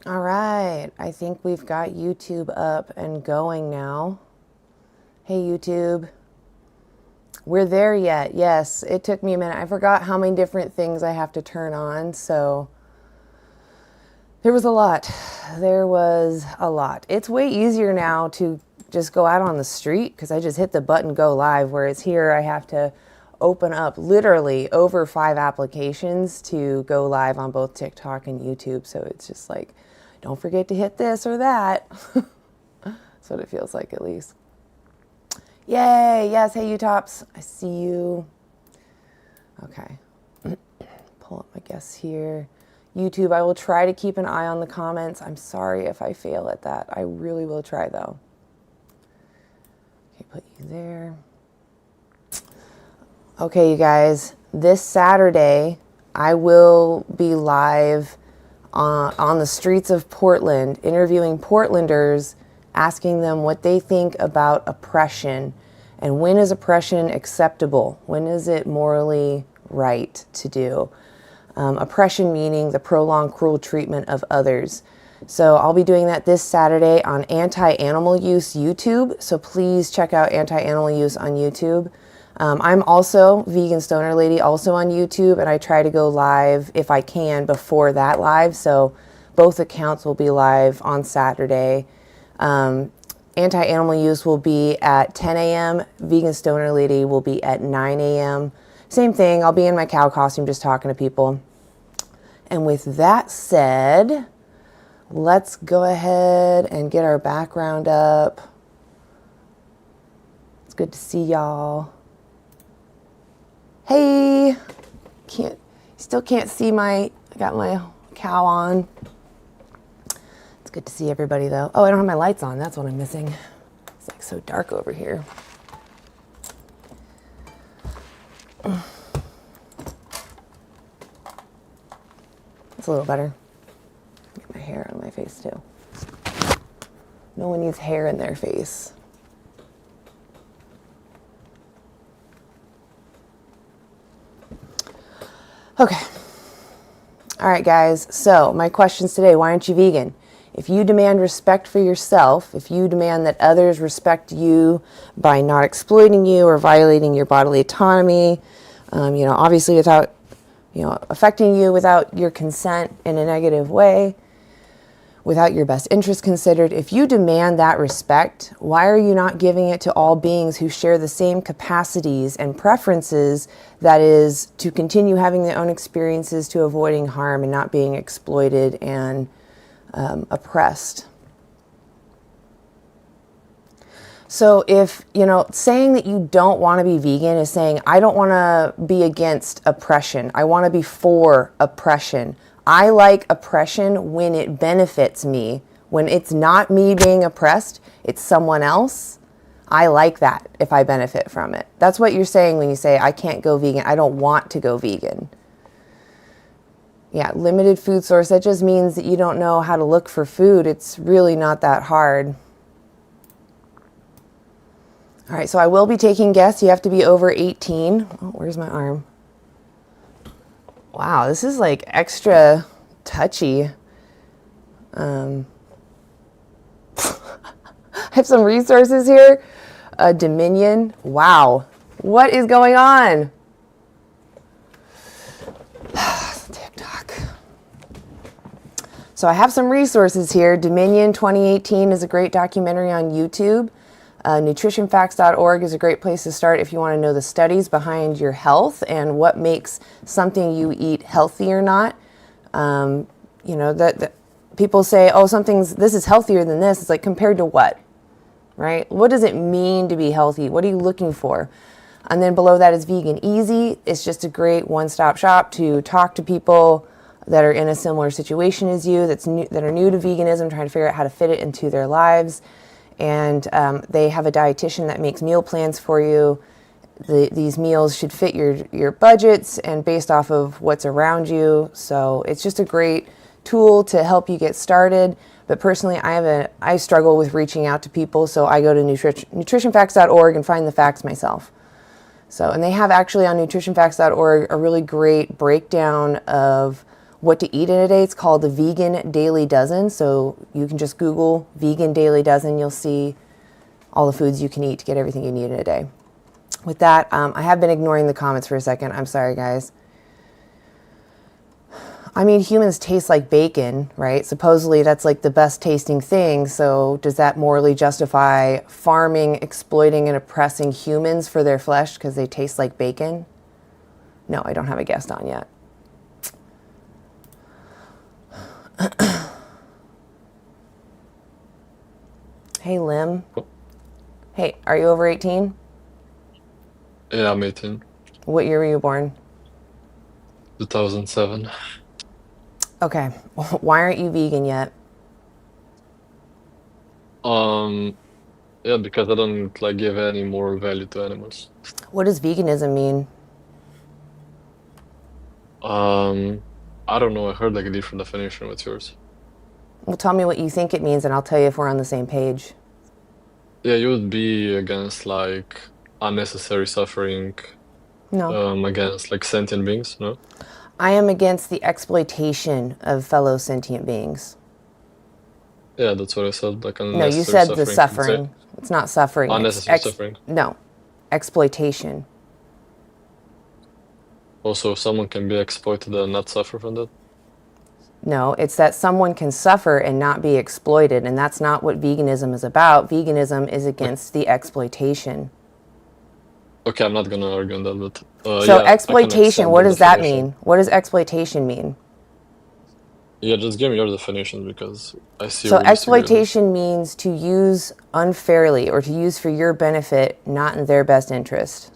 All right, I think we've got YouTube up and going now. Hey, YouTube. We're there yet. Yes, it took me a minute. I forgot how many different things I have to turn on, so there was a lot. There was a lot. It's way easier now to just go out on the street because I just hit the button go live, whereas here I have to open up literally over 5 applications to go live on both TikTok and YouTube. So it's just like, don't forget to hit this or that. That's what it feels like, at least. Yay, yes, hey, you tops. I see you. Okay, pull up my guests here. YouTube, I will try to keep an eye on the comments. I'm sorry if I fail at that. I really will try, though. Okay, put you there. Okay, you guys, this Saturday, I will be live on the streets of Portland, interviewing Portlanders, asking them what they think about oppression and when is oppression acceptable? When is it morally right to do? Oppression meaning the prolonged cruel treatment of others. So I'll be doing that this Saturday on Anti-Animal Use YouTube. So please check out Anti-Animal Use on YouTube. I'm also Vegan Stoner Lady, also on YouTube, and I try to go live if I can before that live. So both accounts will be live on Saturday. Anti-Animal Use will be at 10 a.m. Vegan Stoner Lady will be at 9 a.m. Same thing, I'll be in my cow costume just talking to people. And with that said, let's go ahead and get our background up. It's good to see y'all. Hey, still can't see I got my cow on. It's good to see everybody though. Oh, I don't have my lights on, that's what I'm missing. It's like so dark over here. It's a little better. Get my hair on my face too. No one needs hair in their face. Okay. All right, guys. So my questions today, why aren't you vegan? If you demand respect for yourself, if you demand that others respect you by not exploiting you or violating your bodily autonomy, obviously without, affecting you without your consent in a negative way, without your best interest considered, if you demand that respect, why are you not giving it to all beings who share the same capacities and preferences, that is, to continue having their own experiences, to avoiding harm and not being exploited and oppressed? So if, saying that you don't want to be vegan is saying, I don't want to be against oppression. I want to be for oppression. I like oppression when it benefits me. When it's not me being oppressed, it's someone else. I like that if I benefit from it. That's what you're saying when you say, I can't go vegan. I don't want to go vegan. Yeah, limited food source. That just means that you don't know how to look for food. It's really not that hard. All right, so I will be taking guests. You have to be over 18. Oh, where's my arm? Wow, this is like extra touchy. I have some resources here. Dominion. Wow. What is going on? TikTok. So I have some resources here. Dominion 2018 is a great documentary on YouTube. Nutritionfacts.org is a great place to start if you want to know the studies behind your health and what makes something you eat healthy or not. That people say, oh, this is healthier than this. It's like, compared to what, right? What does it mean to be healthy? What are you looking for? And then below that is Vegan Easy. It's just a great one-stop shop to talk to people that are in a similar situation as you, that are new to veganism, trying to figure out how to fit it into their lives. And they have a dietitian that makes meal plans for you. These meals should fit your budgets and based off of what's around you. So it's just a great tool to help you get started. But personally, I struggle with reaching out to people, so I go to nutritionfacts.org and find the facts myself. So, and they have actually on nutritionfacts.org a really great breakdown of what to eat in a day. It's called the Vegan Daily Dozen. So you can just Google Vegan Daily Dozen. You'll see all the foods you can eat to get everything you need in a day. With that, I have been ignoring the comments for a second. I'm sorry, guys. I mean, humans taste like bacon, right? Supposedly that's like the best tasting thing. So does that morally justify farming, exploiting, and oppressing humans for their flesh because they taste like bacon? No, I don't have a guest on yet. Hey, Lim. Hey, are you over 18? Yeah, I'm 18. What year were you born? 2007. Okay. Why aren't you vegan yet? Um, yeah, because I don't like give any more value to animals. What does veganism mean? Um, I don't know. I heard like a different definition. What's yours? Well, tell me what you think it means and I'll tell you if we're on the same page. Yeah, you would be against like unnecessary suffering, No. against like sentient beings, no? I am against the exploitation of fellow sentient beings. Yeah, that's what I said. Like No, you unnecessary said the suffering. Did you say suffering. It's not suffering. unnecessary suffering? No, exploitation. Also, someone can be exploited and not suffer from that. No, it's that someone can suffer and not be exploited, and that's not what veganism is about. Veganism is against the exploitation. Okay, I'm not gonna argue on that, but So yeah, I can exploitation, accept what the does that definition. mean? What does exploitation mean? Yeah, just give me your definition because I see So where we disagree on this. exploitation means to use unfairly or to use for your benefit, not in their best interest.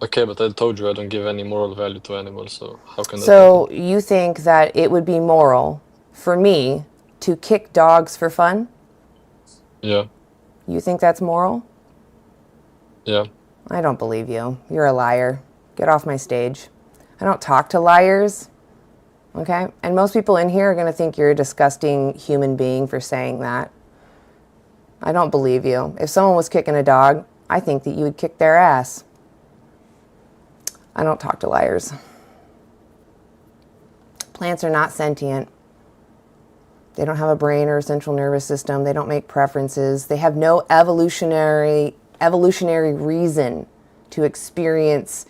Okay, but I told you I don't give any moral value to animals, so how can that happen? So you think that it would be moral for me to kick dogs for fun? Yeah, You think that's moral? yeah. I don't believe you. You're a liar. Get off my stage. I don't talk to liars, okay? And most people in here are going to think you're a disgusting human being for saying that. I don't believe you. If someone was kicking a dog, I think that you would kick their ass. I don't talk to liars. Plants are not sentient. They don't have a brain or a central nervous system. They don't make preferences. They have no evolutionary reason to experience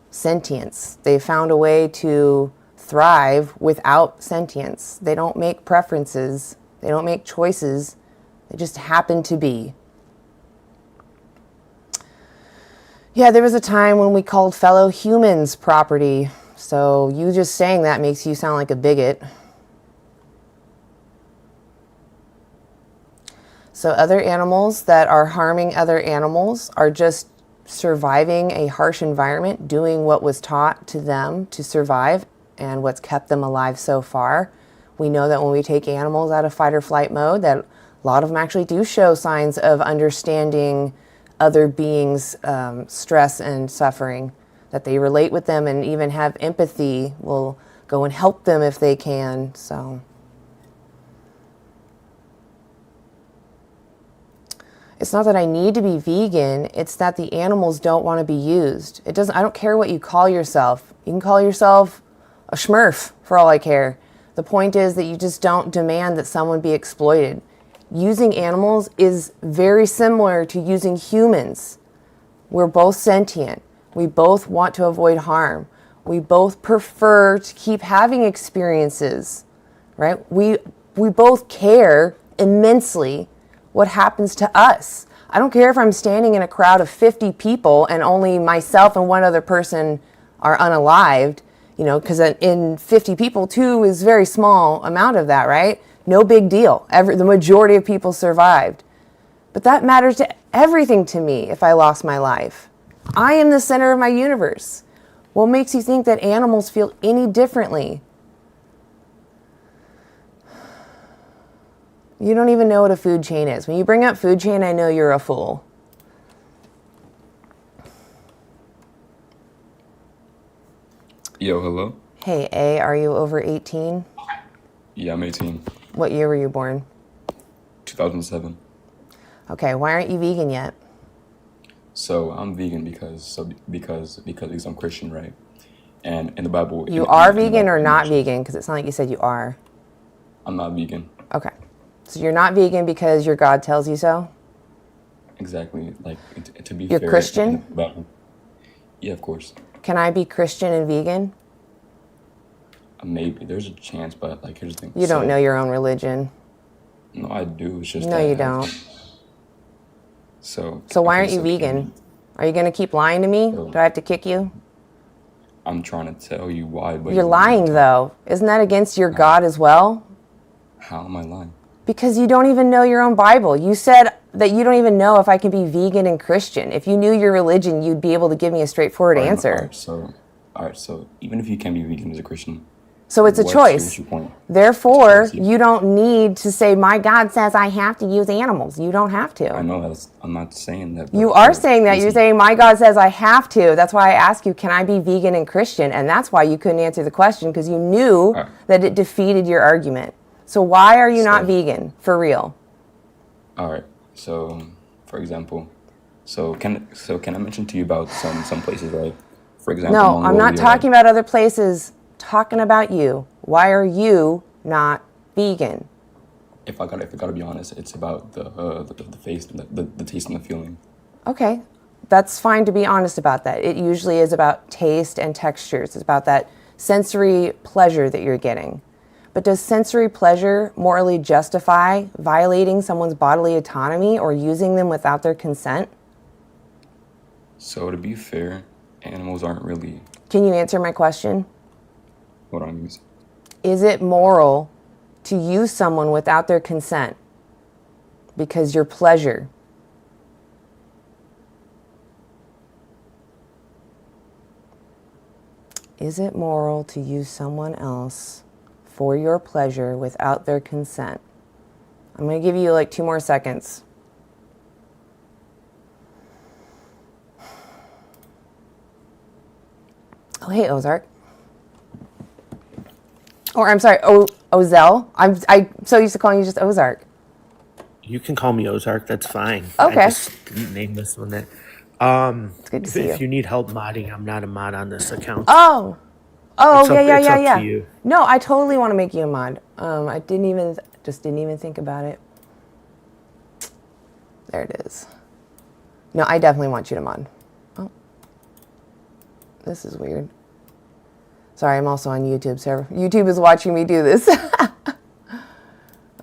sentience. They found a way to thrive without sentience. They don't make preferences. They don't make choices. They just happen to be. Yeah, there was a time when we called fellow humans property. So you just saying that makes you sound like a bigot. So other animals that are harming other animals are just surviving a harsh environment, doing what was taught to them to survive and what's kept them alive so far. We know that when we take animals out of fight or flight mode, that a lot of them actually do show signs of understanding other beings' stress and suffering, that they relate with them and even have empathy, will go and help them if they can. So it's not that I need to be vegan, it's that the animals don't want to be used. I don't care what you call yourself. You can call yourself a Smurf for all I care. The point is that you just don't demand that someone be exploited. Using animals is very similar to using humans. We're both sentient. We both want to avoid harm. We both prefer to keep having experiences, right? We both care immensely what happens to us. I don't care if I'm standing in a crowd of 50 people and only myself and one other person are unalived, because in 50 people, 2 is a very small amount of that, right? No big deal. The majority of people survived. But that matters to everything to me if I lost my life. I am the center of my universe. What makes you think that animals feel any differently? You don't even know what a food chain is. When you bring up food chain, I know you're a fool. Yo, hello? Hey, A, are you over 18? Yeah, I'm 18. What year were you born? 2007. Okay, why aren't you vegan yet? So I'm vegan because I'm Christian, right? And in the Bible, You are in the vegan Bible, or it not mentions- vegan? Because it sounded like you said you are. I'm not vegan. Okay. So you're not vegan because your God tells you so? Exactly. Like to be You're fair, Christian? in the Bible. Yeah, of course. Can I be Christian and vegan? Maybe there's a chance, but like here's the thing. You don't know your own religion. No, I do. It's just No, that you it has- don't. So So why okay, aren't you so vegan? Are you going to keep lying to me? So- Do I have to kick you? I'm trying to tell you why, but You're you won't lying, tell- though. Isn't that against your God as well? How am I lying? Because you don't even know your own Bible. You said that you don't even know if I can be vegan and Christian. If you knew your religion, you'd be able to give me a straightforward answer. All right, so even if you can be vegan as a Christian, So it's a what's choice. your point? Therefore, It's a choice. you don't need to say, my God says I have to use animals. You don't have I to. know I'm not saying that. You but- are but saying that. You're listen, saying, my God says I have to. That's why I ask you, can I be vegan and Christian? And that's why you couldn't answer the question, because you knew Right. that it defeated your argument. So why are you not So- vegan, for real? All right. So, for example, can I mention to you about some places, right? For example, No, I'm not Mongolia, talking about other places. Talking about you. Why are you not vegan? If I gotta be honest, it's about the face, the taste and the feeling. Okay, that's fine to be honest about that. It usually is about taste and textures. It's about that sensory pleasure that you're getting. But does sensory pleasure morally justify violating someone's bodily autonomy or using them without their consent? So to be fair, animals aren't really. Can you answer my question? Hold on, let me see. Is it moral to use someone without their consent because your pleasure? Is it moral to use someone else for your pleasure without their consent? I'm going to give you like 2 more seconds. Oh, hey, Ozark. Or I'm sorry, Ozel. I'm so used to calling you just Ozark. You can call me Ozark. That's fine. Okay. I just didn't name this one that. It's good to see If you. you need help modding, I'm not a mod on this account. Oh, It's up- yeah, it's up to yeah. you. No, I totally want to make you a mod. I didn't even think about it. There it is. No, I definitely want you to mod. Oh, this is weird. Sorry, I'm also on YouTube, so YouTube is watching me do this.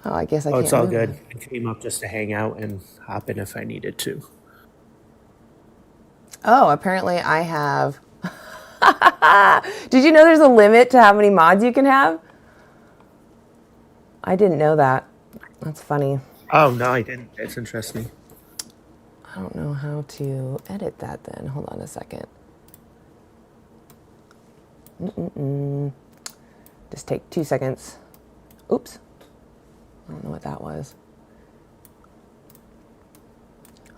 Oh, I guess I Oh, can't. it's all move good. it. I came up just to hang out and hop in if I needed to. Oh, apparently I have. Did you know there's a limit to how many mods you can have? I didn't know that. That's funny. Oh, no, I didn't. That's interesting. I don't know how to edit that then. Hold on a second. Just take 2 seconds. Oops. I don't know what that was.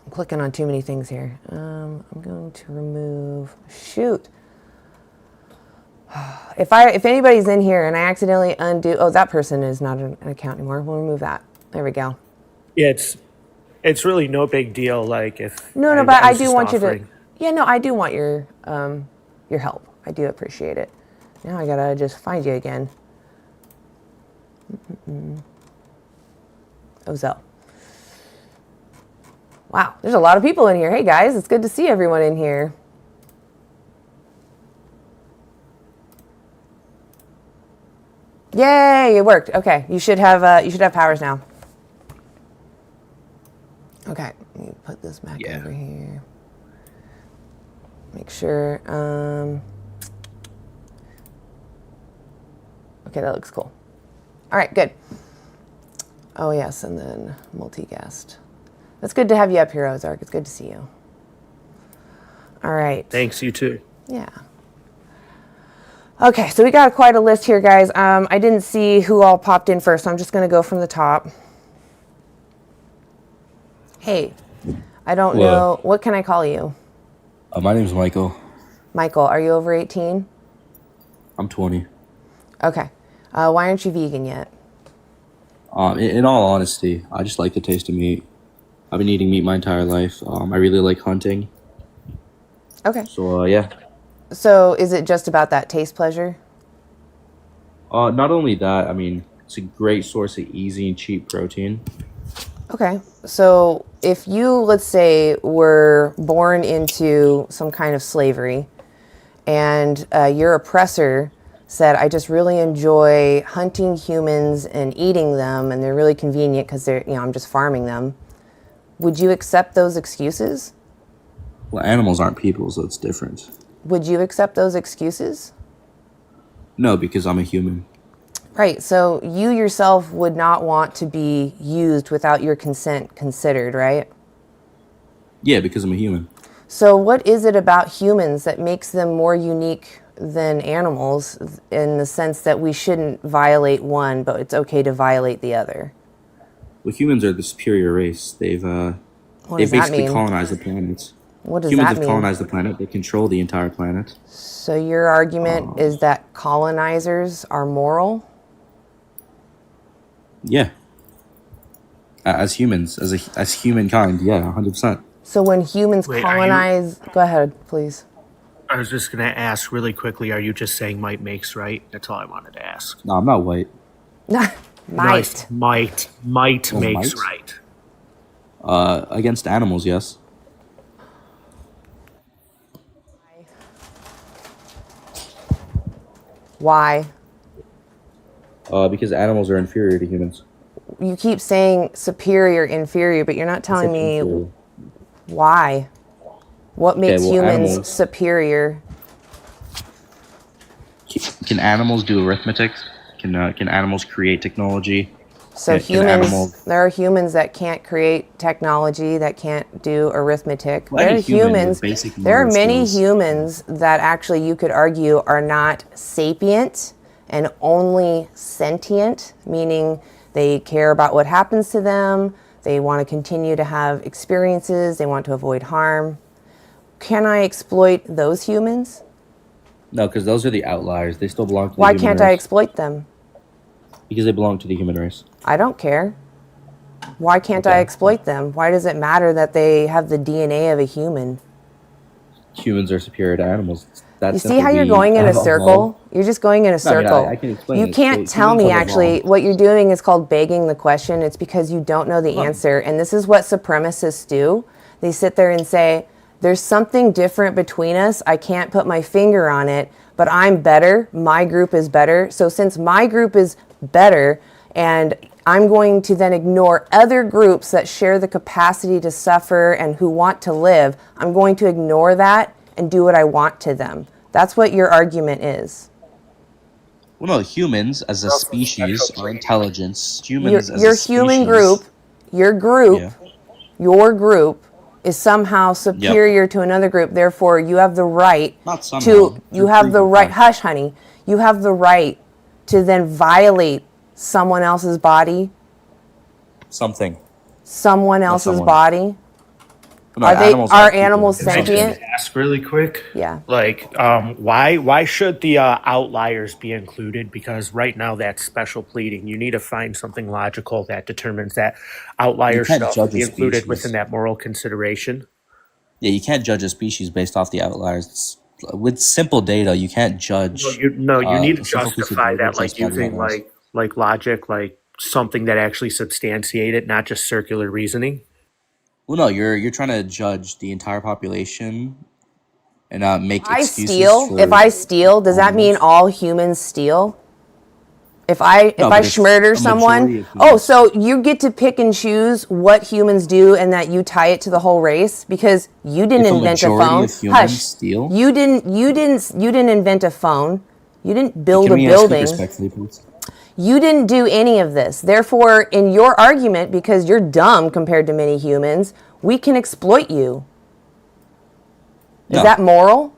I'm clicking on too many things here. I'm going to remove. Shoot. If anybody's in here and I accidentally undo. Oh, that person is not an account anymore. We'll remove that. There we go. Yeah, it's really no big deal. Like if No, but I was do just want you to. offering. Yeah, no, I do want your help. I do appreciate it. Now I gotta just find you again. Ozel. Wow, there's a lot of people in here. Hey guys, it's good to see everyone in here. Yay, it worked. Okay, you should have powers now. Okay, let me put this back Yeah. over here. Make sure. Okay, that looks cool. All right, good. Oh yes, and then multi-guest. It's good to have you up here, Ozark. It's good to see you. All right. Thanks, you too. Yeah. Okay, so we got quite a list here, guys. I didn't see who all popped in first, so I'm just going to go from the top. Hey, I don't Hello. know. What can I call you? My name's Michael. Michael, are you over 18? I'm 20. Okay. Why aren't you vegan yet? In all honesty, I just like the taste of meat. I've been eating meat my entire life. I really like hunting. Okay. So, yeah. So is it just about that taste pleasure? Not only that, I mean, it's a great source of easy and cheap protein. Okay. So if you, let's say, were born into some kind of slavery and your oppressor said, I just really enjoy hunting humans and eating them, and they're really convenient because I'm just farming them. Would you accept those excuses? Well, animals aren't people, so it's different. Would you accept those excuses? No, because I'm a human. Right. So you yourself would not want to be used without your consent considered, right? Yeah, because I'm a human. So what is it about humans that makes them more unique than animals in the sense that we shouldn't violate one, but it's okay to violate the other? Well, humans are the superior race. They've What they've does that basically mean? colonized the planet. What does Humans that have mean? colonized the planet. They control the entire planet. So your argument is that colonizers are moral? Yeah. As humans, as humankind, yeah, 100%. So when humans Wait, colonize, go ahead, please. I was just going to ask really quickly, are you just saying might makes right? That's all I wanted to ask. No, I'm not white. Might. Nice. Might Oh, makes might? right. Against animals, yes. Why? Because animals are inferior to humans. You keep saying superior, inferior, but you're not telling me Inferior. why. What makes well, humans animals- superior? Can animals do arithmetic? Can animals create technology? So Can animals- there are humans that can't create technology, that can't do arithmetic. Well, There are any human with humans, basic there are motor many skills. humans that actually you could argue are not sapient and only sentient, meaning they care about what happens to them, they want to continue to have experiences, they want to avoid harm. Can I exploit those humans? No, because those are the outliers. They still belong to the Why human can't race. I exploit them? Because they belong to the human race. I don't care. Why can't I Okay. exploit them? Why does it matter that they have the DNA of a human? Humans are superior to animals. That's You see how you're going in a circle? You're just going in a No, I mean, circle. I can explain You it. can't So tell humans me have actually evolved. what you're doing is called begging the question. It's because you don't know the answer. And this is what supremacists do. They sit there and say, there's something different between us. I can't put my finger on it, but I'm better. My group is better. So since my group is better, and I'm going to then ignore other groups that share the capacity to suffer and who want to live, I'm going to ignore that and do what I want to them. That's what your argument is. Well, no, humans as a species are intelligence. Your, Humans as your a species. human group, your group is somehow superior to another group. Therefore, you have the right Not somehow. to, you Through have the proven right, fact. hush, honey, you have the right to then violate someone else's body, someone else's someone. body. No, Are animals are people. animals Can I just sentient? ask really quick? Yeah. Like, why should the outliers be included? Because right now that's special pleading. You need to find something logical that determines that outlier You can't stuff judge be a included species. within that moral consideration. Yeah, you can't judge a species based off the outliers. With simple data, you can't judge. You need to a simple piece of justify data that, like just by the using outliers. like logic, like something that actually substantiate it, not just circular reasoning. Well, no, you're trying to judge the entire population and make I excuses steal. for. If I steal, does that mean animals. all humans steal? If I No, but if murder a someone, majority of humans- so you get to pick and choose what humans do, and that you tie it to the whole race because you didn't If a invent a majority phone. of humans Hush, steal? you didn't invent a phone. You didn't build Can a we speak building. respectfully, please? You didn't do any of this. Therefore, in your argument, because you're dumb compared to many humans, we can exploit you. Is No. that moral?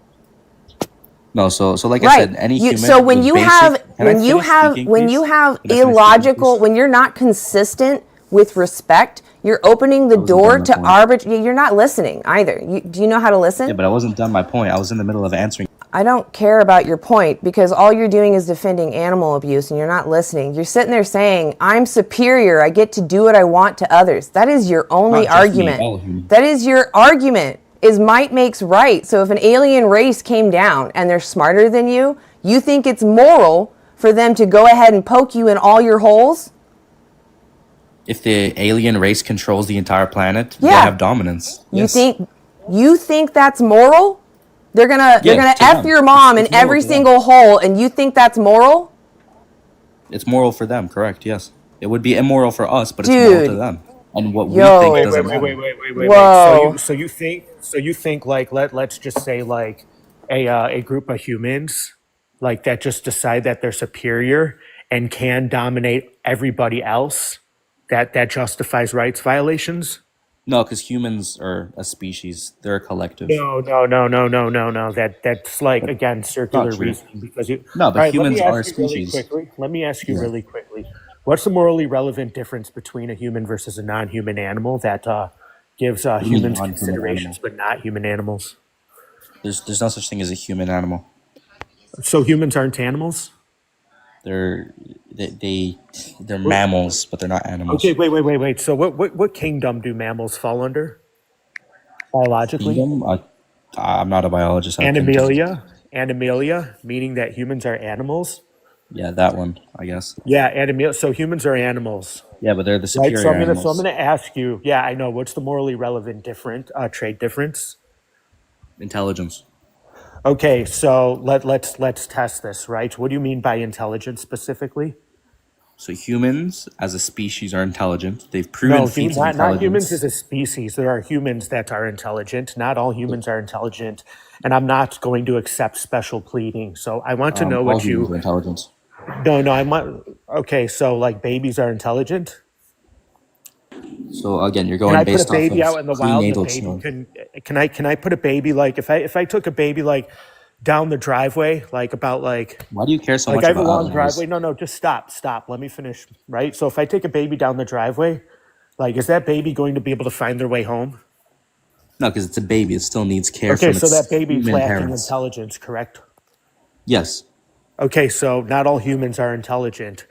No, so like I Right. said, any human. So when with you basic- have Can I when you finish have speaking, when please? you have Can I finish speaking, illogical please? when you're not consistent with respect, you're opening the wasn't door done my to point. arbitrary. You're not listening either. Do you know how to listen? Yeah, but I wasn't done my point. I was in the middle of answering. I don't care about your point because all you're doing is defending animal abuse and you're not listening. You're sitting there saying, I'm superior. I get to do what I want to others. That is your only Not just me, argument. all humans. That is your argument. is might makes right. So if an alien race came down and they're smarter than you think it's moral for them to go ahead and poke you in all your holes? If the alien race controls the entire planet, they Yeah. have dominance. You Yes. think that's moral? They're gonna Yeah, to F them. your mom in It's moral every to them. single hole, and you think that's moral? It's moral for them, correct? Yes. It would be immoral for us, but it's moral to Dude, them. And what we yo. think Wait, doesn't wait, wait, matter. wait, wait, wait, wait, wait. Whoa. So you think like let's just say like a group of humans like that just decide that they're superior and can dominate everybody else, that justifies rights violations? No, because humans are a species. They're a collective. No. That's like But again it's circular not true. reasoning because you. No, All but right, let me humans are a ask you really species. quickly. Let me ask you Yeah. really quickly. What's the morally relevant difference between a human versus a non-human animal that gives What do you mean humans non-human considerations animal? but not human animals? There's no such thing as a human animal. So humans aren't animals? They're they're What- mammals, but they're not Okay, animals. wait. So what kingdom do mammals fall under biologically? Kingdom? I'm not a biologist. I couldn't tell you. Animalia, meaning that humans are animals. Yeah, that one, I guess. Yeah, animal. So humans are animals, Yeah, but they're the right? So superior I'm animals. gonna ask you. Yeah, I know. What's the morally relevant trait difference? Intelligence. Okay, so let's test this, right? What do you mean by intelligence specifically? So humans, as a species, are intelligent. They've proven No, feats of not humans as intelligence. a species. There are humans that are intelligent. Not all humans are intelligent, and I'm not going to accept special pleading. So I want to know All what humans you. are intelligent. No, I want. Okay, so like babies are intelligent. So again, you're Can going I put a based off baby of out in the wild? And the prenatal baby children. can I put a baby like if I took a baby like down the driveway like about Why do you care so like much I have a about long outliers? driveway. No, just stop. Let me finish. Right. So if I take a baby down the driveway, like is that baby going to be able to find their way home? No, because it's a baby. It still needs care Okay, from so that its baby's human lacking parents. intelligence, correct? Yes. Okay, so not all humans are intelligent.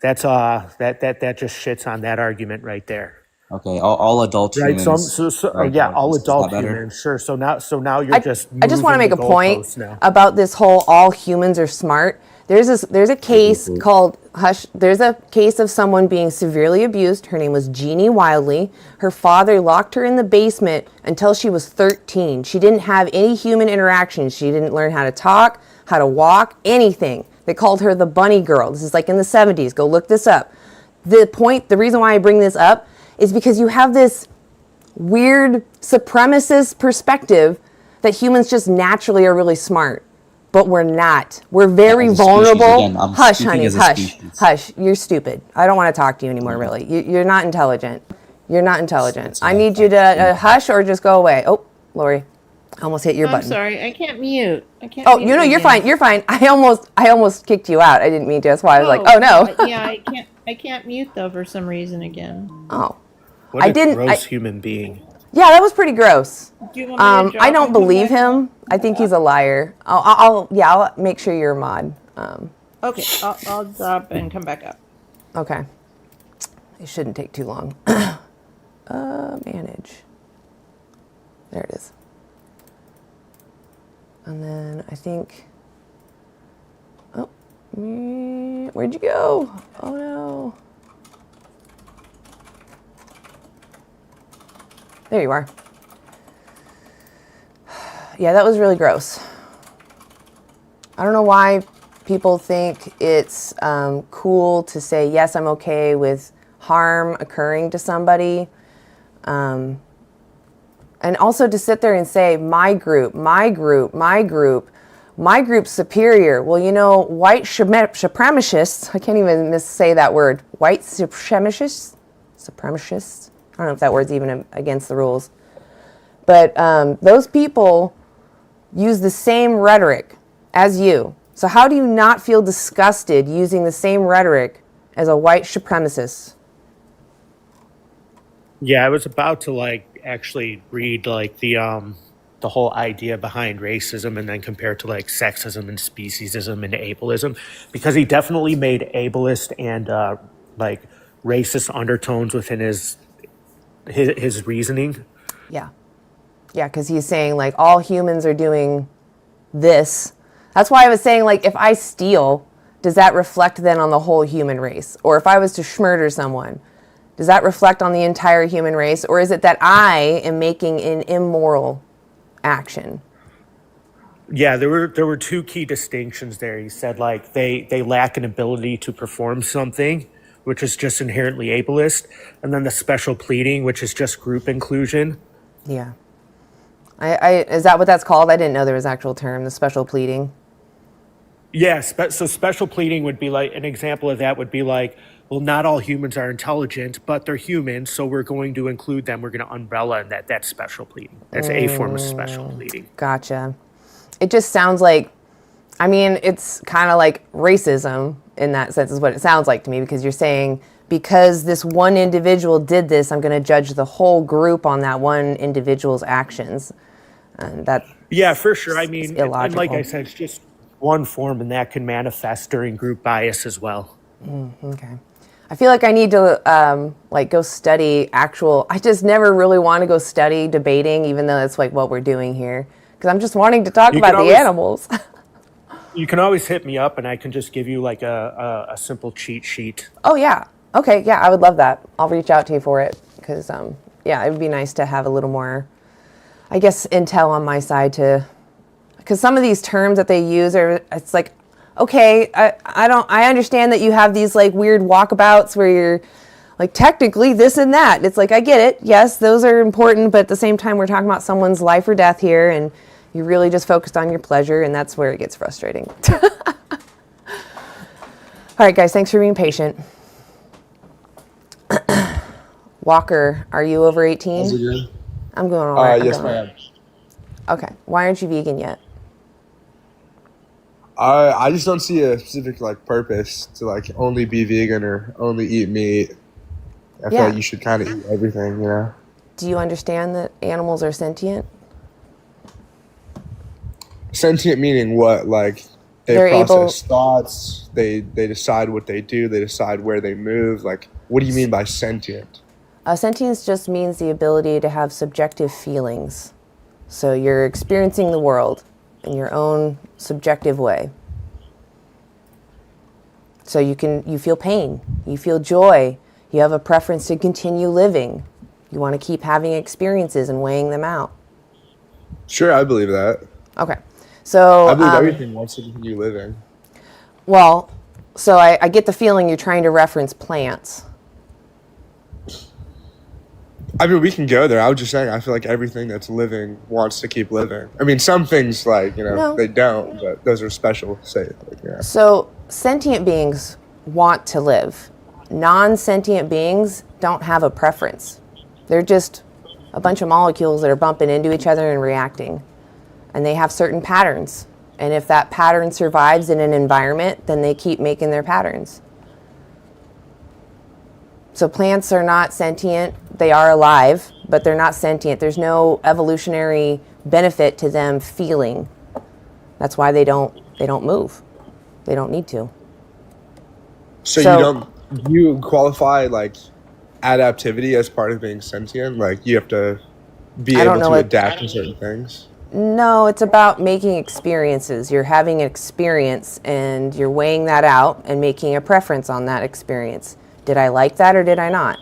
That just shits on that argument right there. Okay. All adult Right. humans are Yeah, all intelligent. Is that adult better? humans, sure. So now you're just I just want to moving make the a point goalposts now. about this whole all humans are smart. There's a case called Hush. There's a case of someone being severely abused. Her name was Jeannie Wildley. Her father locked her in the basement until she was 13. She didn't have any human interaction. She didn't learn how to talk, how to walk, anything. They called her the bunny girl. This is like in the 70s. Go look this up. The reason why I bring this up is because you have this weird supremacist perspective that humans just naturally are really smart, but we're not. We're very As a species, vulnerable. again, I'm Hush, speaking honey, as a hush, species. hush. You're stupid. I don't want to talk to you anymore, really. You're not intelligent. You're not intelligent. It's I not need you to hush or just go away. Oh, Lori, I almost hit your I'm button. sorry, I can't mute. I can't. Oh, mute you're again. fine. You're fine. I almost kicked you out. I didn't mean to. That's why I was like, oh no. Yeah, I can't. I can't mute though for some reason again. Oh, What I a didn't- gross I- human being. yeah, that was pretty gross. Do you want me to drop I don't and come believe back? him. I think he's a liar. I'll make sure you're a mod. Okay, I'll drop and come back up. Okay. It shouldn't take too long. Manage. There it is. And then I think, where'd you go? Oh no. There you are. Yeah, that was really gross. I don't know why people think it's cool to say, yes, I'm okay with harm occurring to somebody. And also to sit there and say, my group's superior. Well, you know, white supremacists, I can't even say that word, white supremacists, I don't know if that word's even against the rules. But those people use the same rhetoric as you. So how do you not feel disgusted using the same rhetoric as a white supremacist? Yeah, I was about to like actually read like the whole idea behind racism and then compare it to like sexism and speciesism and ableism, because he definitely made ableist and like racist undertones within his reasoning. Yeah. Yeah, because he's saying like all humans are doing this. That's why I was saying like if I steal, does that reflect then on the whole human race? Or if I was to murder someone, does that reflect on the entire human race? Or is it that I am making an immoral action? Yeah, there were two key distinctions there. He said like they lack an ability to perform something, which is just inherently ableist, and then the special pleading, which is just group inclusion. Yeah. Is that what that's called? I didn't know there was an actual term, the special pleading. Yeah, so special pleading would be like an example of that would be like, well, not all humans are intelligent, but they're humans, so we're going to include them. We're going to umbrella in that's special pleading. That's a form of special pleading. Gotcha. It just sounds like, I mean, it's kind of like racism in that sense is what it sounds like to me, because you're saying because this one individual did this, I'm going to judge the whole group on that one individual's actions. And that Yeah, for sure. I mean, and like illogical. I said, it's just one form, and that can manifest during group bias as well. Okay. I feel like I need to like go study I just never really want to go study debating, even though that's like what we're doing here. Because I'm just wanting to talk You about can the always- animals. You can always hit me up, and I can just give you like a simple cheat sheet. Oh, yeah. Okay, yeah, I would love that. I'll reach out to you for it. Because, yeah, it would be nice to have a little more, I guess, intel on my side to... Because some of these terms that they use are, it's like, okay, I understand that you have these like weird walkabouts where you're like technically this and that. It's like, I get it. Yes, those are important. But at the same time, we're talking about someone's life or death here. And you're really just focused on your pleasure. And that's where it gets frustrating. All right, guys, thanks for being patient. Walker, are you over 18? How's it going? I'm going all right. Yes, ma'am. Okay. Why aren't you vegan yet? I just don't see a specific like purpose to like only be vegan or only eat meat. I feel Yeah. like you should kind of eat everything, you know. Do you understand that animals are sentient? Sentient meaning what? Like They're they able- process thoughts. They decide what they do. They decide where they move. Like, what do you mean by sentient? Sentience just means the ability to have subjective feelings. So you're experiencing the world in your own subjective way. So you feel pain, you feel joy, you have a preference to continue living. You want to keep having experiences and weighing them out. Sure, I believe that. Okay. So I believe everything wants to continue living. well, so I get the feeling you're trying to reference plants. I mean, we can go there. I was just saying, I feel like everything that's living wants to keep living. I mean, some things, like, you know, No. they don't, but those are special, say, like, yeah. So sentient beings want to live. Non-sentient beings don't have a preference. They're just a bunch of molecules that are bumping into each other and reacting. And they have certain patterns. And if that pattern survives in an environment, then they keep making their patterns. So plants are not sentient. They are alive, but they're not sentient. There's no evolutionary benefit to them feeling. That's why they don't move. They don't need to. So you qualify like adaptivity as part of being sentient? Like you have to be I don't able know to what- adapt to certain things? No, it's about making experiences. You're having an experience and you're weighing that out and making a preference on that experience. Did I like that or did I not?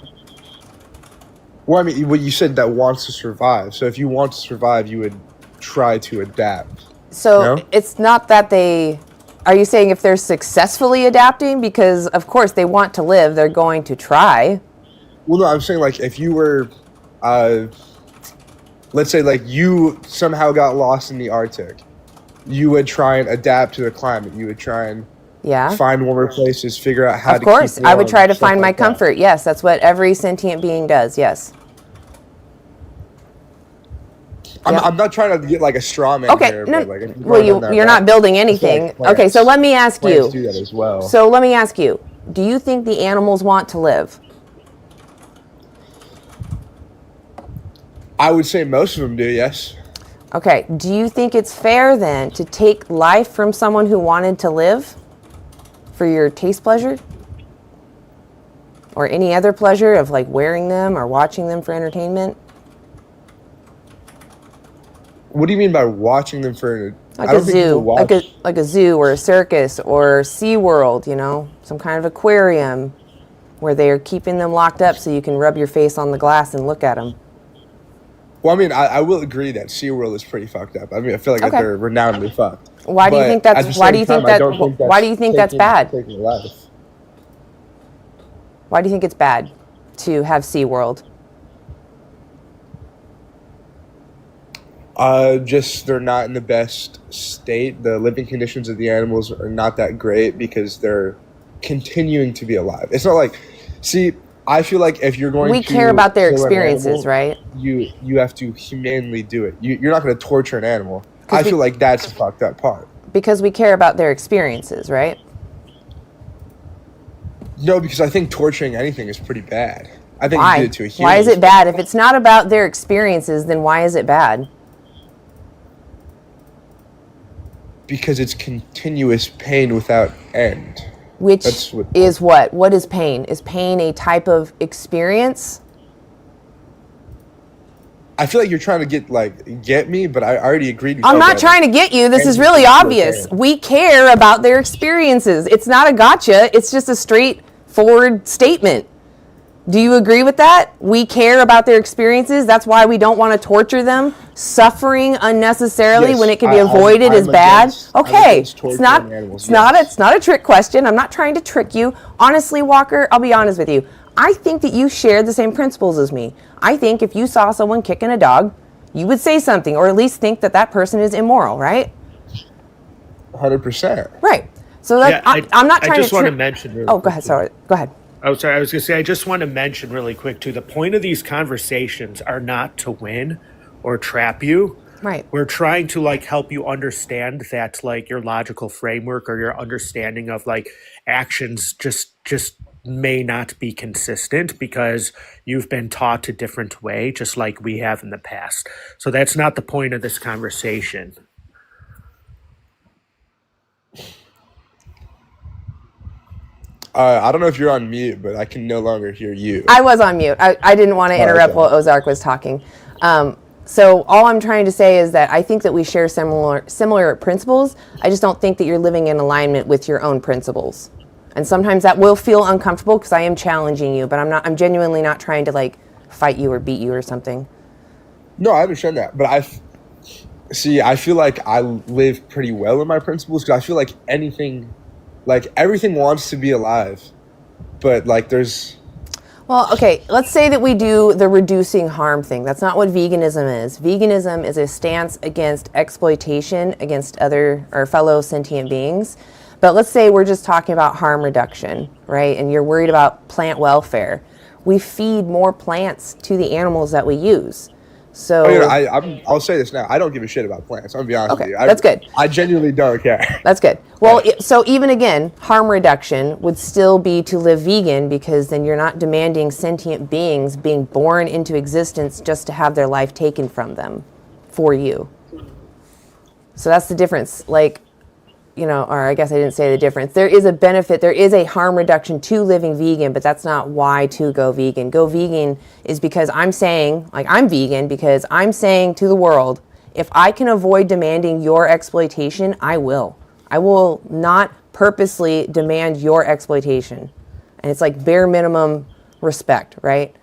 Well, I mean, what you said that wants to survive. So if you want to survive, you would try to adapt. So No? it's not that are you saying if they're successfully adapting? Because of course they want to live, they're going to try. Well, no, I'm saying like if you were, let's say like you somehow got lost in the Arctic, you would try and adapt to the climate. You would try and Yeah. find warmer places, figure out how Of to course, keep I would warm, try to stuff find my like that. comfort. Yes, that's what every sentient being does. Yes. Yeah. I'm not trying to get like a straw man Okay. here, No. but like if you're Well, going down that you're route, not building I feel anything. like plants- Okay. So let me ask plants you. do that as well. So let me ask you. Do you think the animals want to live? I would say most of them do, yes. Okay. Do you think it's fair then to take life from someone who wanted to live for your taste pleasure? Or any other pleasure of like wearing them or watching them for entertainment? What do you mean by watching them for? Like I a don't think people zoo, watch. like a zoo or a circus or SeaWorld, you know, some kind of aquarium where they are keeping them locked up so you can rub your face on the glass and look at them. Well, I mean, I will agree that SeaWorld is pretty fucked up. I mean, I feel like that Okay. they're renownedly fucked. Why do you But think at that's the why do same you think time, I that don't think why do you think that's bad? taking life. Why do you think it's bad to have SeaWorld? Just they're not in the best state. The living conditions of the animals are not that great because they're continuing to be alive. It's not like, see, I feel like if you're going We to care about their kill an experiences, animal, right? you have to humanely do it. You're not going to torture an animal. 'Cause I we- feel like that's the fucked up part. Because we care about their experiences, right? No, because I think torturing anything is pretty bad. I think you Why? did it to a human. Why is it bad? If it's not about their experiences, then why is it bad? Because it's continuous pain without end. Which That's what- is what? What is pain? Is pain a type of experience? I feel like you're trying to get me, but I already agreed with you. I'm not trying to get you. This And is you really keep obvious. saying. We care about their experiences. It's not a gotcha. It's just a straightforward statement. Do you agree with that? We care about their experiences. That's why we don't want to torture them. Suffering unnecessarily Yes, when it can be I'm avoided is bad. I'm Okay, against torturing animals, it's not a trick question. I'm not trying to trick you. Honestly, Walker, I'll be honest with you. I think that you share the same principles as me. I think if you saw someone kicking a dog, you would say something or at least think that that person is immoral, right? 100%. Right. So that, I'm not trying I just to want to trick. mention. Really Oh, go ahead. quickly. Sorry. Go ahead. Oh, sorry. I was going to say, I just want to mention really quick too. The point of these conversations are not to win or trap you. Right. We're trying to help you understand that your logical framework or your understanding of actions just may not be consistent because you've been taught a different way, just like we have in the past. So that's not the point of this conversation. I don't know if you're on mute, but I can no longer hear you. I was on mute. I didn't want to interrupt okay. while Ozark was talking. So all I'm trying to say is that I think that we share similar principles. I just don't think that you're living in alignment with your own principles. And sometimes that will feel uncomfortable because I am challenging you, but I'm genuinely not trying to fight you or beat you or something. No, I understand that, but I feel like I live pretty well in my principles because I feel like everything wants to be alive, but there's. Well, okay, let's say that we do the reducing harm thing. That's not what veganism is. Veganism is a stance against exploitation against our fellow sentient beings. But let's say we're just talking about harm reduction, right? And you're worried about plant welfare. We feed more plants to the animals that we use. So I'll say this now. I don't give a shit about plants. I'm gonna be honest with you. That's good. I genuinely don't care. That's good. Well, so even again, harm reduction would still be to live vegan because then you're not demanding sentient beings being born into existence just to have their life taken from them for you. So that's the difference. Or I guess I didn't say the difference. There is a benefit, there is a harm reduction to living vegan, but that's not why to go vegan. Go vegan is because I'm saying, I'm vegan because I'm saying to the world, if I can avoid demanding your exploitation, I will. I will not purposely demand your exploitation. And it's bare minimum respect, right?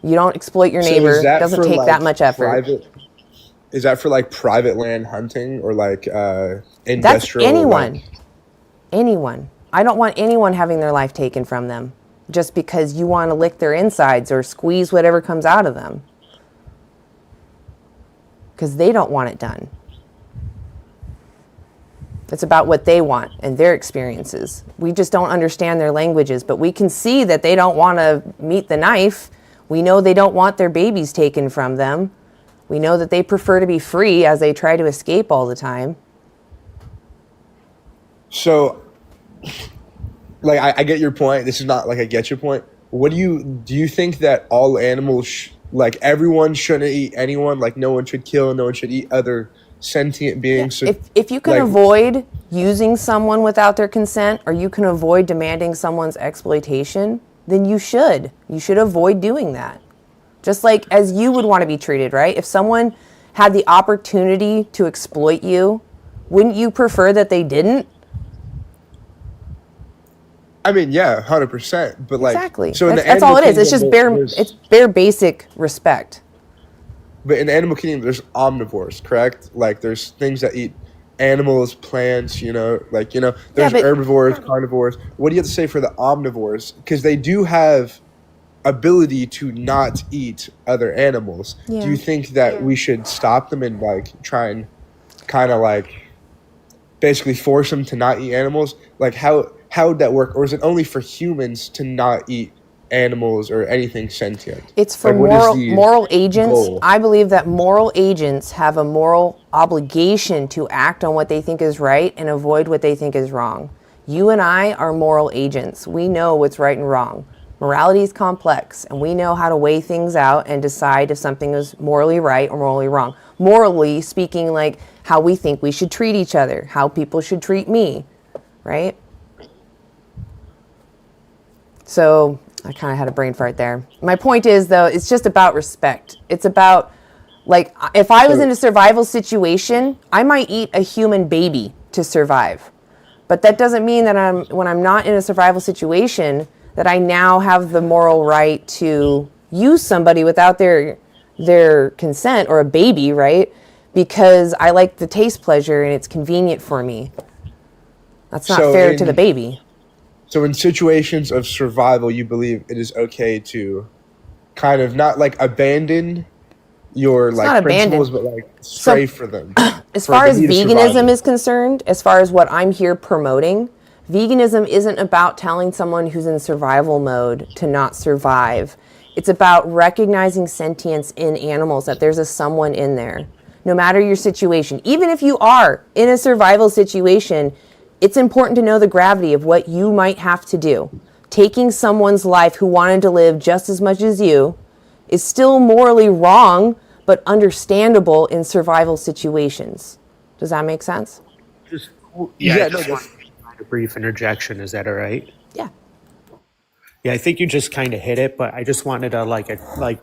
You don't exploit your neighbor. It doesn't take that much effort. Is that for private land hunting or industrial? That's anyone. Anyone. I don't want anyone having their life taken from them just because you want to lick their insides or squeeze whatever comes out of them. Because they don't want it done. It's about what they want and their experiences. We just don't understand their languages, but we can see that they don't want to meet the knife. We know they don't want their babies taken from them. We know that they prefer to be free as they try to escape all the time. So, I get your point. This is not I get your point. What do you think that all animals, everyone shouldn't eat anyone? No one should kill, no one should eat other sentient beings? Yeah. If you can avoid using someone without their consent, or you can avoid demanding someone's exploitation, then you should. You should avoid doing that. Just as you would want to be treated, right? If someone had the opportunity to exploit you, wouldn't you prefer that they didn't? I mean, yeah, 100%. But like, Exactly. so in the That's all animal it is. It's kingdom, just bare. It's bare basic respect. but in the animal kingdom, there's omnivores, correct? Like, there's things that eat animals, plants. There's but herbivores, carnivores. What do you have to say for the omnivores? Because they do have ability to not eat other animals. Do Yeah. you think that we should stop them and like try and kind of like basically force them to not eat animals? Like how would that work? Or is it only for humans to not eat animals or anything sentient? It's for Like, what is the moral agents. goal? I believe that moral agents have a moral obligation to act on what they think is right and avoid what they think is wrong. You and I are moral agents. We know what's right and wrong. Morality is complex, and we know how to weigh things out and decide if something is morally right or morally wrong. Morally speaking, like how we think we should treat each other, how people should treat me, right? So I kind of had a brain fart there. My point is, though, it's just about respect. It's about, like, if I was in a survival situation, I might eat a human baby to survive. But that doesn't mean that when I'm not in a survival situation, that I now have the moral right to use somebody without their consent, or a baby, right? Because I like the taste pleasure and it's convenient for me. That's not fair to the baby. So in situations of survival, you believe it is okay to kind of not like abandon your like principles, but like stray for them. As far as veganism is concerned, as far as what I'm here promoting, veganism isn't about telling someone who's in survival mode to not survive. It's about recognizing sentience in animals, that there's a someone in there. No matter your situation, even if you are in a survival situation, it's important to know the gravity of what you might have to do. Taking someone's life who wanted to live just as much as you is still morally wrong, but understandable in survival situations. Does that make sense? A brief interjection. Is that all right? Yeah. Yeah, I think you just kind of hit it, but I just wanted to like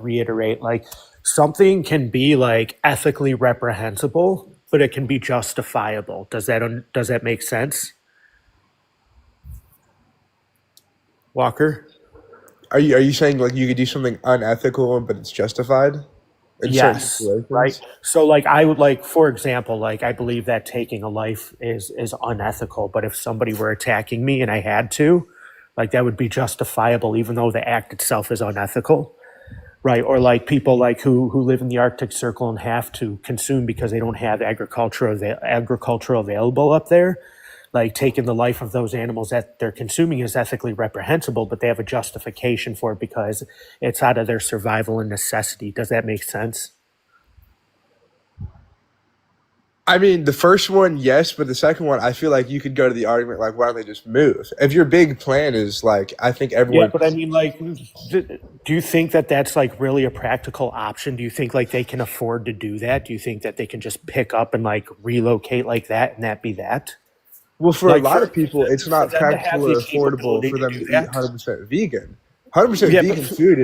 reiterate, like, something can be like ethically reprehensible, but it can be justifiable. Does that make sense? Walker? Are you saying like you could do something unethical but it's justified in certain Yes, situations? right. So like I would like, for example, like I believe that taking a life is unethical, but if somebody were attacking me and I had to, like that would be justifiable even though the act itself is unethical. Right. Or like people like who live in the Arctic Circle and have to consume because they don't have agriculture available up there. Like taking the life of those animals that they're consuming is ethically reprehensible, but they have a justification for it because it's out of their survival and necessity. Does that make sense? I mean, the first one, yes, but the second one, I feel like you could go to the argument like, why don't they just move? If your big plan is like, I think Yeah, everyone. but I mean, like, do you think that that's like really a practical option? Do you think like they can afford to do that? Do you think that they can just pick up and like relocate like that and that be that? Well, for Like a lot of people, it's for not them to have practical the or affordable capability for to them do to eat that? 100% vegan. 100% Yeah, vegan but food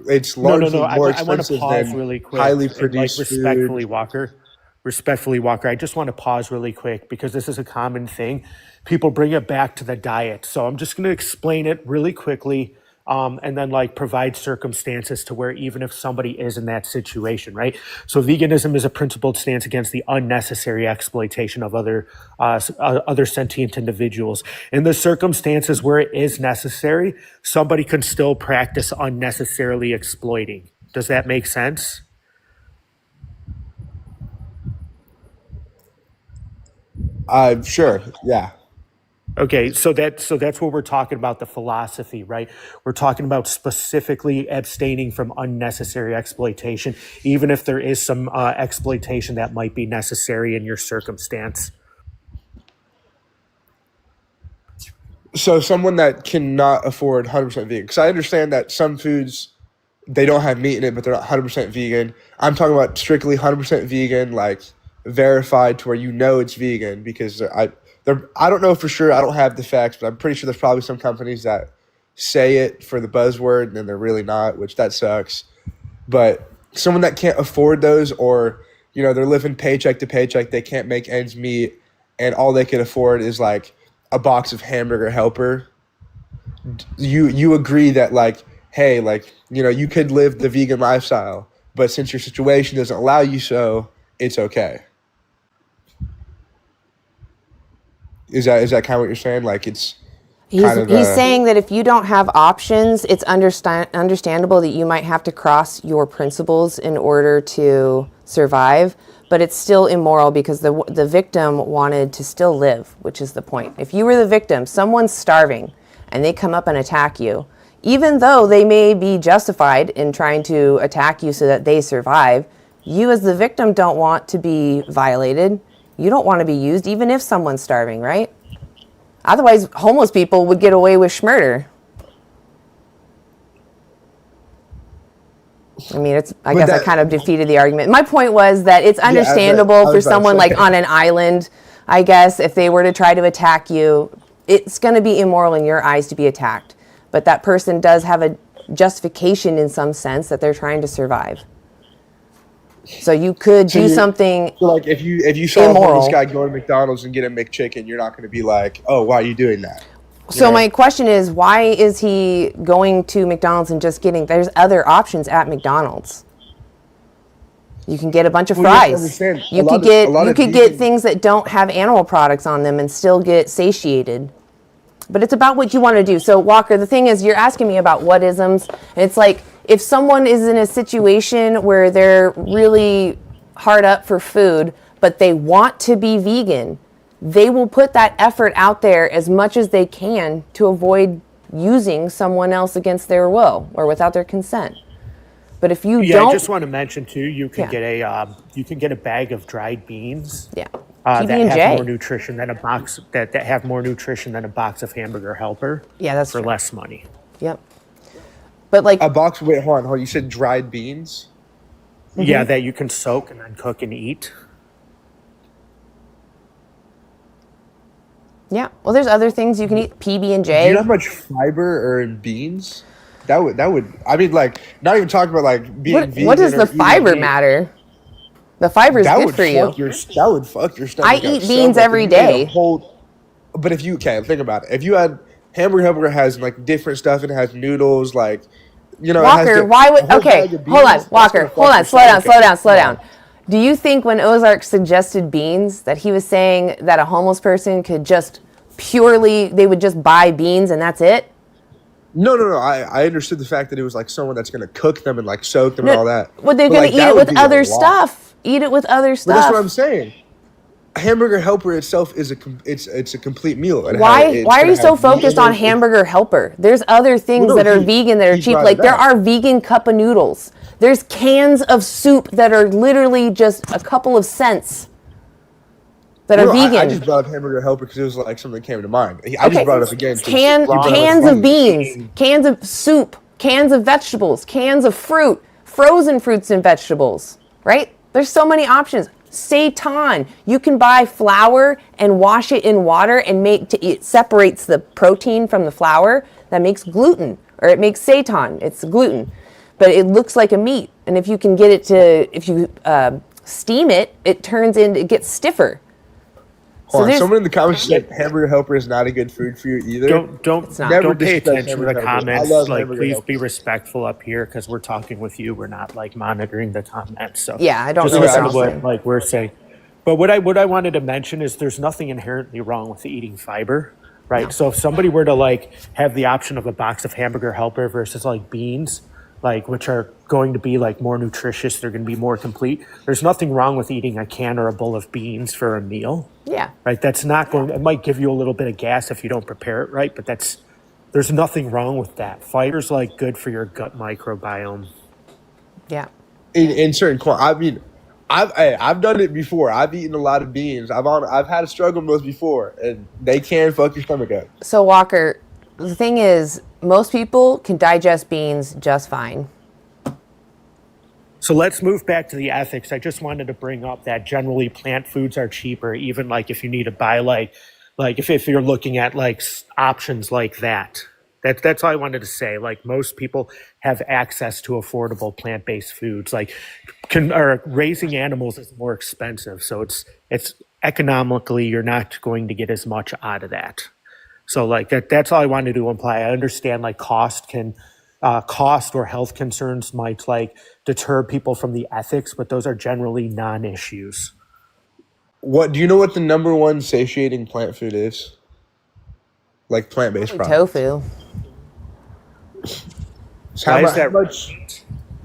it's no. largely more I want to expensive pause than really quick highly and like produced food. respectfully, Walker. I just want to pause really quick because this is a common thing. People bring it back to the diet. So I'm just going to explain it really quickly. And then like provide circumstances to where even if somebody is in that situation, right? So veganism is a principled stance against the unnecessary exploitation of other sentient individuals. In the circumstances where it is necessary, somebody can still practice unnecessarily exploiting. Does that make sense? Sure, yeah. Okay, so that's what we're talking about, the philosophy, right? We're talking about specifically abstaining from unnecessary exploitation, even if there is some exploitation that might be necessary in your circumstance. So someone that cannot afford 100% vegan, because I understand that some foods they don't have meat in it, but they're not 100% vegan. I'm talking about strictly 100% vegan, like verified to where you know it's vegan. Because I don't know for sure. I don't have the facts, but I'm pretty sure there's probably some companies that say it for the buzzword and then they're really not, which that sucks. But someone that can't afford those, or they're living paycheck to paycheck. They can't make ends meet, and all they can afford is like a box of Hamburger Helper. You agree that like, hey, like, you could live the vegan lifestyle, but since your situation doesn't allow you, so it's okay. Is that kind of what you're saying? Like it's He's saying that if you don't have options, it's understandable that you might have to cross your principles in order to survive, but it's still immoral because the victim wanted to still live, which is the point. If you were the victim, someone's starving, and they come up and attack you, even though they may be justified in trying to attack you so that they survive, you as the victim don't want to be violated. You don't want to be used, even if someone's starving, right? Otherwise, homeless people would get away with schmurder. I mean, I guess I kind of defeated the argument. My point was that it's understandable for someone like on an island, I guess, if they were to try to attack you, it's going to be immoral in your eyes to be attacked. But that person does have a justification in some sense that they're trying to survive. So you could do something. So like if you saw immoral. a homeless guy go to McDonald's and get a McChicken, you're not going to be like, oh, why are you doing that? So my question is, why is he going to McDonald's and just getting? There's other options at McDonald's. You can get a bunch of fries. You could get things that don't have animal products on them and still get satiated. But it's about what you want to do. So Walker, the thing is, you're asking me about what isms. And it's like, if someone is in a situation where they're really hard up for food, but they want to be vegan, they will put that effort out there as much as they can to avoid using someone else against their will or without their consent. But if you don't, I just want to mention too, you can get a bag of dried beans. Yeah. That have more nutrition than a box that have more nutrition than a box of Hamburger Helper. Yeah, that's for true. less money. Yep. But like a box. Wait, hold on. You said dried beans? Mm-hmm. Yeah, that you can soak and then cook and eat. Yeah. Well, there's other things you can eat. PB&J. Do you know how much fiber are in beans? That would. I mean, like, not even talking about like being vegan. What does the fiber matter? The fiber is good for you. That would fuck your stomach. I eat beans every day. But if you think about it, if you had Hamburger Helper has like different stuff, it has noodles, like Walker, why would hold on, Walker, hold on, slow down. Do you think when Ozark suggested beans that he was saying that a homeless person could just they would just buy beans and that's it? No. I understood the fact that it was like someone that's going to cook them and like soak them and all that. Well, they're going to eat it with other stuff. Eat it with other stuff. But that's what I'm saying. Hamburger Helper itself is a complete meal. Why are you so focused on Hamburger Helper? There's other things that are vegan that are cheap. Like there are vegan cup of noodles. There's cans of soup that are literally just a couple of cents that are vegan. I just brought up Hamburger Helper because it was like something that came to mind. I just brought it up again. Cans of beans, cans of soup, cans of vegetables, cans of fruit, frozen fruits and vegetables, right? There's so many options. Seitan. You can buy flour and wash it in water and it separates the protein from the flour. That makes gluten, or it makes seitan. It's gluten, but it looks like a meat. And if you can get it if you steam it, it gets stiffer. Someone in the comments said Hamburger Helper is not a good food for you either. Don't pay attention to the comments. Like, please be respectful up here because we're talking with you. We're not like monitoring the comments. So yeah, I don't just know listen to what we're saying. But what I wanted to mention is there's nothing inherently wrong with eating fiber, right? No. So if somebody were to like have the option of a box of Hamburger Helper versus like beans, like which are going to be like more nutritious, they're going to be more complete. There's nothing wrong with eating a can or a bowl of beans for a meal. Yeah. Right. That's not going. It might give you a little bit of gas if you don't prepare it right, but there's nothing wrong with that. Fiber's like good for your gut microbiome. Yeah. In certain I mean, I've done it before. I've eaten a lot of beans. I've had a struggle with those before, and they can fuck your stomach up. So Walker, the thing is, most people can digest beans just fine. So let's move back to the ethics. I just wanted to bring up that generally plant foods are cheaper, even like if you need to buy like if you're looking at like options like that. That's all I wanted to say. Like most people have access to affordable plant-based foods. Like or raising animals is more expensive, so it's economically you're not going to get as much out of that. So like that's all I wanted to imply. I understand like cost or health concerns might like deter people from the ethics, but those are generally non-issues. What do you know? What the number one satiating plant food is? Like plant-based Probably products. tofu. So Why is that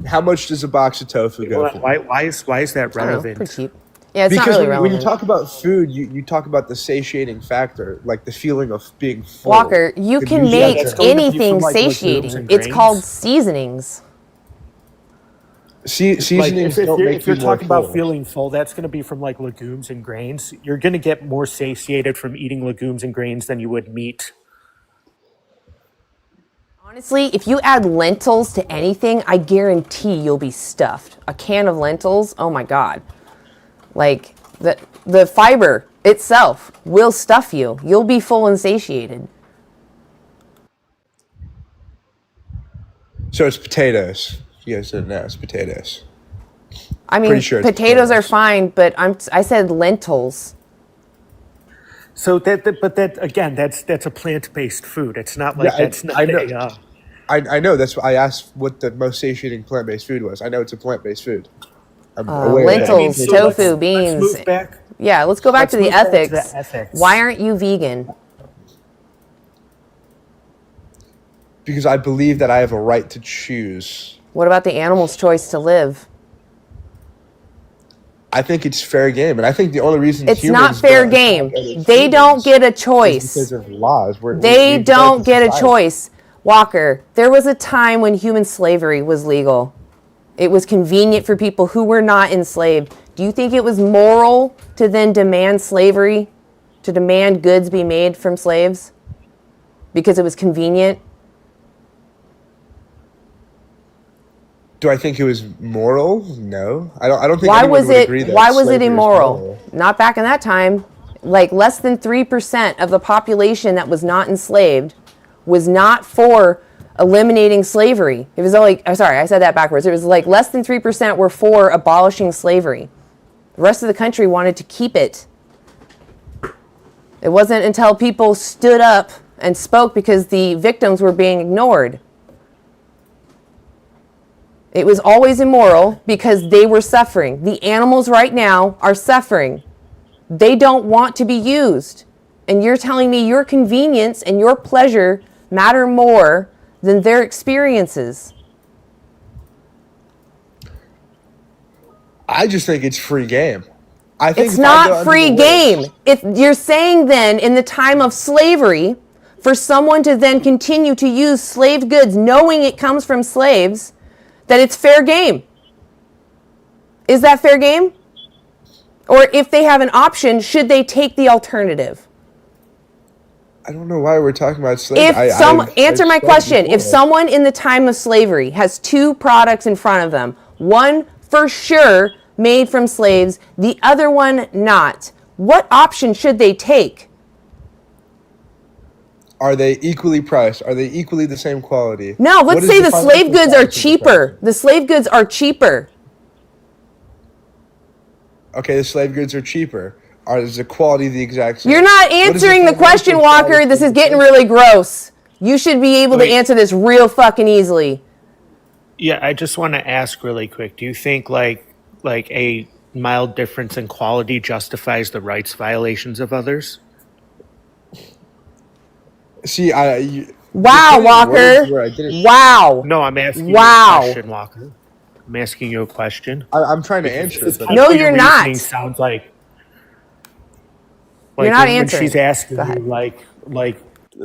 how much does a box of tofu go for? why is that I don't know, relevant? pretty cheap. Yeah, it's not Because really when you relevant. talk about food, you talk about the satiating factor, like the feeling of being full. Walker, you Could can use make that that's going to be anything from, like, legumes satiating. and It's called grains. seasonings. Like Seasonings if don't you're, make if you're you more talking about full. feeling full, that's going to be from like legumes and grains. You're going to get more satiated from eating legumes and grains than you would meat. Honestly, if you add lentils to anything, I guarantee you'll be stuffed. A can of lentils, oh my God. Like the fiber itself will stuff you. You'll be full and satiated. So it's potatoes. You guys didn't know it's potatoes. I mean, Pretty sure it's potatoes are potatoes. fine, but I said lentils. So but again, that's a plant-based food. It's not like Yeah, that's not I know. a. I know. That's why I asked what the most satiating plant-based food was. I know it's a plant-based food. I'm aware of that. Lentils, so tofu, let's beans. move back. Yeah, let's go back Let's to the move back to ethics. the ethics. Why aren't you vegan? Because I believe that I have a right to choose. What about the animal's choice to live? I think it's fair game, and I think the only reason It's humans not fair don't game. attack other They don't humans get a is choice. because of laws. They we don't developed get a society. choice. Walker, there was a time when human slavery was legal. It was convenient for people who were not enslaved. Do you think it was moral to then demand slavery, to demand goods be made from slaves? Because it was convenient? Do I think it was moral? No, I don't think Why anyone was would it agree that why was it slavery immoral? Not back in that time. Like less than 3% of the population that was not enslaved was not for eliminating slavery. It was only, I'm sorry, I said that backwards. It was like less than 3% were for abolishing slavery. The rest of the country wanted to keep it. It wasn't until people stood up and spoke because the victims were being ignored. It was always immoral because they were suffering. The animals right now are suffering. They don't want to be used. And you're telling me your convenience and your pleasure matter more than their experiences. I just think it's free game. I think It's if I go not under free the game. list- If you're saying then in the time of slavery, for someone to then continue to use slave goods knowing it comes from slaves, that it's fair game. Is that fair game? Or if they have an option, should they take the alternative? I don't know why we're talking about slavery. Answer my I've said question. If before. someone in the time of slavery has two products in front of them, one for sure made from slaves, the other one not, what option should they take? Are they equally priced? Are they equally the same quality? No, What let's is say the financial slave goods are status of the cheaper. person? The slave goods are cheaper. Okay, the slave goods are cheaper. Is the quality the exact same? You're not What is answering the financial question, Walker. status This of is the getting person? really gross. You should be able to Wait. answer this real fucking easily. Yeah, I just want to ask really quick. Do you think like a mild difference in quality justifies the rights violations of others? See, Wow, you're putting Walker. words where I didn't- Wow. No, I'm asking Wow. you a question, Walker. I'm asking you a question. I'm trying to answer it, but No, Your you're reasoning not. Sounds like You're not when answering. she's asking Go ahead. you like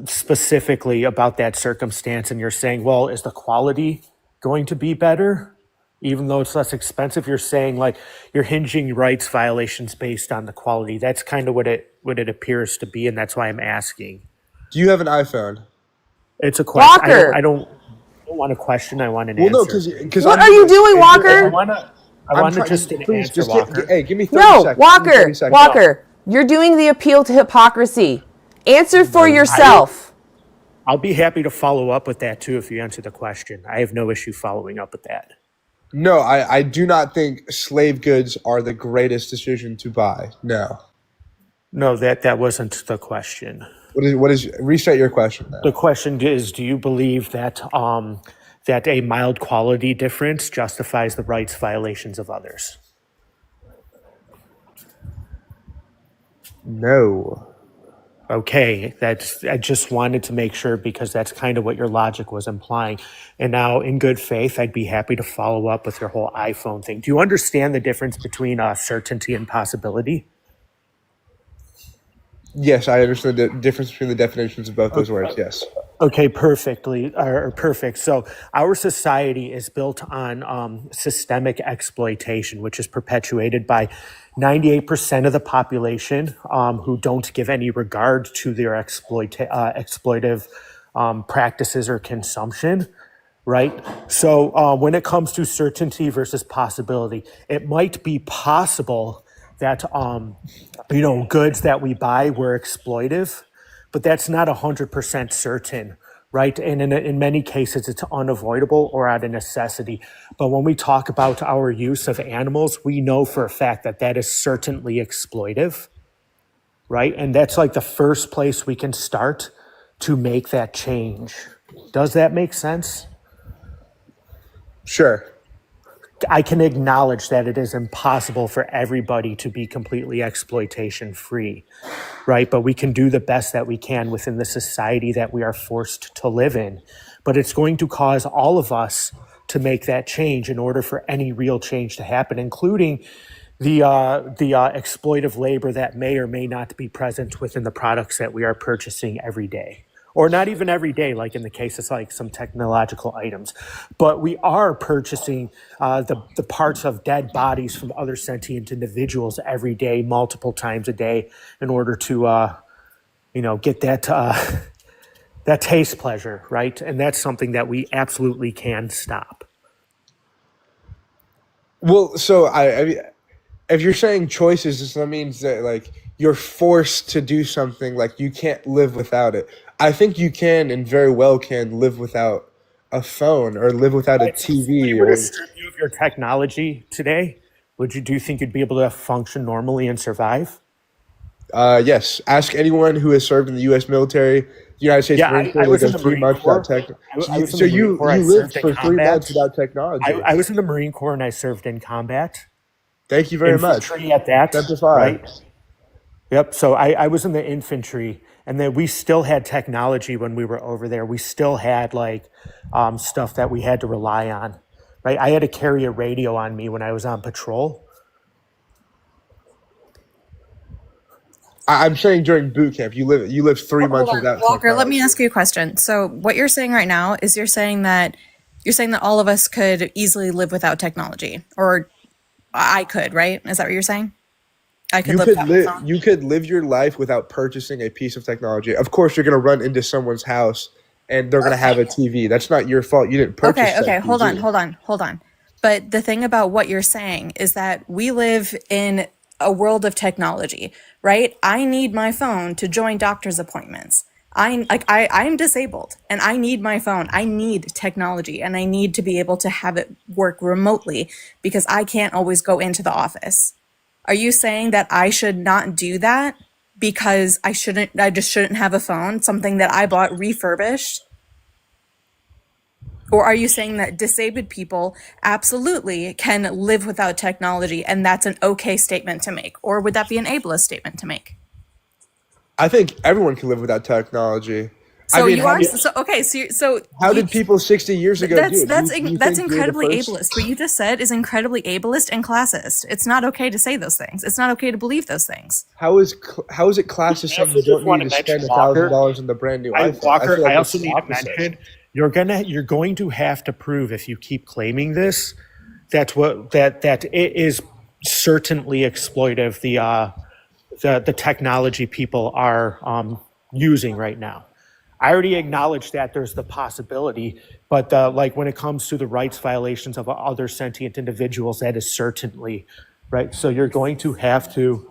specifically about that circumstance, and you're saying, well, is the quality going to be better, even though it's less expensive? You're saying like you're hinging rights violations based on the quality. That's kind of what it appears to be, and that's why I'm asking. do you have an iPhone? It's a question. Walker. I don't want a question. I want an Well, no, answer. because What are you doing, I Walker? want to just an please answer, just Walker. hey, give me 30 No, seconds. Give me Walker. 30 seconds. Walker. You're doing the appeal to hypocrisy. Answer for yourself. I'll be happy to follow up with that too if you answer the question. I have no issue following up with that. No, I do not think slave goods are the greatest decision to buy. No. No, that wasn't the question. What is restate your question then? The question is, do you believe that that a mild quality difference justifies the rights violations of others? No. Okay, I just wanted to make sure because that's kind of what your logic was implying. And now, in good faith, I'd be happy to follow up with your whole iPhone thing. Do you understand the difference between certainty and possibility? Yes, I understand the difference between the definitions of both those words. Yes. Okay, perfect. So our society is built on systemic exploitation, which is perpetuated by 98% of the population who don't give any regard to their exploitive practices or consumption, right? So when it comes to certainty versus possibility, it might be possible that goods that we buy were exploitive, but that's not 100% certain, right? And in many cases, it's unavoidable or out of necessity. But when we talk about our use of animals, we know for a fact that that is certainly exploitive, right? And that's like the first place we can start to make that change. Does that make sense? Sure. I can acknowledge that it is impossible for everybody to be completely exploitation free, right? But we can do the best that we can within the society that we are forced to live in. But it's going to cause all of us to make that change in order for any real change to happen, including the exploitive labor that may or may not be present within the products that we are purchasing every day. Or not even every day, like in the case of like some technological items. But we are purchasing the parts of dead bodies from other sentient individuals every day, multiple times a day, in order to, get that that taste pleasure, right? And that's something that we absolutely can stop. Well, so I mean, if you're saying choices, that means that like you're forced to do something, like you can't live without it. I think you can and very well can live without a phone or live without a Right, so if TV somebody were to or strip you of your technology today, do you think you'd be able to function normally and survive? yes. Ask anyone who has served in the U.S. military, the United States Yeah, Marine Corps. I They was go in the 3 Marine months Corps. without tech. I was in So the Marine you Corps. I lived served in for 3 combat. months without technology. I was in the Marine Corps and I served in combat, Thank you very much. infantry at that, Testify. right? Yep. So I was in the infantry, and then we still had technology when we were over there. We still had like stuff that we had to rely on, right? I had to carry a radio on me when I was on patrol. I'm saying during boot camp, you live 3 Hold months on, without Walker, let technology. me ask you a question. So what you're saying right now is you're saying that all of us could easily live without technology, or I could, right? Is that what you're saying? I could live without my phone. You could live your life without purchasing a piece of technology. Of course, you're going to run into someone's house and they're going to have a TV. That's not your fault. You didn't purchase that Okay, hold TV. on. But the thing about what you're saying is that we live in a world of technology, right? I need my phone to join doctor's appointments. I'm disabled and I need my phone. I need technology and I need to be able to have it work remotely because I can't always go into the office. Are you saying that I should not do that because I just shouldn't have a phone, something that I bought refurbished? Or are you saying that disabled people absolutely can live without technology and that's an okay statement to make? Or would that be an ableist statement to make? I think everyone can live without technology. So I mean, you are so okay. So how did people 60 years ago do it? That's Do you that's think you're the incredibly first? ableist. What you just said is incredibly ableist and classist. It's not okay to say those things. It's not okay to believe those things. How is it classist saying you don't need to spend $1,000 on the brand new iPhone? Walker, feel like I it's also the need to opposite. mention you're going to have to prove if you keep claiming this that it is certainly exploitive the technology people are using right now. I already acknowledged that there's the possibility, but like when it comes to the rights violations of other sentient individuals, that is certainly right. So you're going to have to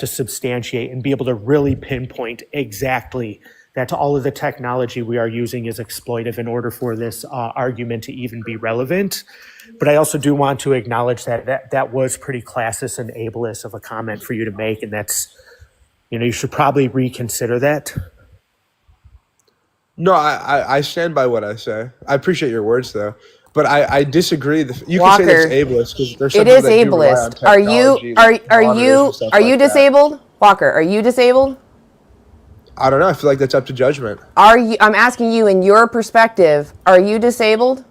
substantiate and be able to really pinpoint exactly that all of the technology we are using is exploitive in order for this argument to even be relevant. But I also do want to acknowledge that was pretty classist and ableist of a comment for you to make, and that's, you should probably reconsider that. No, I stand by what I say. I appreciate your words though, but I disagree. You Walker, can say that's ableist because there's some it people is that do rely on ableist. Are you technology, are like are monitors you and stuff are you like that. disabled? Walker, are you disabled? I don't know. I feel like that's up to judgment. Are you? I'm asking you in your perspective. Are you disabled?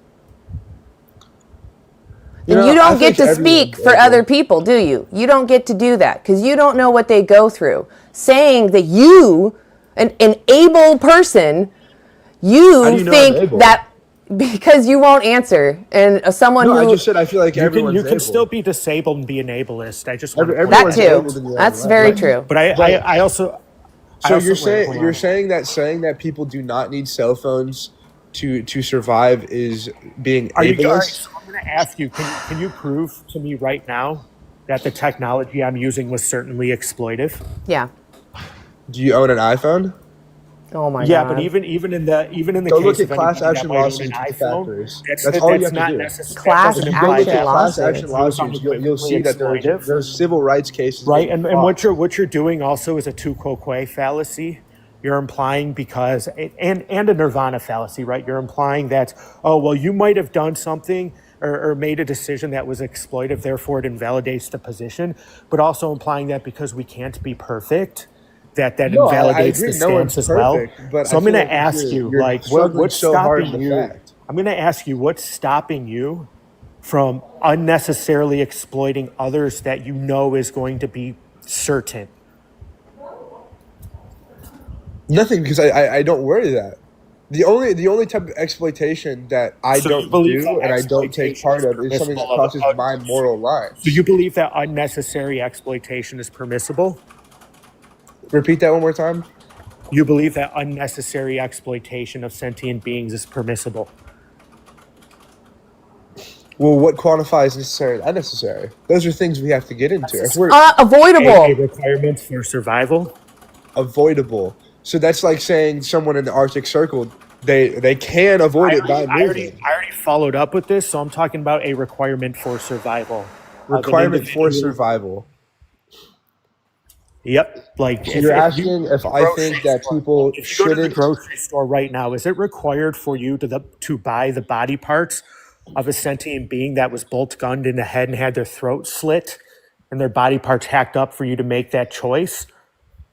Then you I don't get think to speak everyone's for able. other people, do you? You don't get to do that because you don't know what they go through. Saying that you, an able person, How do you you know I'm think able? that because you won't answer, and someone No, I who just said I feel like You everyone's can able. still be disabled and be an ableist. I just want to point that Everyone's that too. out. able in their own That's way. very But true. But I also so wait, you're hold you're on. saying that people do not need cell phones to survive is being All right, ableist? so I'm going to ask you, can you prove to me right now that the technology I'm using was certainly exploitive? Yeah. Do you own an iPhone? Oh my Yeah, but God. even in the Go look case at of class anybody that action might own an lawsuits with the iPhone, factories. that's That's all you have to not do. necessary. That Class doesn't If you go imply look at action that class lawsuits. action it was lawsuits, you'll see that exploitive. there's civil rights cases Right, being and fought. what you're doing also is a tu quoque fallacy. You're implying because and a nirvana fallacy, right? You're implying that, oh well, you might have done something or made a decision that was exploitive, therefore it invalidates the position, but also implying that because we can't be perfect, that No, I invalidates the agree. No one's stance as well. perfect, but So I I'm going feel to like ask you, you're like, struggling what's so hard stopping in the you? fact. I'm going to ask you, what's stopping you from unnecessarily exploiting others that you know is going to be certain? Nothing, because I don't worry that. The only type of exploitation that I So you don't believe do that and I don't take exploitation part is of is something that permissible crosses my moral so you lines. believe that unnecessary exploitation is permissible? Repeat that one more time. You believe that unnecessary exploitation of sentient beings is permissible? Well, what quantifies necessary and unnecessary? Those are things we have to get into. If we're A Avoidable. requirement for survival? avoidable, so that's like saying someone in the Arctic Circle they can avoid it by moving. I already followed up with this, so I'm talking about a requirement for survival of an Requirement for individual. survival. Yep. Like So you're if you asking if I think that people if you go to the shouldn't. grocery store right now, is it required for you to buy the body parts of a sentient being that was bolt gunned in the head and had their throat slit and their body parts hacked up for you to make that choice?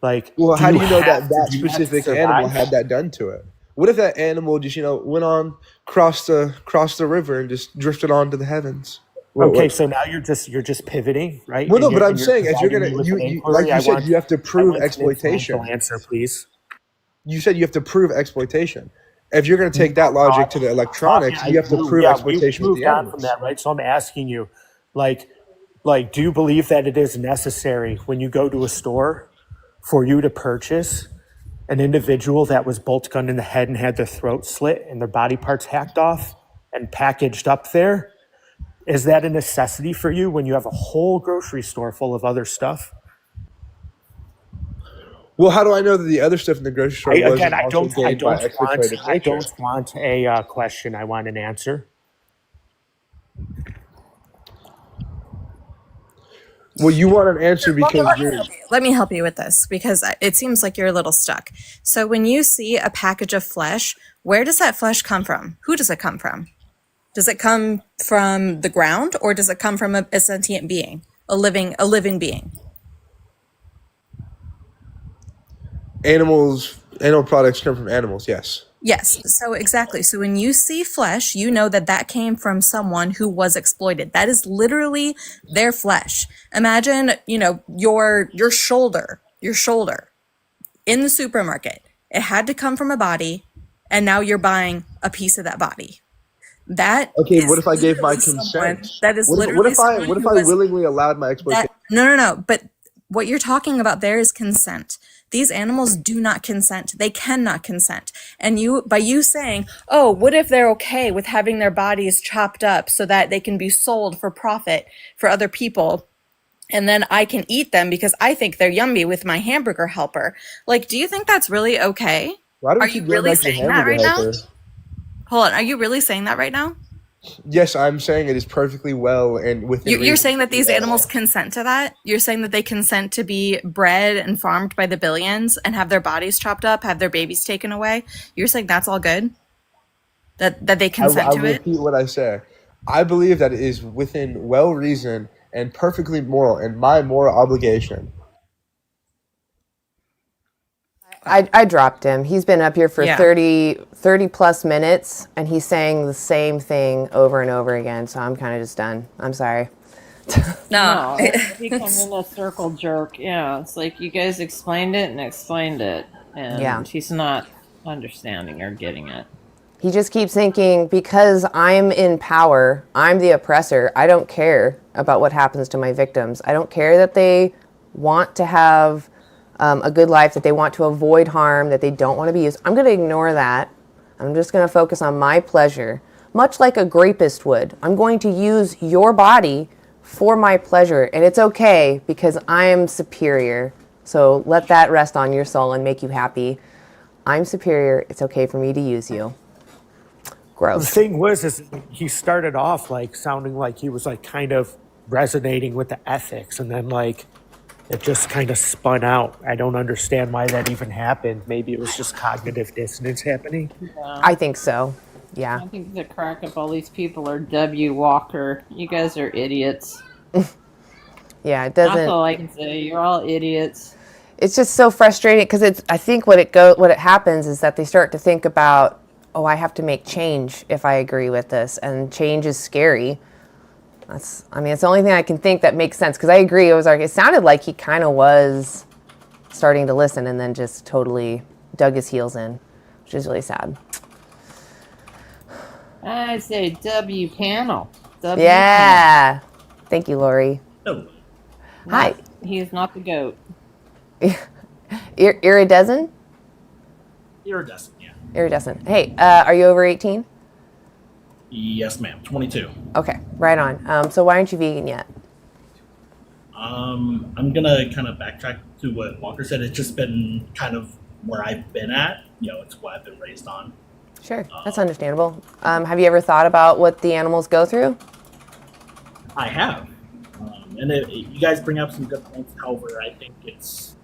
Like, Well, how do you know have that to that do that to specific animal survive? had that done to it? What if that animal just went on crossed the river and just drifted on to the heavens? Okay, What? so now you're just pivoting, right? Well, no, but I'm And you're saying if you're providing gonna me with an you inquiry. like you said, you have to I prove want an exploitation. influential answer, please. You said you have to prove exploitation. If you're gonna take that logic to the electronics, you have to prove We exploitation with moved the on from animals. that, right? So I'm asking you, like, do you believe that it is necessary when you go to a store for you to purchase an individual that was bolt gunned in the head and had their throat slit and their body parts hacked off and packaged up there? Is that a necessity for you when you have a whole grocery store full of other stuff? Well, how do I know that the other stuff in the grocery store wasn't also gained by exploitative I nature? don't want a question. I want an answer. Well, you want an answer because you're. Let me help you with this because it seems like you're a little stuck. So when you see a package of flesh, where does that flesh come from? Who does it come from? Does it come from the ground or does it come from a sentient being, a living being? Animal products come from animals, yes. Yes, so exactly. So when you see flesh, you know that came from someone who was exploited. That is literally their flesh. Imagine, your shoulder in the supermarket. It had to come from a body, and now you're buying a piece of that body. That Okay, is what if I gave my literally someone- consent? That is What literally if someone I who was willingly allowed my exploitation? No. But what you're talking about there is consent. These animals do not consent. They cannot consent. And by you saying, oh, what if they're okay with having their bodies chopped up so that they can be sold for profit for other people? And then I can eat them because I think they're yummy with my hamburger helper. Like, do you think that's really okay? Why Are don't you you go really back to saying that hamburger right now? helper? Hold on. Are you really saying that right now? Yes, I'm saying it is perfectly well and within You're reason saying to that do these that. animals consent to that? You're saying that they consent to be bred and farmed by the billions and have their bodies chopped up, have their babies taken away? You're saying that's all good? That they consent I'll to it? repeat what I say. I believe that it is within well reason and perfectly moral and my moral obligation. I dropped him. He's been up here for Yeah. 30 plus minutes, and he's saying the same thing over and over again. So I'm kind of just done. I'm sorry. No, No. it's becoming a circle jerk. Yeah, it's like you guys explained it and explained it, and Yeah. he's not understanding or getting it. He just keeps thinking, because I'm in power, I'm the oppressor. I don't care about what happens to my victims. I don't care that they want to have a good life, that they want to avoid harm, that they don't want to be used. I'm going to ignore that. I'm just going to focus on my pleasure, much like a rapist would. I'm going to use your body for my pleasure, and it's okay because I am superior. So let that rest on your soul and make you happy. I'm superior. It's okay for me to use you. The Gross. thing was, is he started off like sounding like he was like kind of resonating with the ethics, and then like it just kind of spun out. I don't understand why that even happened. Maybe it was just cognitive dissonance happening. I think so. Yeah. I think the crack of all these people are W. Walker. You guys are idiots. Yeah, it That's doesn't. all I can say. You're all idiots. It's just so frustrating because I think what it happens is that they start to think about, oh, I have to make change if I agree with this, and change is scary. It's the only thing I can think that makes sense, because I agree. It sounded like he kind of was starting to listen and then just totally dug his heels in, which is really sad. I say W panel. W Yeah. Thank you, Lori. Oh, Hi. panel. He is not the goat. Iridescent? iridescent, yeah. Iridescent. Hey, are you over 18? Yes, ma'am. 22. Okay, right on. So why aren't you vegan yet? I'm gonna kind of backtrack to what Walker said. It's just been kind of where I've been at. It's what I've been raised on. Sure, that's understandable. Have you ever thought about what the animals go through? I have, you guys bring up some good points. However, I think it's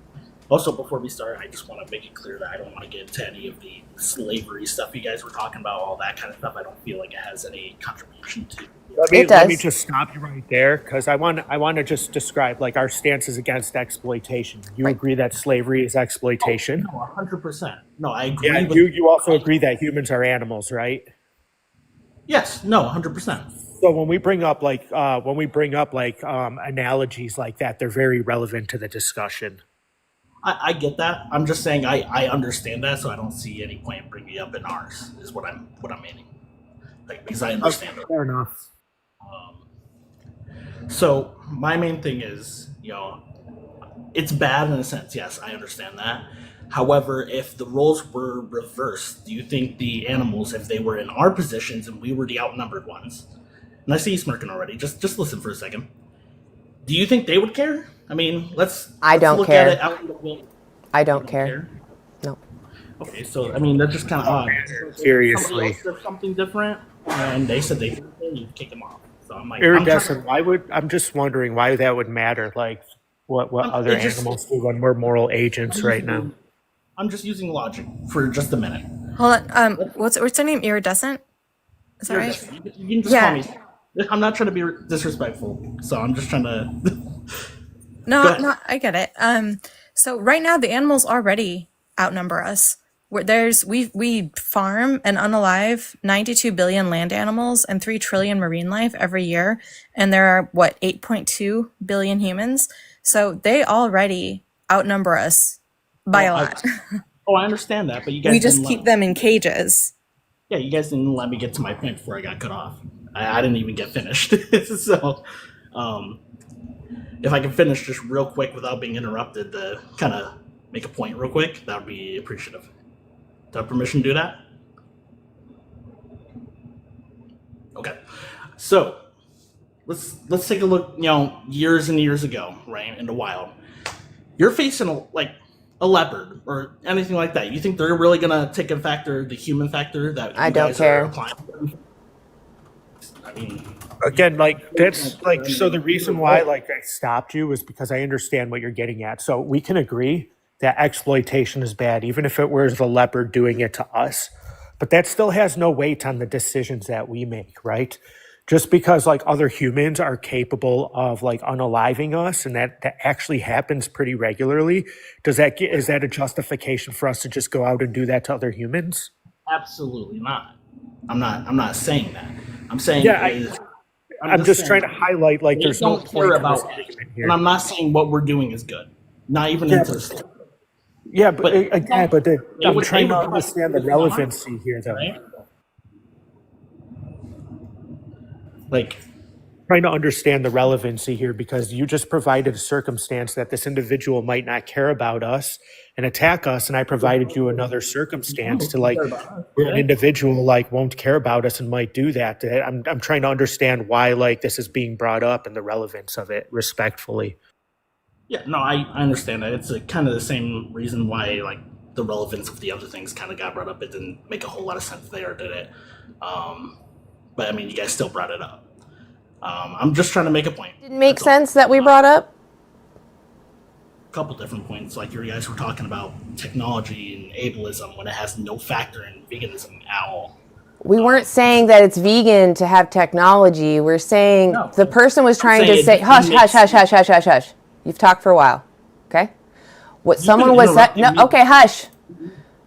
also, before we start, I just want to make it clear that I don't want to get into any of the slavery stuff you guys were talking about, all that kind of stuff. I don't feel like it has any contribution to. Let me just stop you right there, because I want to just describe like our stance is against exploitation. You agree that slavery is exploitation? No, 100%. No, I agree. Yeah, you also agree that humans are animals, right? Yes. No, 100%. So when we bring up analogies like that, they're very relevant to the discussion. I get that. I'm just saying I understand that, so I don't see any point in bringing it up in ours. Is what I'm meaning. Like, because I understand it. Fair enough. So my main thing is, it's bad in a sense. Yes, I understand that. However, if the roles were reversed, do you think the animals, if they were in our positions and we were the outnumbered ones, and I see you smirking already, just listen for a second. Do you think they would care? I mean, let's don't look care. at it out in the world. I don't care. No. Okay, so I mean that's just kind of odd. Seriously. Somebody else did something different, and they said they didn't, and you kick them off. So I'm like, Iridescent, I'm just wondering why that would matter. Like, what other animals do when we're moral agents right now? I'm just using logic for just a minute. Hold on. What's her name? Iridescent? Is that right? You can just call me. I'm not trying to be disrespectful, so I'm just trying to. No, I get it. So right now the animals already outnumber us. We farm and unalive 92 billion land animals and 3 trillion marine life every year, and there are 8.2 billion humans. So they already outnumber us by a lot. I understand that, but you guys. We just keep them in cages. Yeah, you guys didn't let me get to my point before I got cut off. I didn't even get finished. So, if I can finish just real quick without being interrupted to kind of make a point real quick, that would be appreciative. Do I have permission to do that? Okay. So, let's take a look, years and years ago, right, in the wild. You're facing, a leopard or anything like that, you think they're really gonna take a factor, the human factor that you I don't guys care. are applying? I mean, Again, like that's like, so the reason why like I stopped you was because I understand what you're getting at. So we can agree that exploitation is bad, even if it was the leopard doing it to us. But that still has no weight on the decisions that we make, right? Just because like other humans are capable of like unaliving us, and that actually happens pretty regularly, is that a justification for us to just go out and do that to other humans? absolutely not. I'm not saying that. I'm saying Yeah, I'm just trying to highlight like they there's no don't point care in this about, argument here. and I'm not saying what we're doing is good. Not even into this. Yeah, but again, I'm would- trying they to would understand the probably- relevancy here, though. Right? Like, Trying to understand the relevancy here because you just provided a circumstance that this individual might not care about us and attack us, and I provided you another circumstance to like where an individual like won't care about us and might do that. I'm trying to understand why like this is being brought up and the relevance of it respectfully. yeah, no, I understand that. It's kind of the same reason why like the relevance of the other things kind of got brought up. It didn't make a whole lot of sense there, did it? But I mean, you guys still brought it up. I'm just trying to make a point. Didn't make That's all. sense that we brought up? A couple different points, like you guys were talking about technology and ableism when it has no factor in veganism at all. We weren't saying that it's vegan to have technology. We're saying No. the person was trying to saying say, it hush, makes hush, hush, hush, hush, hush, hush. You've talked for a while, okay? What someone was interrupt no, me. okay, hush.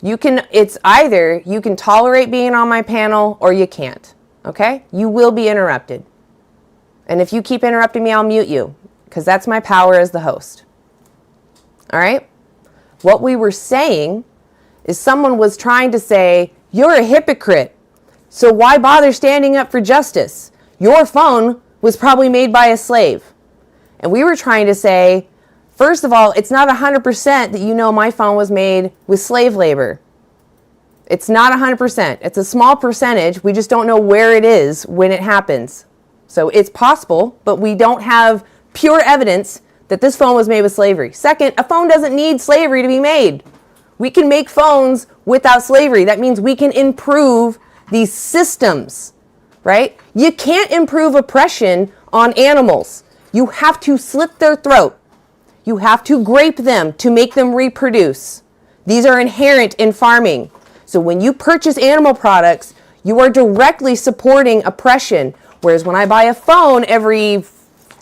It's either you can tolerate being on my panel or you can't, okay? You will be interrupted. And if you keep interrupting me, I'll mute you because that's my power as the host. All right? What we were saying is someone was trying to say, you're a hypocrite. So why bother standing up for justice? Your phone was probably made by a slave. And we were trying to say, first of all, it's not 100% that you know my phone was made with slave labor. It's not 100%. It's a small percentage. We just don't know where it is when it happens. So it's possible, but we don't have pure evidence that this phone was made with slavery. Second, a phone doesn't need slavery to be made. We can make phones without slavery. That means we can improve these systems, right? You can't improve oppression on animals. You have to slit their throat. You have to grape them to make them reproduce. These are inherent in farming. So when you purchase animal products, you are directly supporting oppression. Whereas when I buy a phone every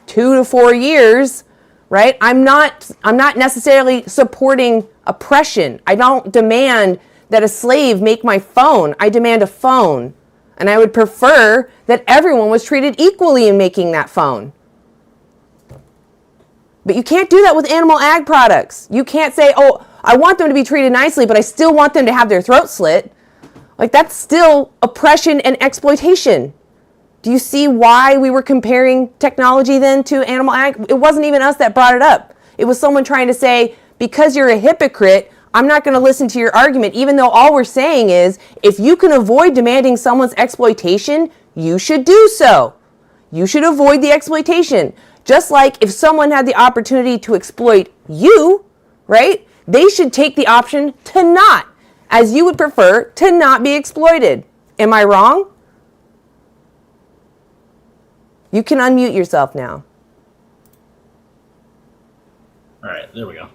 2 to 4 years, right? I'm not necessarily supporting oppression. I don't demand that a slave make my phone. I demand a phone. And I would prefer that everyone was treated equally in making that phone. But you can't do that with animal ag products. You can't say, oh, I want them to be treated nicely, but I still want them to have their throat slit. Like that's still oppression and exploitation. Do you see why we were comparing technology then to animal ag? It wasn't even us that brought it up. It was someone trying to say, because you're a hypocrite, I'm not going to listen to your argument, even though all we're saying is, if you can avoid demanding someone's exploitation, you should do so. You should avoid the exploitation. Just like if someone had the opportunity to exploit you, right? They should take the option to not, as you would prefer to not be exploited. Am I wrong? You can unmute yourself now. All right, there we go.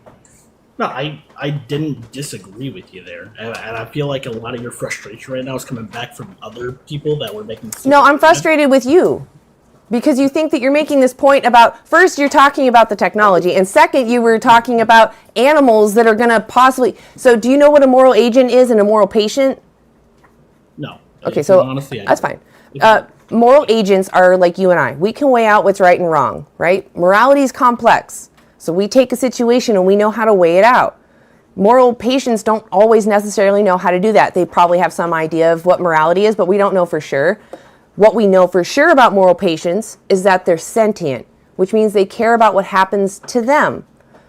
No, I didn't disagree with you there, and I feel like a lot of your frustration right now is coming back from other people that were making. No, I'm frustrated with you because you think that you're making this point about, first you're talking about the technology, and second you were talking about animals that are going to possibly. So do you know what a moral agent is and a moral patient? No. Okay, so honestly, that's fine. Moral agents are like you and I. We can weigh out what's right and wrong, right? Morality is complex. So we take a situation and we know how to weigh it out. Moral patients don't always necessarily know how to do that. They probably have some idea of what morality is, but we don't know for sure. What we know for sure about moral patients is that they're sentient, which means they care about what happens to them.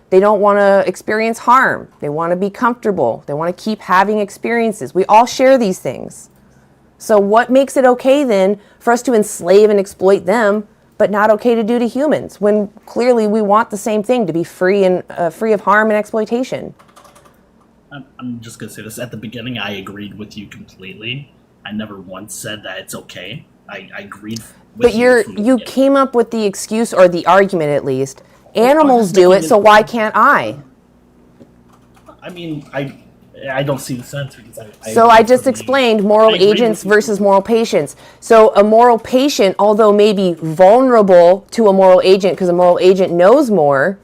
They don't want to experience harm. They want to be comfortable. They want to keep having experiences. We all share these things. So what makes it okay then for us to enslave and exploit them, but not okay to do to humans, when clearly we want the same thing, to be free and free of harm and exploitation? I'm just gonna say this at the beginning. I agreed with you completely. I never once said that it's okay. I agreed with But you from the you beginning. came up with the excuse or the argument at least. Well, I'm Animals just do making it, so why can't I? I mean, I don't see the sense because So I just explained moral I agreed agents with you. versus moral patients. So a moral patient, although maybe vulnerable to a moral agent because a moral agent knows more,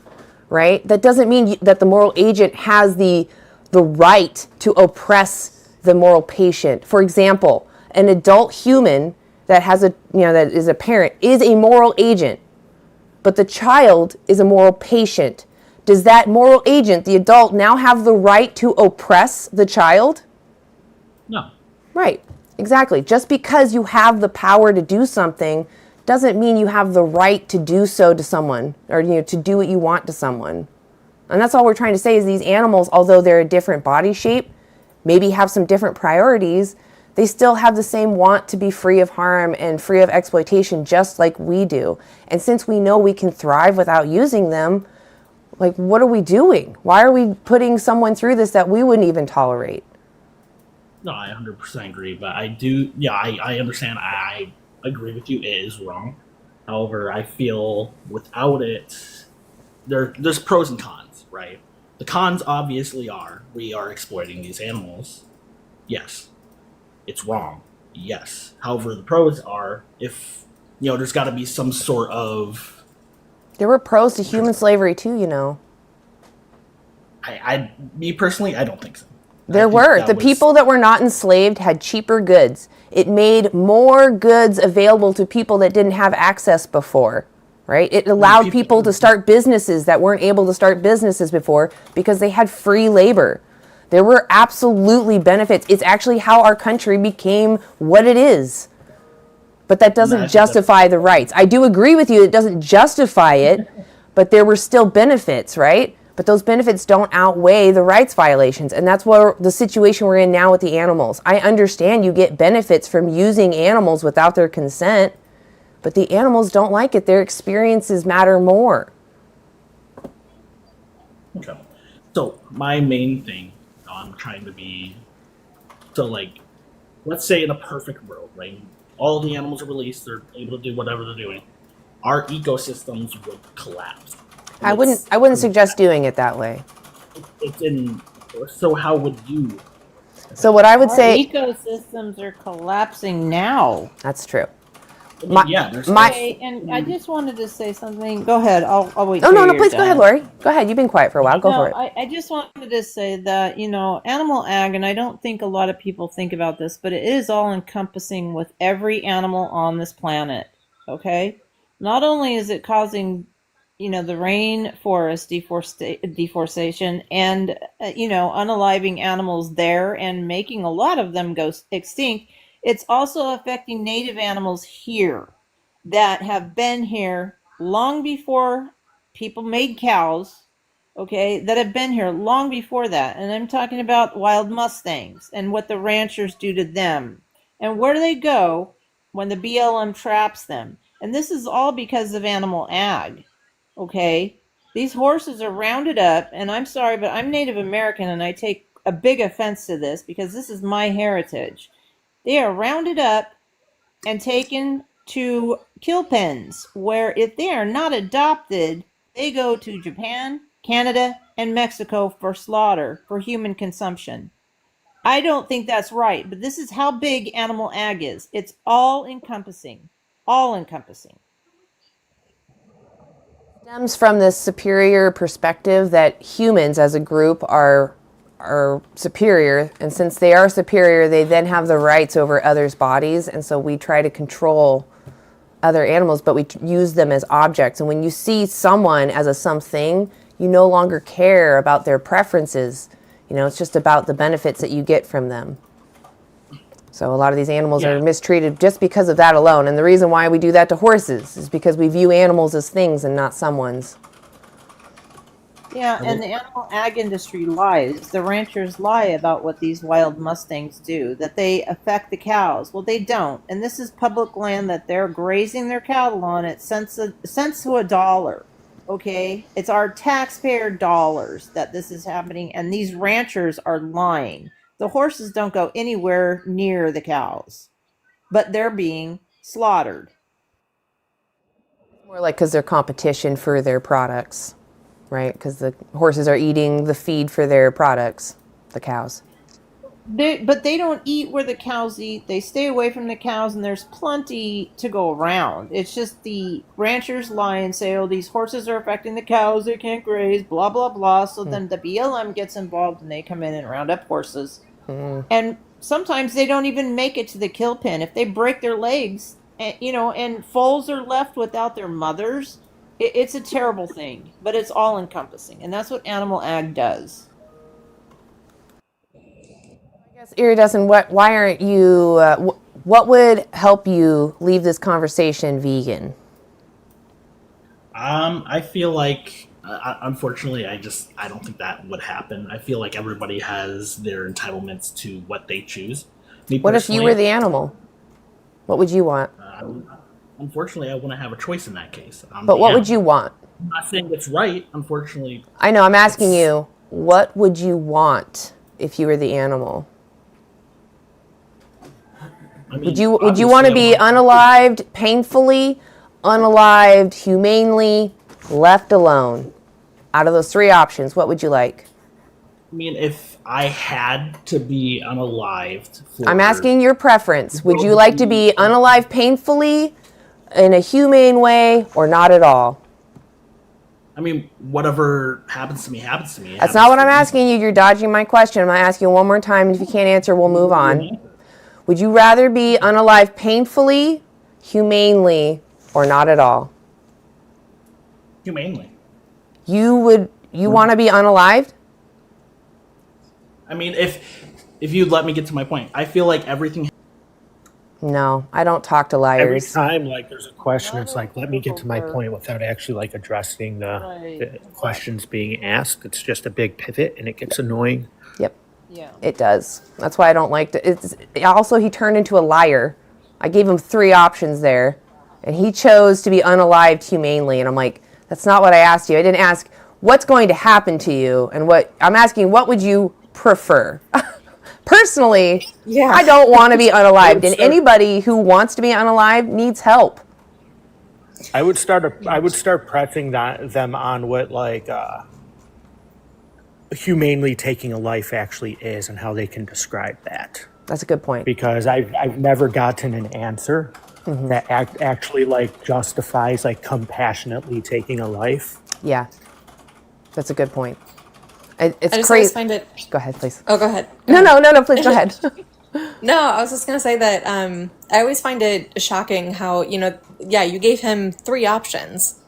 right? That doesn't mean that the moral agent has the right to oppress the moral patient. For example, an adult human that has that is a parent is a moral agent, but the child is a moral patient. Does that moral agent, the adult, now have the right to oppress the child? No. Right, exactly. Just because you have the power to do something doesn't mean you have the right to do so to someone or to do what you want to someone. And that's all we're trying to say is these animals, although they're a different body shape, maybe have some different priorities, they still have the same want to be free of harm and free of exploitation just like we do. And since we know we can thrive without using them, like, what are we doing? Why are we putting someone through this that we wouldn't even tolerate? No, I 100% agree, but I do. Yeah, I understand. I agree with you. It is wrong. However, I feel without it, there's pros and cons, right? The cons obviously are we are exploiting these animals. Yes, it's wrong. Yes. However, the pros are if there's got to be some sort of. There were pros to human slavery too. Me personally, I don't think so. There were. The people that were not enslaved had cheaper goods. It made more goods available to people that didn't have access before, right? It allowed people to start businesses that weren't able to start businesses before because they had free labor. There were absolutely benefits. It's actually how our country became what it is. But that doesn't justify the rights. I do agree with you, it doesn't justify it, but there were still benefits, right? But those benefits don't outweigh the rights violations. And that's what the situation we're in now with the animals. I understand you get benefits from using animals without their consent, but the animals don't like it. Their experiences matter more. Okay. So my main thing I'm trying to be, let's say in a perfect world, right? All the animals are released, they're able to do whatever they're doing. Our ecosystems would collapse. I wouldn't suggest doing it that way. So how would you? So what I would say, ecosystems are collapsing now. That's true. Okay, and I just wanted to say something. Go ahead. I'll wait. Oh no, please go ahead, Lori. Go ahead. You've been quiet for a while. Go for it. I just wanted to say that animal ag, and I don't think a lot of people think about this, but it is all encompassing with every animal on this planet. Okay, not only is it causing the rainforest deforestation and unaliving animals there and making a lot of them go extinct, it's also affecting native animals here that have been here long before people made cows, okay, that have been here long before that. And I'm talking about wild mustangs and what the ranchers do to them and where do they go when the BLM traps them. And this is all because of animal ag. Okay, these horses are rounded up, and I'm sorry, but I'm Native American, and I take a big offense to this because this is my heritage. They are rounded up and taken to kill pens, where if they are not adopted, they go to Japan, Canada, and Mexico for slaughter for human consumption. I don't think that's right, but this is how big animal ag is. It's all encompassing. All encompassing. Stems from this superior perspective that humans as a group are superior, and since they are superior, they then have the rights over others' bodies, and so we try to control other animals, but we use them as objects. And when you see someone as a something, you no longer care about their preferences. It's just about the benefits that you get from them. So a lot of these animals are mistreated just because of that alone. And the reason why we do that to horses is because we view animals as things and not someone's. Yeah, and the animal ag industry lies. The ranchers lie about what these wild mustangs do, that they affect the cows. Well, they don't. And this is public land that they're grazing their cattle on at cents to a dollar. Okay, it's our taxpayer dollars that this is happening, and these ranchers are lying. The horses don't go anywhere near the cows, but they're being slaughtered. More like because they're competition for their products, right? Because the horses are eating the feed for their products, the cows. But they don't eat where the cows eat. They stay away from the cows, and there's plenty to go around. It's just the ranchers lie and say, oh, these horses are affecting the cows. They can't graze, blah, blah, blah. So then the BLM gets involved, and they come in and round up horses. And sometimes they don't even make it to the kill pen. If they break their legs, and foals are left without their mothers, it's a terrible thing. But it's all encompassing. And that's what animal ag does. Dailey Dozen, why aren't you, what would help you leave this conversation vegan? I feel like, unfortunately, I don't think that would happen. I feel like everybody has their entitlements to what they choose. What if you were the animal? What would you want? Unfortunately, I wouldn't have a choice in that case. But what would you want? I'm not saying it's right, unfortunately. I know, I'm asking you, what would you want if you were the animal? I mean, Would you want to be unalived painfully, unalived humanely, left alone? Out of those three options, what would you like? I mean, if I had to be unalived I'm asking your preference. Would you like to be unalived painfully, in a humane way, or not at all? I mean, whatever happens to me, happens to me. That's not what I'm asking you. You're dodging my question. I'm going to ask you one more time, and if you can't answer, we'll move on. Would you rather be unalived painfully, humanely, or not at all? Humanely. You want to be unalived? I mean, if you'd let me get to my point, I feel like everything. No, I don't talk to Every liars. time like there's a question, it's like, let me get to my point without actually like addressing the questions being asked. It's just a big pivot, and it gets annoying. Yep. Yeah. It does. That's why I don't like to. Also, he turned into a liar. I gave him three options there, and he chose to be unalived humanely. And I'm like, that's not what I asked you. I didn't ask what's going to happen to you, and what I'm asking, what would you prefer? Personally, I don't want to be unalived, and anybody who wants to be unalived needs help. I would start pressing them on what like humanely taking a life actually is and how they can describe that. That's a good point. Because I've never gotten an answer that actually like justifies like compassionately taking a life. Yeah, that's a good point. It's I just crazy. always find it. Go ahead, please. Oh, go ahead. No, please go ahead. No, I was just gonna say that I always find it shocking how you gave him three options,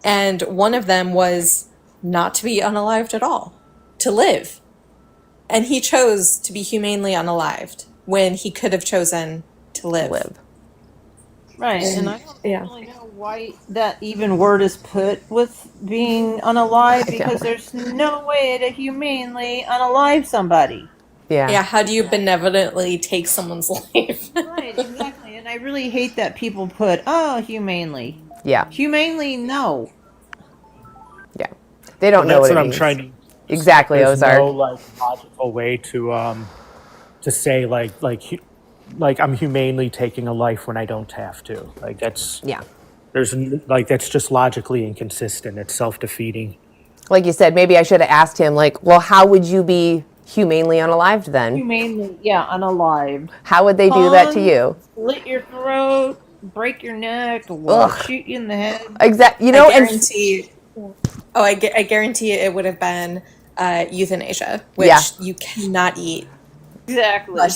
and one of them was not to be unalived at all, to live, and he chose to be humanely unalived when he could have chosen to live. Right, and I don't really know why that even word is put with being unalive, because there's no way to humanely unalive somebody. Yeah, how do you benevolently take someone's life? Right, exactly. And I really hate that people put, humanely. Yeah. Humanely, no. Yeah. They don't know what it means. That's what I'm trying to. Exactly, There's Ozark. no like logical way to say like I'm humanely taking a life when I don't have to. Like that's that's just logically inconsistent. It's self-defeating. Like you said, maybe I should have asked him, like, well, how would you be humanely unalived then? Humanely, unalived. How would they do that to you? Slit your throat, break your neck, shoot you in the head. Exactly. I guarantee it would have been euthanasia, which you cannot eat. Exactly. Well,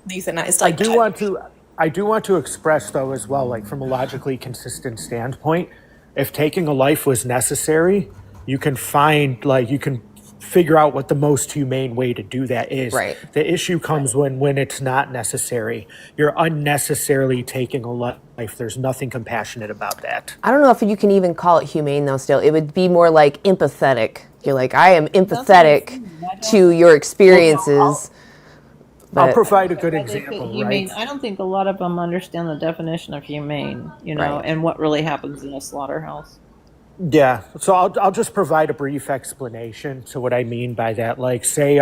euthanized. I do want to express though as well, like from a logically consistent standpoint, if taking a life was necessary, you can figure out what the most humane way to do that is. Right. The issue comes when it's not necessary. You're unnecessarily taking a life. There's nothing compassionate about that. I don't know if you can even call it humane though still. It would be more like empathetic. You're like, I am empathetic to your experiences. I'll provide a good example, humane, right? I don't think a lot of them understand the definition of humane, and what really happens in a slaughterhouse. Yeah, so I'll just provide a brief explanation to what I mean by that. Like, say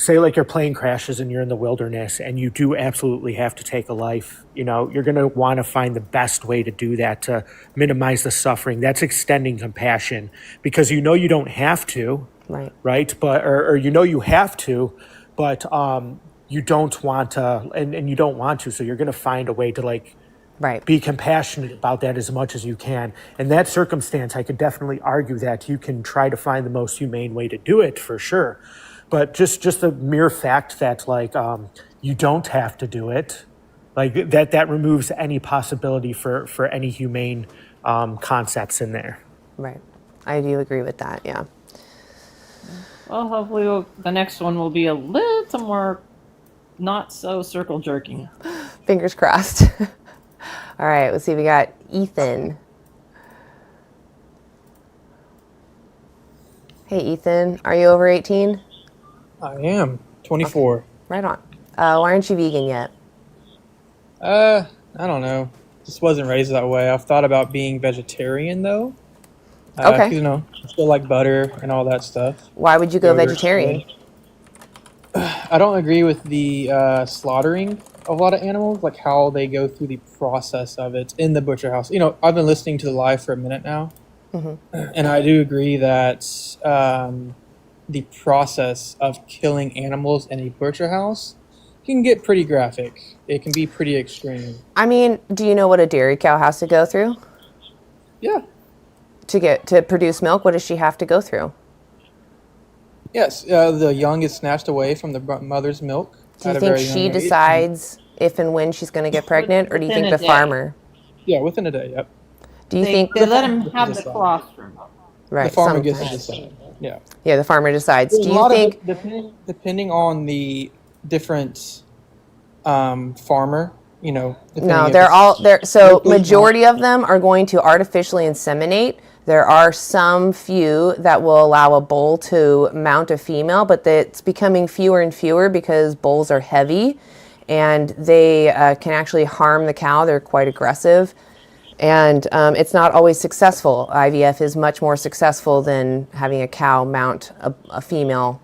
like your plane crashes and you're in the wilderness and you do absolutely have to take a life. You know, you're going to want to find the best way to do that to minimize the suffering. That's extending compassion because you know you don't have to, Right. right? But or you know you have to, but you don't want to, and you don't want to. So you're going to find a way to like Right. be compassionate about that as much as you can. In that circumstance, I could definitely argue that you can try to find the most humane way to do it for sure. But just the mere fact that like you don't have to do it, like that removes any possibility for any humane concepts in there. Right. I do agree with that. Yeah. Well, hopefully the next one will be a little more not so circle jerking. Fingers crossed. All right, let's see. We got Ethan. Hey, Ethan, are you over 18? I am 24. Right on. Why aren't you vegan yet? I don't know. Just wasn't raised that way. I've thought about being vegetarian though. Okay. You know, I still like butter and all that stuff. Why would you go Yogurt, vegetarian? I don't agree with the slaughtering of a lot of animals, like how they go through the process of it in the butcher house. You know, I've been listening to the live for a minute now, and I do agree that the process of killing animals in a butcher house can get pretty graphic. It can be pretty extreme. I mean, do you know what a dairy cow has to go through? Yeah. To produce milk, what does she have to go through? Yes, the young is snatched away from the mother's milk. Do you think she decides if and when she's going to get pregnant, or do you think the farmer? Yeah, within a day. Yep. Do you think they let him have the colostrum? Right. The farmer gets to decide. Yeah. Yeah, the farmer decides. There's Do you think depending on the different farmer, you know? No, they're all there. So majority of them are going to artificially inseminate. There are some few that will allow a bull to mount a female, but it's becoming fewer and fewer because bulls are heavy and they can actually harm the cow. They're quite aggressive. And it's not always successful. IVF is much more successful than having a cow mount a female.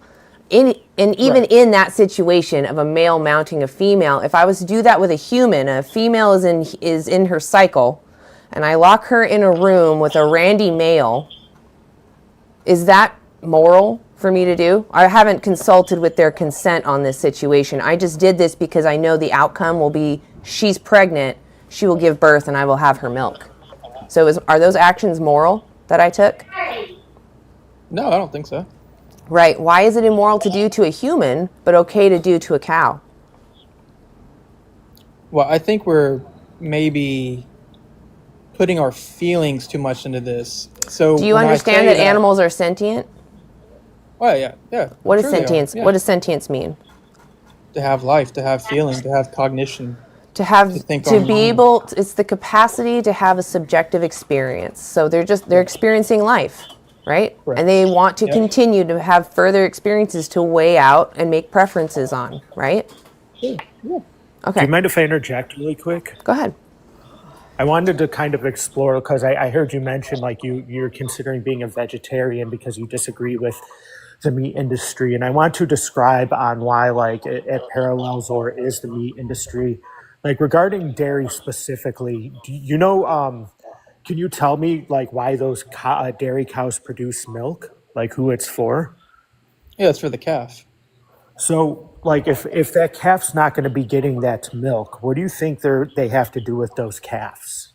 And even in that situation of a male mounting a female, if I was to do that with a human, a female is in her cycle, and I lock her in a room with a randy male, is that moral for me to do? I haven't consulted with their consent on this situation. I just did this because I know the outcome will be she's pregnant, she will give birth, and I will have her milk. So are those actions moral that I took? No, I don't think so. Right. Why is it immoral to do to a human, but okay to do to a cow? Well, I think we're maybe putting our feelings too much into this. So do you understand that animals are sentient? Oh yeah, yeah. What is sentience? Yeah. What does sentience mean? To have life, to have feeling, to have cognition. To be able, it's the capacity to have a subjective experience. So they're experiencing life, right? And they want to continue to have further experiences to weigh out and make preferences on, right? Yeah. Okay. Do you mind if I interject really quick? Go ahead. I wanted to kind of explore, because I heard you mention like you're considering being a vegetarian because you disagree with the meat industry. And I want to describe on why like it parallels or is the meat industry. Like regarding dairy specifically, do you know, can you tell me like why those dairy cows produce milk? Like who it's for? Yeah, it's for the calf. So like if that calf's not going to be getting that milk, what do you think they have to do with those calves?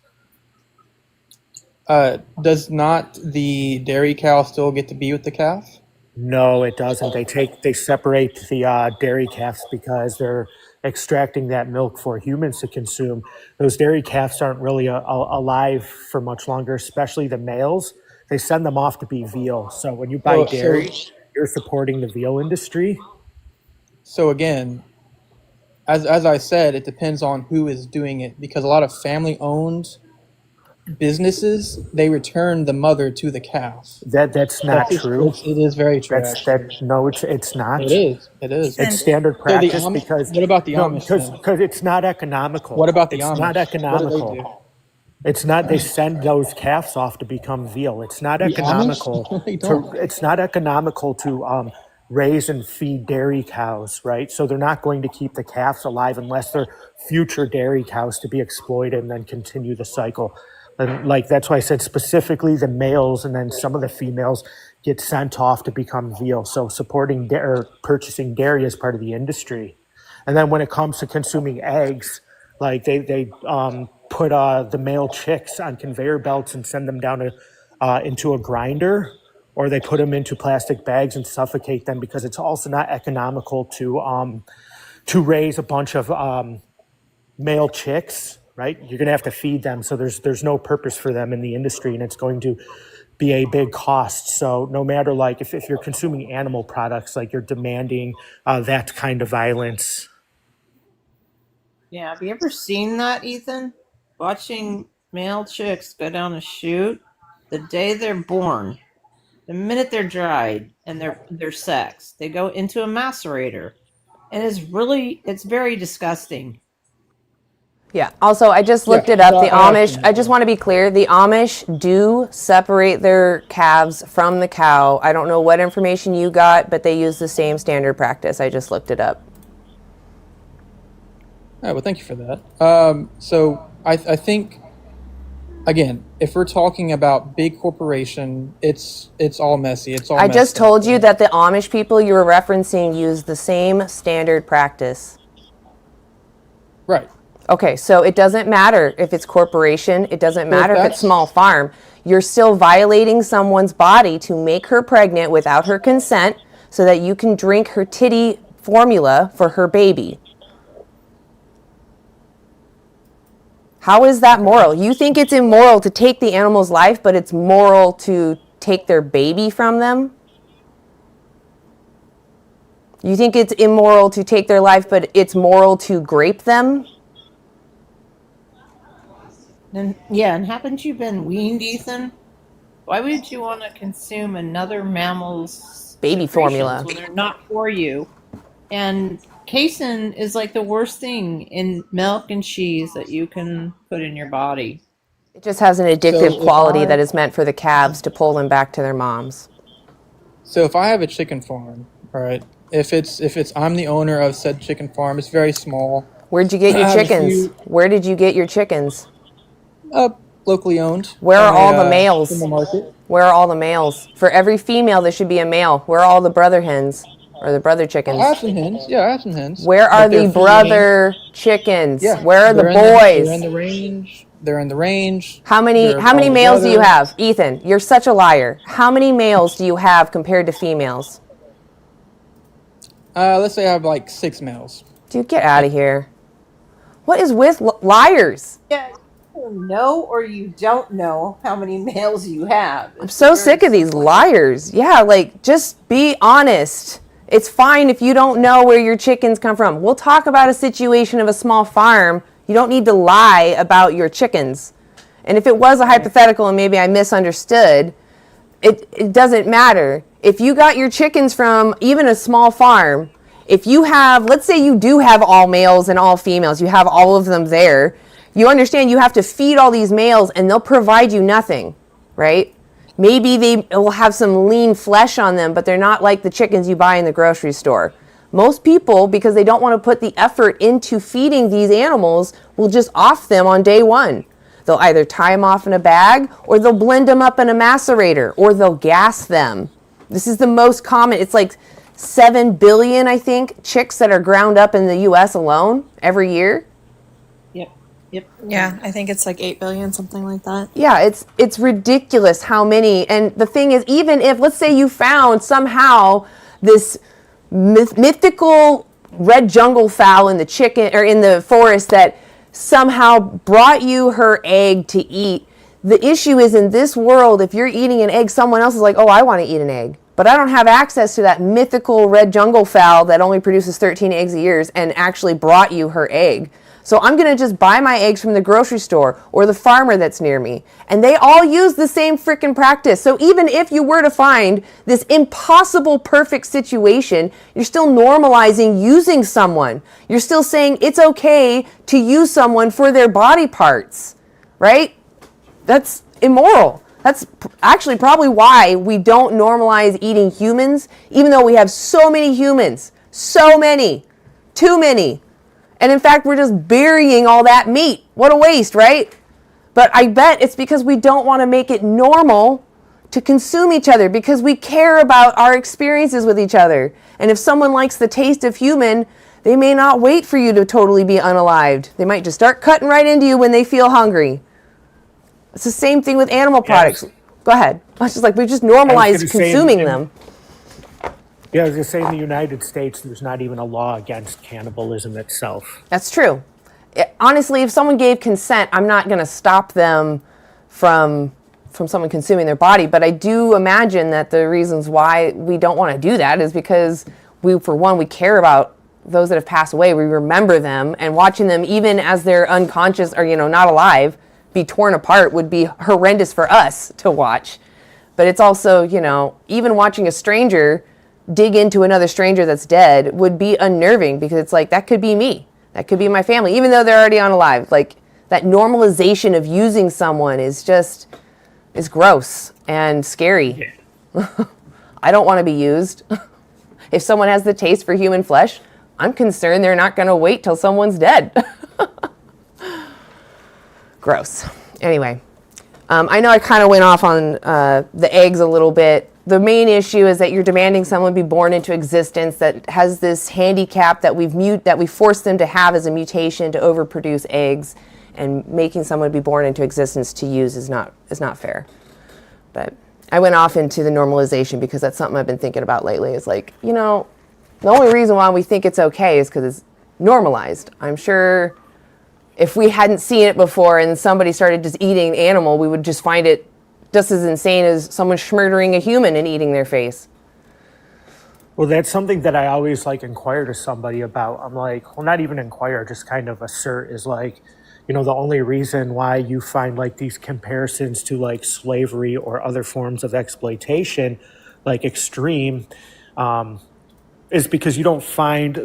Does not the dairy cow still get to be with the calf? No, it doesn't. They separate the dairy calves because they're extracting that milk for humans to consume. Those dairy calves aren't really alive for much longer, especially the males. They send them off to be veal. So when you buy dairy, you're supporting the veal industry. So again, as I said, it depends on who is doing it, because a lot of family-owned businesses, they return the mother to the calf. That's not true. It is very true. No, it's not. It is. It's standard practice because. What about the Amish? Because it's not economical. What about the Amish? It's not economical. What do they do? It's not. They send those calves off to become veal. It's not The Amish? economical No, they to. don't. It's not economical to raise and feed dairy cows, right? So they're not going to keep the calves alive unless they're future dairy cows to be exploited and then continue the cycle. And like that's why I said specifically the males and then some of the females get sent off to become veal. So supporting or purchasing dairy is part of the industry. And then when it comes to consuming eggs, like they put the male chicks on conveyor belts and send them down into a grinder, or they put them into plastic bags and suffocate them because it's also not economical to raise a bunch of male chicks. Right, you're going to have to feed them, so there's no purpose for them in the industry, and it's going to be a big cost. So no matter like if you're consuming animal products, like you're demanding that kind of violence. Yeah, have you ever seen that, Ethan? Watching male chicks go down a chute the day they're born, the minute they're dried and they're sexed, they go into a macerator, and it's very disgusting. Yeah. Also, I just looked Yeah, it up. so The I have Amish, seen I that. just want to be clear, the Amish do separate their calves from the cow. I don't know what information you got, but they use the same standard practice. I just looked it up. All right, well, thank you for that. So I think, again, if we're talking about big corporation, it's all messy. It's all. I just messed up, told you right? that the Amish people you were referencing use the same standard practice. Right. Okay, so it doesn't matter if it's corporation, it doesn't Well, if matter if it's that's- small farm. You're still violating someone's body to make her pregnant without her consent so that you can drink her titty formula for her baby. How is that moral? You think it's immoral to take the animal's life, but it's moral to take their baby from them? You think it's immoral to take their life, but it's moral to grape them? And haven't you been weaned, Ethan? Why would you want to consume another mammal's Baby secretions formula. when they're not for you? And casein is like the worst thing in milk and cheese that you can put in your body. It just has an addictive if quality I- that is meant for the calves to pull them back to their moms. So if I have a chicken farm, all right, if it's I'm the owner of said chicken farm, it's very small, Where'd you get I your have a chickens? few- Where did you get your chickens? locally owned. Where are all the From males? the market. Where are all the males? For every female, there should be a male. Where are all the brother hens or the brother chickens? I have some hens. Yeah, I have some hens. Where are But they're the feeding. brother chickens? Yeah, Where are the they're boys? they're in the range. They're in the range. How many They're how many all males do you together. have? Ethan, you're such a liar. How many males do you have compared to females? Let's say I have like 6 males. Dude, get out of here. What is with liars? Yeah, you know or you don't know how many males you have. I'm so sick of these liars. Yeah, like just be honest. It's fine if you don't know where your chickens come from. We'll talk about a situation of a small farm. You don't need to lie about your chickens. And if it was a hypothetical and maybe I misunderstood, it doesn't matter. If you got your chickens from even a small farm, if you have, let's say you do have all males and all females, you have all of them there, you understand you have to feed all these males and they'll provide you nothing, right? Maybe they will have some lean flesh on them, but they're not like the chickens you buy in the grocery store. Most people, because they don't want to put the effort into feeding these animals, will just off them on day one. They'll either tie them off in a bag, or they'll blend them up in a macerator, or they'll gas them. This is the most common. It's like 7 billion, I think, chicks that are ground up in the U.S. alone every year. Yep. Yeah, I think it's like 8 billion, something like that. Yeah, it's ridiculous how many. And the thing is, even if, let's say you found somehow this mythical red jungle fowl in the chicken or in the forest that somehow brought you her egg to eat. The issue is in this world, if you're eating an egg, someone else is like, oh, I want to eat an egg. But I don't have access to that mythical red jungle fowl that only produces 13 eggs a year and actually brought you her egg. So I'm going to just buy my eggs from the grocery store or the farmer that's near me. And they all use the same freaking practice. So even if you were to find this impossible perfect situation, you're still normalizing using someone. You're still saying it's okay to use someone for their body parts, right? That's immoral. That's actually probably why we don't normalize eating humans, even though we have so many humans. So many. Too many. And in fact, we're just burying all that meat. What a waste, right? But I bet it's because we don't want to make it normal to consume each other, because we care about our experiences with each other. And if someone likes the taste of human, they may not wait for you to totally be unalived. They might just start cutting right into you when they feel hungry. It's the same thing with animal products. Go ahead. It's just like we've just normalized consuming them. Yeah, I was going to say, in the United States, there's not even a law against cannibalism itself. That's true. Honestly, if someone gave consent, I'm not going to stop them from someone consuming their body. But I do imagine that the reasons why we don't want to do that is because we care about those that have passed away. We remember them, and watching them, even as they're unconscious or, not alive, be torn apart would be horrendous for us to watch. But it's also, even watching a stranger dig into another stranger that's dead would be unnerving, because it's like, that could be me. That could be my family, even though they're already unalive. Like, that normalization of using someone is gross and scary. Yeah. I don't want to be used. If someone has the taste for human flesh, I'm concerned they're not going to wait till someone's dead. Gross. Anyway, I know I kind of went off on the eggs a little bit. The main issue is that you're demanding someone be born into existence that has this handicap that we've forced them to have as a mutation to overproduce eggs, and making someone be born into existence to use is not fair. But I went off into the normalization because that's something I've been thinking about lately. It's like, the only reason why we think it's okay is because it's normalized. I'm sure if we hadn't seen it before and somebody started just eating animal, we would just find it just as insane as someone schmurdering a human and eating their face. Well, that's something that I always inquire to somebody about. I'm like, well, not even inquire, just kind of assert is the only reason why you find these comparisons to slavery or other forms of exploitation extreme is because you don't find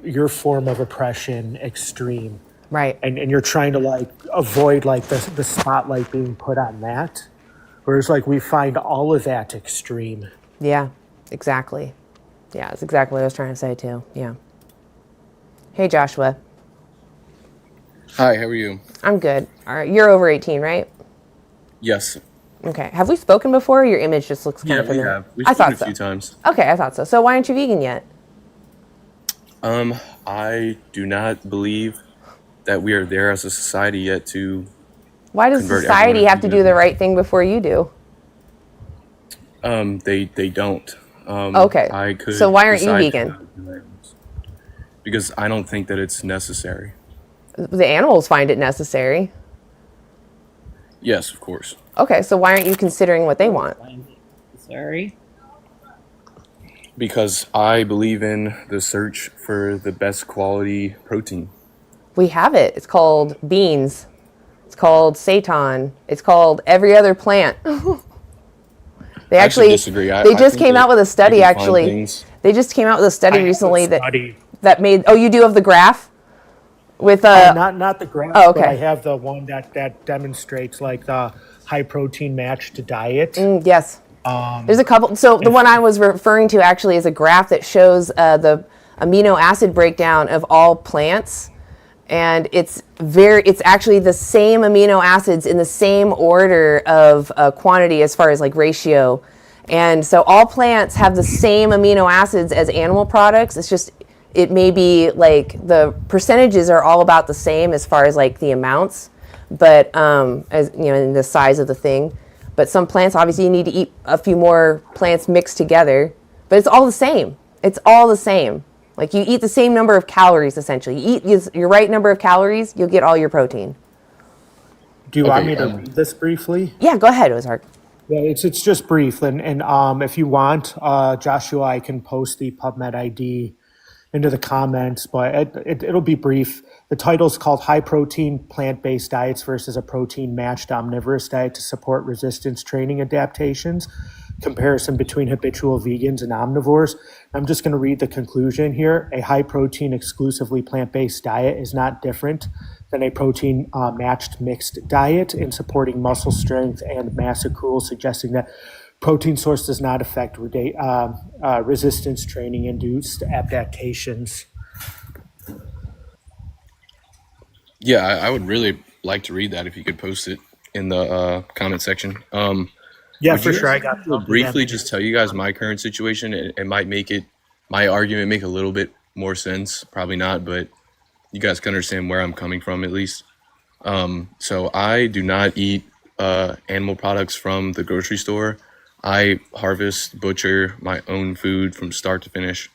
your form of oppression extreme. Right. And you're trying to avoid the spotlight being put on that. Whereas we find all of that extreme. Yeah, exactly. Yeah, that's exactly what I was trying to say too. Yeah. Hey, Joshua. Hi, how are you? I'm good. All right, you're over 18, right? Yes. Okay. Have we spoken before? Your image just looks kind of familiar. Yeah, we have. We've spoken a few times. Okay, I thought so. So why aren't you vegan yet? I do not believe that we are there as a society yet to. Why does society have to do the right thing before you do? They don't. Okay. So why aren't you vegan? Because I don't think that it's necessary. The animals find it necessary. Yes, of course. Okay, so why aren't you considering what they want? Sorry. Because I believe in the search for the best quality protein. We have it. It's called beans. It's called seitan. It's called every other plant. They actually disagree. They just came out with a study. Actually, they just came out with a study recently that made. Oh, you do have the graph with not the graph. Oh, okay. But I have the one that demonstrates the high protein matched diet. Yes. There's a couple. So the one I was referring to actually is a graph that shows the amino acid breakdown of all plants. And it's actually the same amino acids in the same order of quantity as far as ratio. And so all plants have the same amino acids as animal products. It's just, it may be the percentages are all about the same as far as the amounts, but as in the size of the thing. But some plants, obviously you need to eat a few more plants mixed together, but it's all the same. It's all the same. You eat the same number of calories, essentially. You eat your right number of calories, you'll get all your protein. Do you want me to read this briefly? Yeah, go ahead, Ozark. Yeah, it's just brief. And if you want, Joshua, I can post the PubMed ID into the comments, but it'll be brief. The title is called High Protein Plant-Based Diets versus a Protein Matched Omnivorous Diet to Support Resistance Training Adaptations. comparison between habitual vegans and omnivores. I'm just going to read the conclusion here. A high protein, exclusively plant-based diet is not different than a protein matched mixed diet in supporting muscle strength and mass accrual, suggesting that protein source does not affect resistance training induced adaptations. Yeah, I would really like to read that if you could post it in the comment section. Yeah, Would for you sure. I guys got briefly just tell you guys my current situation? It might make my argument make a little bit more sense. Probably not, but you guys can understand where I'm coming from at least. So I do not eat animal products from the grocery store. I harvest, butcher my own food from start to finish.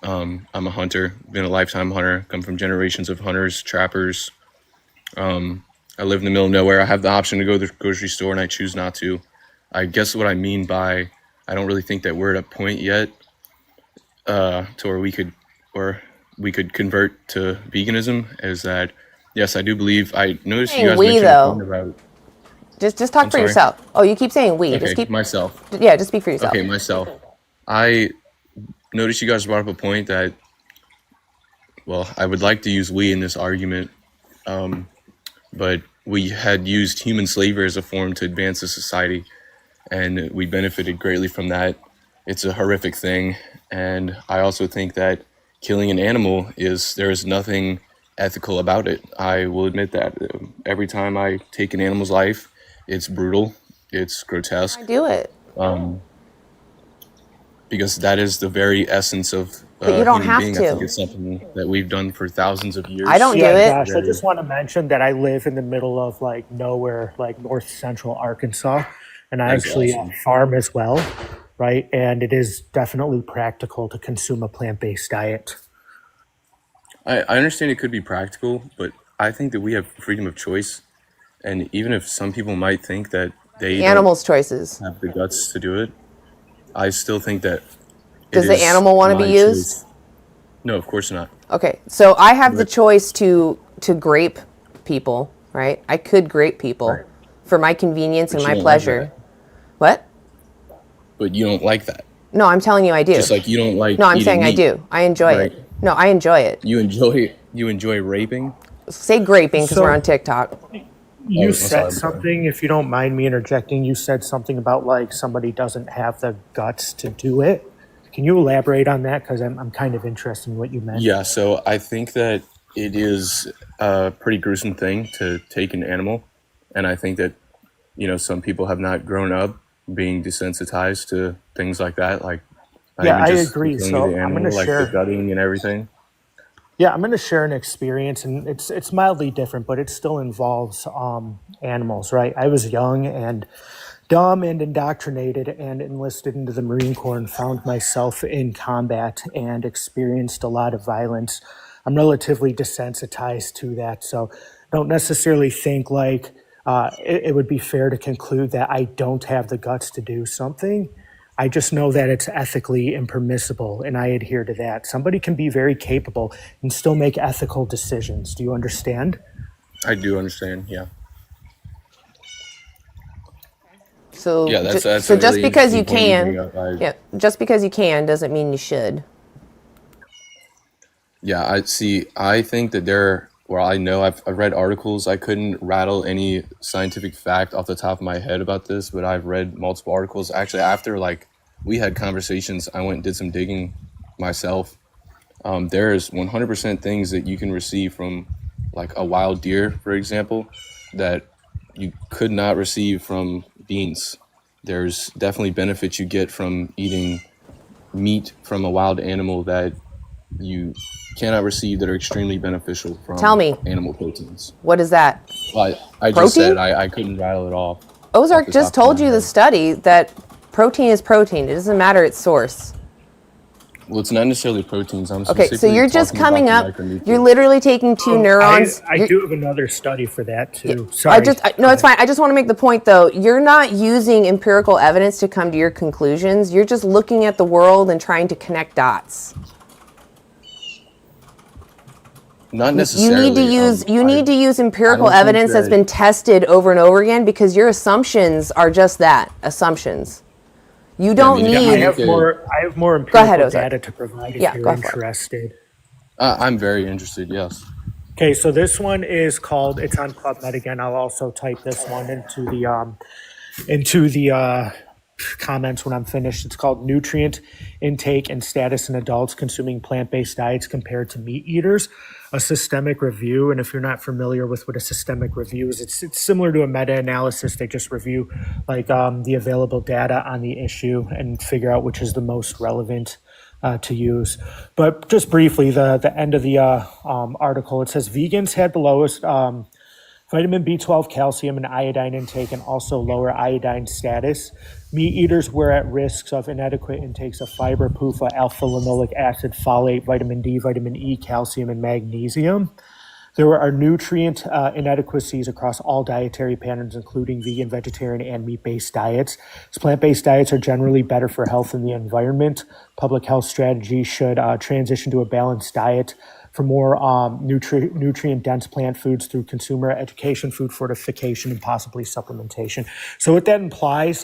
I'm a hunter, been a lifetime hunter, come from generations of hunters, trappers. I live in the middle of nowhere. I have the option to go to the grocery store and I choose not to. I guess what I mean by I don't really think that we're at a point yet to where we could convert to veganism is that, yes, I do believe, I noticed you guys mentioned a point about. Just talk I'm for sorry. yourself. Oh, you keep saying we. Okay, Just keep myself. Yeah, just speak for yourself. Okay, myself. I noticed you guys brought up a point that, well, I would like to use we in this argument, but we had used human slavery as a form to advance the society, and we benefited greatly from that. It's a horrific thing, and I also think that killing an animal there is nothing ethical about it. I will admit that. Every time I take an animal's life, it's brutal, it's grotesque. I do it. Because that is the very essence of But you don't human have being. to. I think it's something that we've done for thousands of years. I don't do it. Josh, I just want to mention that I live in the middle of like nowhere, like north central Arkansas, and I That's actually awesome. farm as well, right? And it is definitely practical to consume a plant-based diet. I understand it could be practical, but I think that we have freedom of choice. And even if some people might think that they don't Animals' choices. have the guts to do it, I still think that Does it the is animal want to my be used? choice. No, of course not. Okay, so I have the But- choice to grape people, right? I could grape people Right. for my convenience But and you my don't like pleasure. that. What? But you don't like that. No, I'm telling you I do. Just like you don't like No, I'm eating saying I meat, do. I enjoy right? it. No, I enjoy it. You enjoy raping? Say graping because So- we're on TikTok. You I'm said sorry. something, if you don't mind me interjecting, you said something about like somebody doesn't have the guts to do it. Can you elaborate on that? Because I'm kind of interested in what you meant. Yeah, so I think that it is a pretty gruesome thing to take an animal. And I think that, some people have not grown up being desensitized to things like that. Like, not Yeah, even I just agree. killing So the I'm animal, gonna like share. the gutting and everything. Yeah, I'm going to share an experience, and it's mildly different, but it still involves animals, right? I was young and dumb and indoctrinated and enlisted into the Marine Corps and found myself in combat and experienced a lot of violence. I'm relatively desensitized to that, so I don't necessarily think like it would be fair to conclude that I don't have the guts to do something. I just know that it's ethically impermissible, and I adhere to that. Somebody can be very capable and still make ethical decisions. Do you understand? I do understand, yeah. So, Yeah, that's so a just really because you interesting point you can, bring up. yeah, just because you can doesn't mean you should. Yeah, I think that I know I've read articles. I couldn't rattle any scientific fact off the top of my head about this, but I've read multiple articles. Actually, after like we had conversations, I went and did some digging myself. There's 100% things that you can receive from like a wild deer, for example, that you could not receive from beans. There's definitely benefits you get from eating meat from a wild animal that you cannot receive that are extremely beneficial from Tell me. animal proteins. What is that? Well, I just Protein? said I couldn't rattle it off. Ozark the just top of told my you the head. study that protein is protein. It doesn't matter its source. Well, it's not necessarily proteins. I'm Okay, so specifically you're just talking coming about up. the micronutrients. You're literally taking two neurons. I do have another study for that too. I Sorry. no, it's fine. I just want to make the point though. You're not using empirical evidence to come to your conclusions. You're just looking at the world and trying to connect dots. Not necessarily. You need to use empirical I don't think evidence that's that- been tested over and over again because your assumptions are just that, assumptions. You don't mean, Yeah, need. I have more Go ahead, empirical Ozark. data to provide if Yeah, you're go for it. interested. I'm very interested. Yes. Okay, so this one is called. It's on PubMed again. I'll also type this one into the comments when I'm finished. It's called Nutrient Intake and Status in Adults Consuming Plant-Based Diets Compared to Meat Eaters, a systemic review. And if you're not familiar with what a systemic review is, it's similar to a meta-analysis. They just review like the available data on the issue and figure out which is the most relevant to use. But just briefly, the end of the article, it says vegans had the lowest vitamin B12, calcium, and iodine intake, and also lower iodine status. Meat eaters were at risks of inadequate intakes of fiber, PUFA, alpha-linoleic acid, folate, vitamin D, vitamin E, calcium, and magnesium. There are nutrient inadequacies across all dietary patterns, including vegan, vegetarian, and meat-based diets. As plant-based diets are generally better for health and the environment, public health strategies should transition to a balanced diet for more nutrient-dense plant foods through consumer education, food fortification, and possibly supplementation. So what that implies,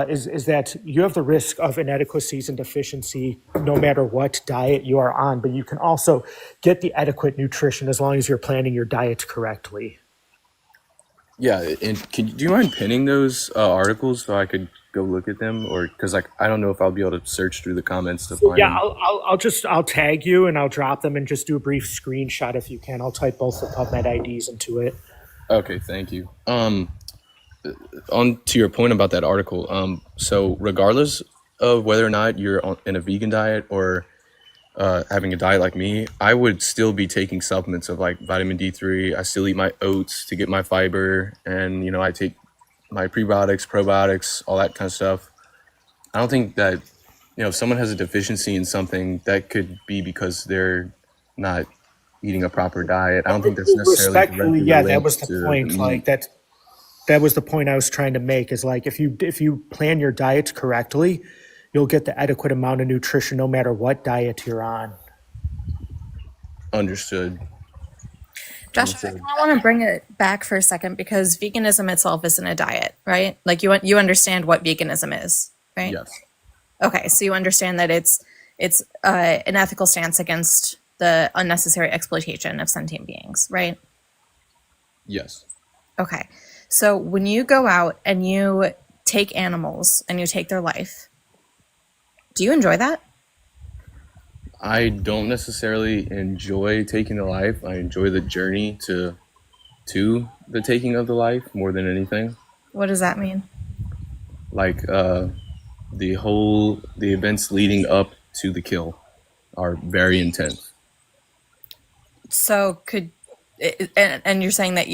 is that you have the risk of inadequacies and deficiency no matter what diet you are on, but you can also get the adequate nutrition as long as you're planning your diet correctly. Yeah, and do you mind pinning those articles so I could go look at them, or because I don't know if I'll be able to search through the comments to find Yeah, them. I'll tag you and I'll drop them and just do a brief screenshot if you can. I'll type both the PubMed IDs into it. Okay, thank you. On to your point about that article. So regardless of whether or not you're in a vegan diet or having a diet like me, I would still be taking supplements of like vitamin D3. I still eat my oats to get my fiber, and I take my prebiotics, probiotics, all that kind of stuff. I don't think that if someone has a deficiency in something, that could be because they're not eating a proper diet. I don't think that's necessarily Respectfully, directly yeah, that linked was the to point. meat. Like that was the point I was trying to make. Is like if you plan your diet correctly, you'll get the adequate amount of nutrition no matter what diet you're on. Understood. Josh, I want to bring it back for a second because veganism itself isn't a diet, right? Like you understand what veganism is, right? Yes. Okay, so you understand that it's an ethical stance against the unnecessary exploitation of sentient beings, right? Yes. Okay, so when you go out and you take animals and you take their life, do you enjoy that? I don't necessarily enjoy taking the life. I enjoy the journey to the taking of the life more than anything. What does that mean? Like the events leading up to the kill are very intense. So and you're saying that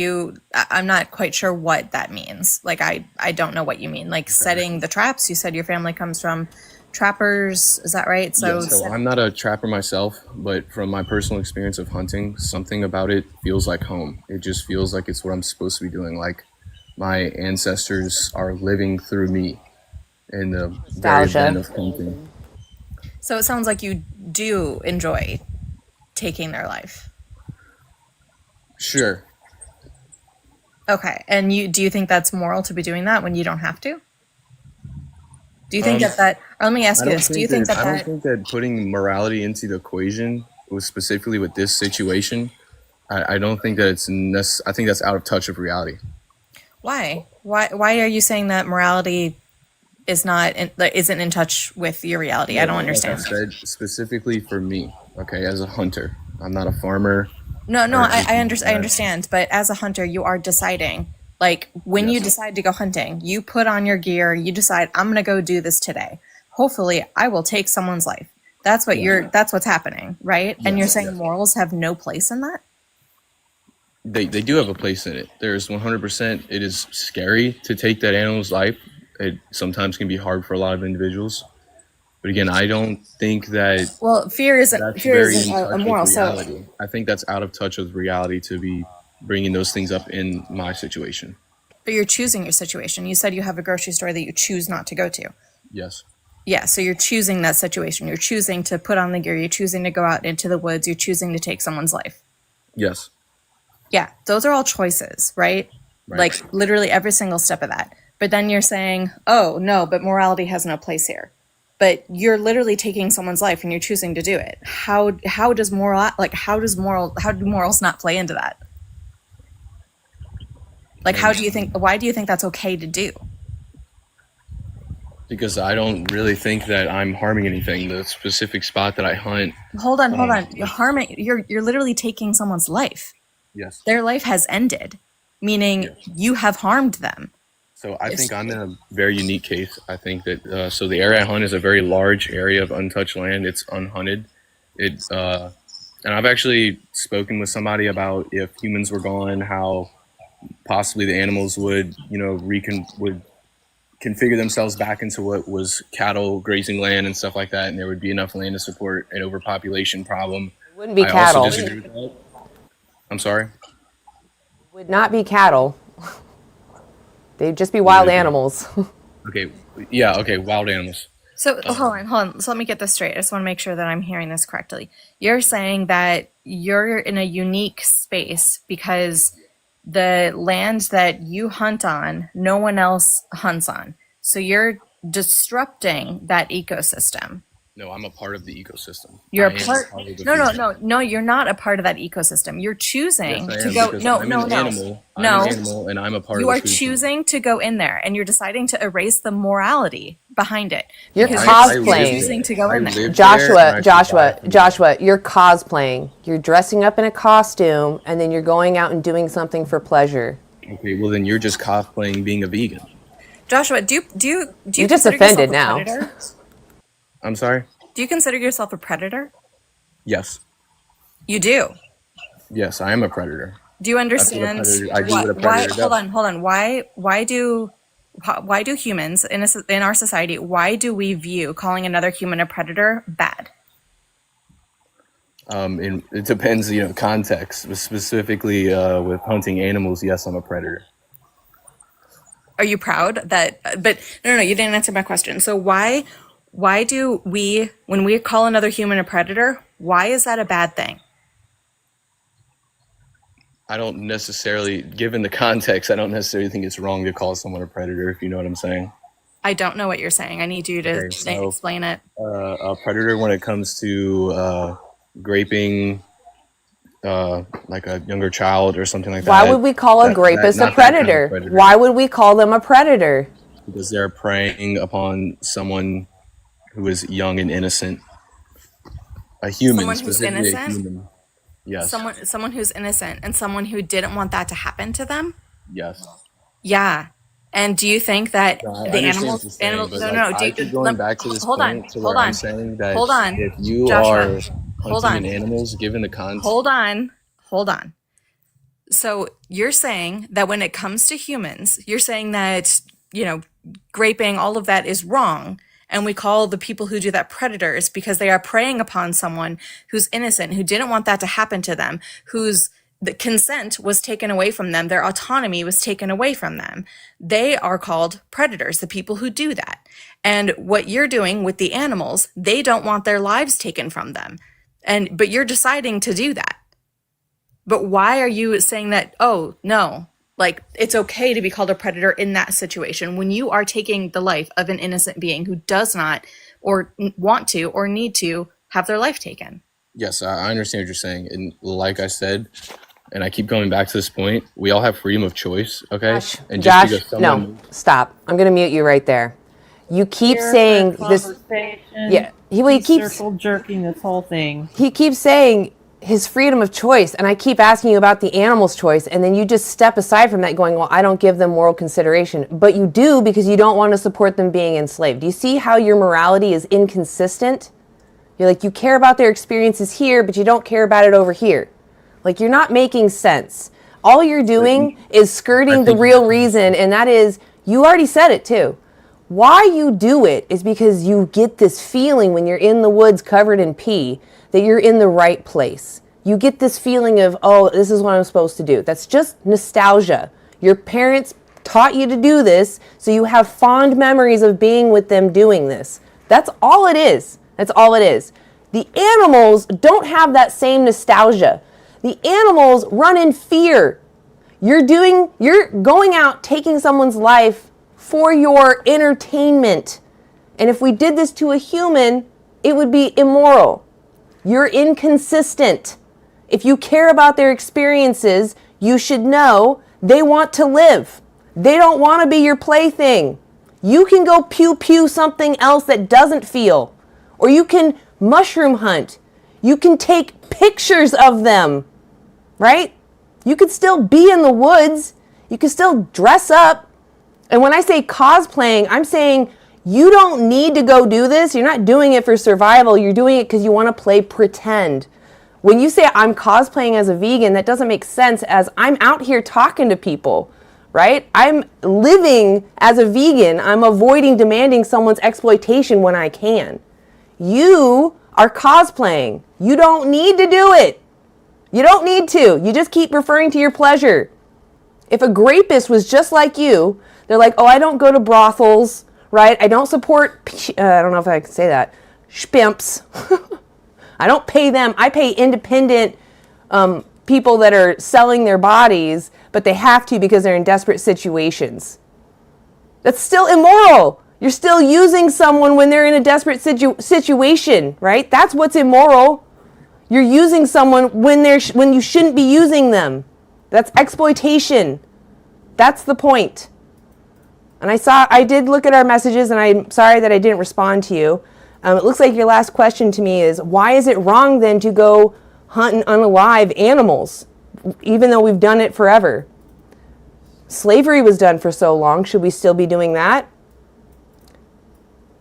I'm not quite sure what that means. Like I don't know what you mean. Like setting the traps. You said your family comes from trappers, is that right? So I'm not a trapper myself, but from my personal experience of hunting, something about it feels like home. It just feels like it's what I'm supposed to be doing. Like my ancestors are living through me in the very event of hunting. So it sounds like you do enjoy taking their life. Sure. Okay, and do you think that's moral to be doing that when you don't have to? Do you think or let me ask you this. Do you think I don't think that putting morality into the equation, specifically with this situation, I don't think that I think that's out of touch of reality. Why? Why are you saying that morality isn't in touch with your reality? I don't understand. Like I said, specifically for me, okay, as a hunter. I'm not a farmer. No, I understand. But as a hunter, you are deciding. Like when you decide to go hunting, you put on your gear, you decide, I'm going to go do this today. Hopefully I will take someone's life. That's what that's what's happening, right? And you're saying morals have no place in that? They do have a place in it. There's 100%. It is scary to take that animal's life. It sometimes can be hard for a lot of individuals. But again, I don't think that. Well, fear isn't a moral. So I think that's out of touch with reality to be bringing those things up in my situation. But you're choosing your situation. You said you have a grocery store that you choose not to go to. Yes. Yeah, so you're choosing that situation. You're choosing to put on the gear. You're choosing to go out into the woods. You're choosing to take someone's life. Yes. Yeah, those are all choices, right? Like literally every single step of that. But then you're saying, oh, no, but morality has no place here. But you're literally taking someone's life and you're choosing to do it. How do morals not play into that? Like, why do you think that's okay to do? Because I don't really think that I'm harming anything. The specific spot that I hunt. Hold on. You're literally taking someone's life. Yes. Their life has ended, meaning you have harmed them. So I think I'm in a very unique case. I think that so the area I hunt is a very large area of untouched land. It's unhunted. And I've actually spoken with somebody about if humans were gone, how possibly the animals would would configure themselves back into what was cattle grazing land and stuff like that, and there would be enough land to support an overpopulation problem. It wouldn't be I cattle. also disagree with that. I'm sorry? Would not be cattle. They'd just be wild animals. Okay. Yeah, okay, wild animals. So hold on. So let me get this straight. I just want to make sure that I'm hearing this correctly. You're saying that you're in a unique space because the land that you hunt on, no one else hunts on. So you're disrupting that ecosystem. No, I'm a part of the ecosystem. You're a part. No. You're not a part of that ecosystem. You're choosing to go. I'm an animal, and I'm a part. You of are choosing to go in there, and you're deciding to erase the morality behind it. You're cosplaying. You're choosing to go in there. Joshua, you're cosplaying. You're dressing up in a costume, and then you're going out and doing something for pleasure. Okay, well then you're just cosplaying being a vegan. Joshua, do you just offended now? I'm sorry? Do you consider yourself a predator? Yes. You do? Yes, I am a predator. Do you understand? I do what a predator does. Hold on. Why do humans in our society, why do we view calling another human a predator bad? It depends, context. Specifically, with hunting animals, yes, I'm a predator. Are you proud that? But no, you didn't answer my question. So why do we, when we call another human a predator, why is that a bad thing? I don't necessarily, given the context, I don't necessarily think it's wrong to call someone a predator, if you know what I'm saying. I don't know what you're saying. I need you to explain it. A predator when it comes to graping like a younger child or something like that. Why would we call a rapist a predator? Why would we call them a predator? Because they're preying upon someone who is young and innocent. A human, someone who's innocent? A human. Yes. Someone who's innocent and someone who didn't want that to happen to them? Yes. Yeah. And do you think that the animals going back to this hold point on. I'm saying that hold on. If you Joshua, are hunting animals, given the context. Hold on. So you're saying that when it comes to humans, you're saying that, graping, all of that is wrong. And we call the people who do that predators because they are preying upon someone who's innocent, who didn't want that to happen to them, whose the consent was taken away from them, their autonomy was taken away from them. They are called predators, the people who do that. And what you're doing with the animals, they don't want their lives taken from them. But you're deciding to do that. But why are you saying that, oh, no, like it's okay to be called a predator in that situation when you are taking the life of an innocent being who does not or want to or need to have their life taken? Yes, I understand what you're saying. And like I said, and I keep coming back to this point, we all have freedom of choice, okay? Josh, no, stop. I'm going to mute you right there. You keep saying this. Yeah, he keeps circle jerking this whole thing. He keeps saying his freedom of choice, and I keep asking you about the animal's choice, and then you just step aside from that going, well, I don't give them moral consideration. But you do because you don't want to support them being enslaved. Do you see how your morality is inconsistent? You're like, you care about their experiences here, but you don't care about it over here. Like, you're not making sense. All you're doing is skirting the real reason, and that is, you already said it too. Why you do it is because you get this feeling when you're in the woods covered in pee that you're in the right place. You get this feeling of, oh, this is what I'm supposed to do. That's just nostalgia. Your parents taught you to do this, so you have fond memories of being with them doing this. That's all it is. That's all it is. The animals don't have that same nostalgia. The animals run in fear. You're going out, taking someone's life for your entertainment. And if we did this to a human, it would be immoral. You're inconsistent. If you care about their experiences, you should know they want to live. They don't want to be your plaything. You can go pew something else that doesn't feel. Or you can mushroom hunt. You can take pictures of them, right? You could still be in the woods. You can still dress up. And when I say cosplaying, I'm saying you don't need to go do this. You're not doing it for survival. You're doing it because you want to play pretend. When you say I'm cosplaying as a vegan, that doesn't make sense, as I'm out here talking to people, right? I'm living as a vegan. I'm avoiding demanding someone's exploitation when I can. You are cosplaying. You don't need to do it. You don't need to. You just keep referring to your pleasure. If a grapist was just like you, they're like, oh, I don't go to brothels, right? I don't support, I don't know if I can say that, shpimps. I don't pay them. I pay independent people that are selling their bodies, but they have to because they're in desperate situations. That's still immoral. You're still using someone when they're in a desperate situation, right? That's what's immoral. You're using someone when you shouldn't be using them. That's exploitation. That's the point. And I did look at our messages, and I'm sorry that I didn't respond to you. It looks like your last question to me is, why is it wrong then to go hunting unalive animals, even though we've done it forever? Slavery was done for so long. Should we still be doing that?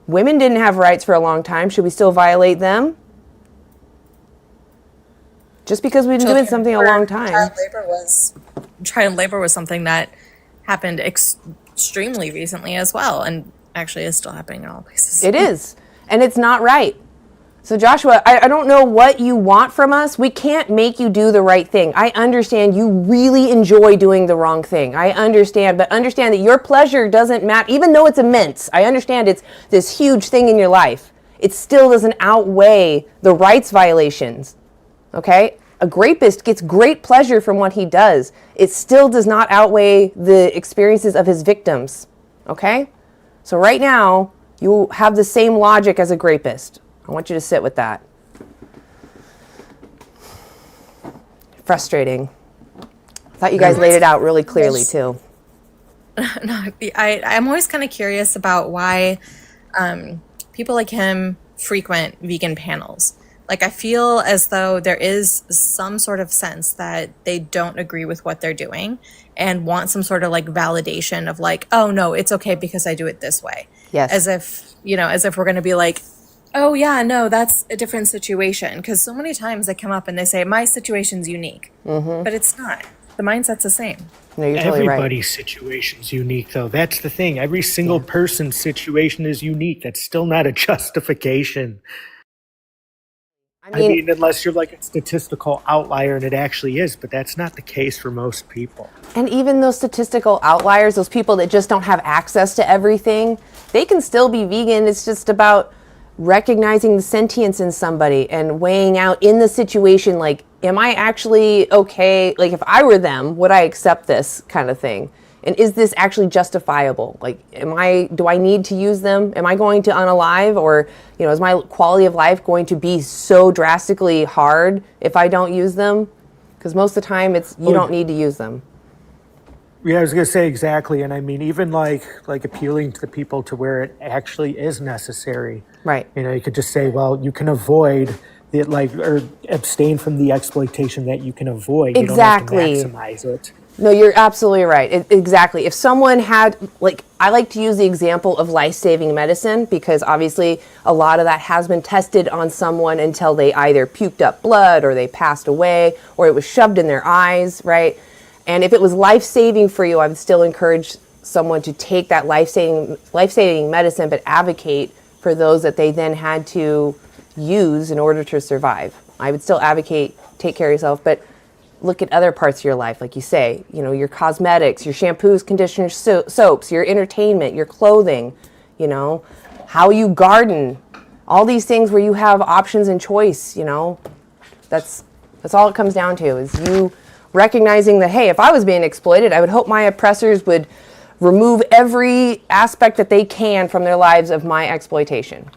Women didn't have rights for a long time. Should we still violate them? Just because we've been doing something a long time. Child labor was something that happened extremely recently as well, and actually is still happening in all places. It is, and it's not right. So Joshua, I don't know what you want from us. We can't make you do the right thing. I understand you really enjoy doing the wrong thing. I understand, but understand that your pleasure doesn't matter, even though it's immense. I understand it's this huge thing in your life. It still doesn't outweigh the rights violations. Okay? A grapist gets great pleasure from what he does. It still does not outweigh the experiences of his victims. Okay? So right now, you have the same logic as a grapist. I want you to sit with that. Frustrating. I thought you guys laid it out really clearly too. No, I'm always kind of curious about why people like him frequent vegan panels. Like, I feel as though there is some sort of sense that they don't agree with what they're doing and want some sort of like validation of like, oh no, it's okay because I do it this way. Yes. As if we're going to be like, oh yeah, no, that's a different situation. Because so many times they come up and they say, my situation's unique. Mm-hmm. But it's not. The mindset's the same. No, you're totally right. Everybody's situation's unique, though. That's the thing. Every single person's situation is unique. That's still not a justification. I mean, unless you're like a statistical outlier, and it actually is, but that's not the case for most people. And even those statistical outliers, those people that just don't have access to everything, they can still be vegan. It's just about recognizing the sentience in somebody and weighing out in the situation, like, am I actually okay? Like, if I were them, would I accept this kind of thing? And is this actually justifiable? Like, do I need to use them? Am I going to unalive? Or, is my quality of life going to be so drastically hard if I don't use them? Because most of the time you don't need to use them. Yeah, I was going to say exactly. And I mean, even like appealing to the people to where it actually is necessary. Right. You could just say, well, you can avoid it, or abstain from the exploitation that you can avoid. Exactly. You don't have to maximize it. No, you're absolutely right. Exactly. If someone had, I like to use the example of life-saving medicine, because obviously a lot of that has been tested on someone until they either puked up blood or they passed away or it was shoved in their eyes, right? And if it was life-saving for you, I would still encourage someone to take that life-saving medicine, but advocate for those that they then had to use in order to survive. I would still advocate, take care of yourself, but look at other parts of your life, like you say, your cosmetics, your shampoos, conditioners, soaps, your entertainment, your clothing, how you garden, all these things where you have options and choice, that's all it comes down to, is you recognizing that, hey, if I was being exploited, I would hope my oppressors would remove every aspect that they can from their lives of my exploitation,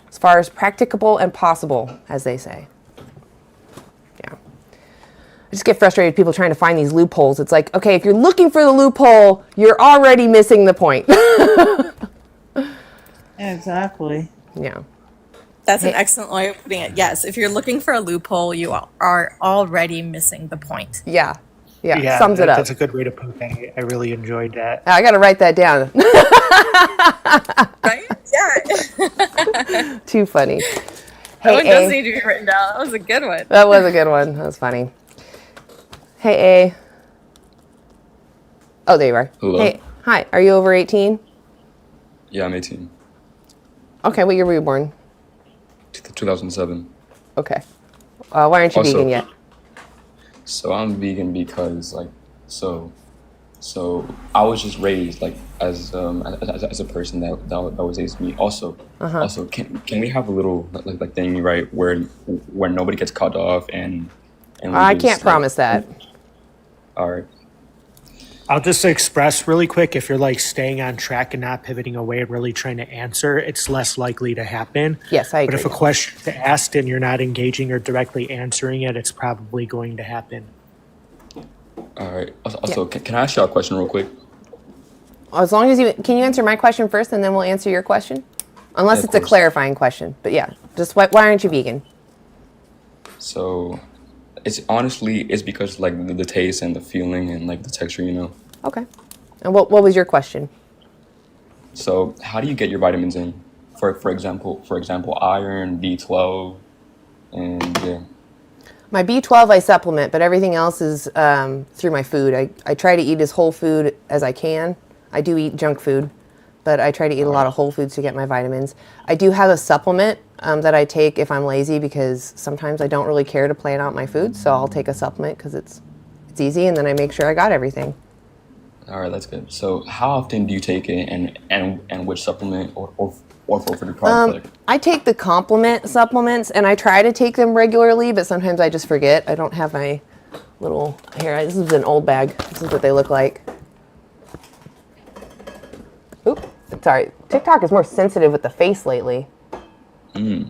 as far as practicable and possible, as they say. Yeah. I just get frustrated with people trying to find these loopholes. It's like, okay, if you're looking for the loophole, you're already missing the point. Exactly. Yeah. That's an excellent way of putting it. Yes, if you're looking for a loophole, you are already missing the point. Yeah. Yeah, sums it up. That's a good way to put that. I really enjoyed that. I got to write that down. Right? Yeah. Too funny. That one does need to be written down. That was a good one. That was a good one. That was funny. Hey, A. Oh, there you are. Hello. Hey, hi. Are you over 18? Yeah, I'm 18. Okay, what year were you born? 2007. Okay. Why aren't you Also, vegan yet? So I'm vegan because so I was just raised as a person that was raised me. Also, can we have a little thing, right, where nobody gets cut off and I can't promise that. All right. I'll just express really quick, if you're staying on track and not pivoting away and really trying to answer, it's less likely to happen. Yes, I agree. But if a question is asked and you're not engaging or directly answering it, it's probably going to happen. All right. Also, can I ask you a question real quick? As long as can you answer my question first and then we'll answer your question? Unless it's a clarifying question. But yeah, just why aren't you vegan? So it's because the taste and the feeling and the texture, Okay. And what was your question? So how do you get your vitamins in? For example, iron, B12, and yeah. My B12 I supplement, but everything else is through my food. I try to eat as whole food as I can. I do eat junk food, but I try to eat a lot of whole foods to get my vitamins. I do have a supplement that I take if I'm lazy, because sometimes I don't really care to plan out my food, so I'll take a supplement because it's easy, and then I make sure I got everything. All right, that's good. So how often do you take it, and which supplement or for the product? I take the complement supplements, and I try to take them regularly, but sometimes I just forget. I don't have my little, here, this is an old bag. This is what they look like. Oop, sorry. TikTok is more sensitive with the face lately. All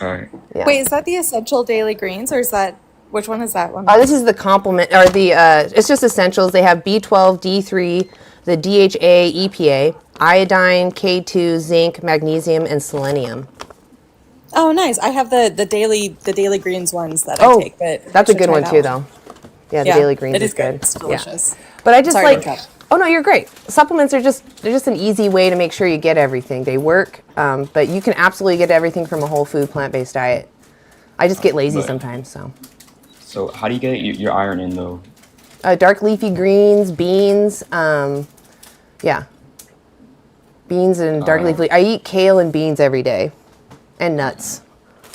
right. Yeah. Wait, is that the essential daily greens, or is that, which one is that one? This is the complement, or the, it's just essentials. They have B12, D3, the DHA, EPA, iodine, K2, zinc, magnesium, and selenium. Oh, nice. I have the daily greens ones that I take, but that's a good one too, though. Yeah, the daily greens is good. It's delicious. Yeah. But I just Sorry oh no, you're great. Supplements are they're just an easy way to make sure you get everything. They work, but you can absolutely get everything from a whole food, plant-based diet. I just get lazy sometimes, so. So how do you get your iron in, though? Dark leafy greens, beans, yeah. Beans and dark leafy. I eat kale and beans every day, and nuts.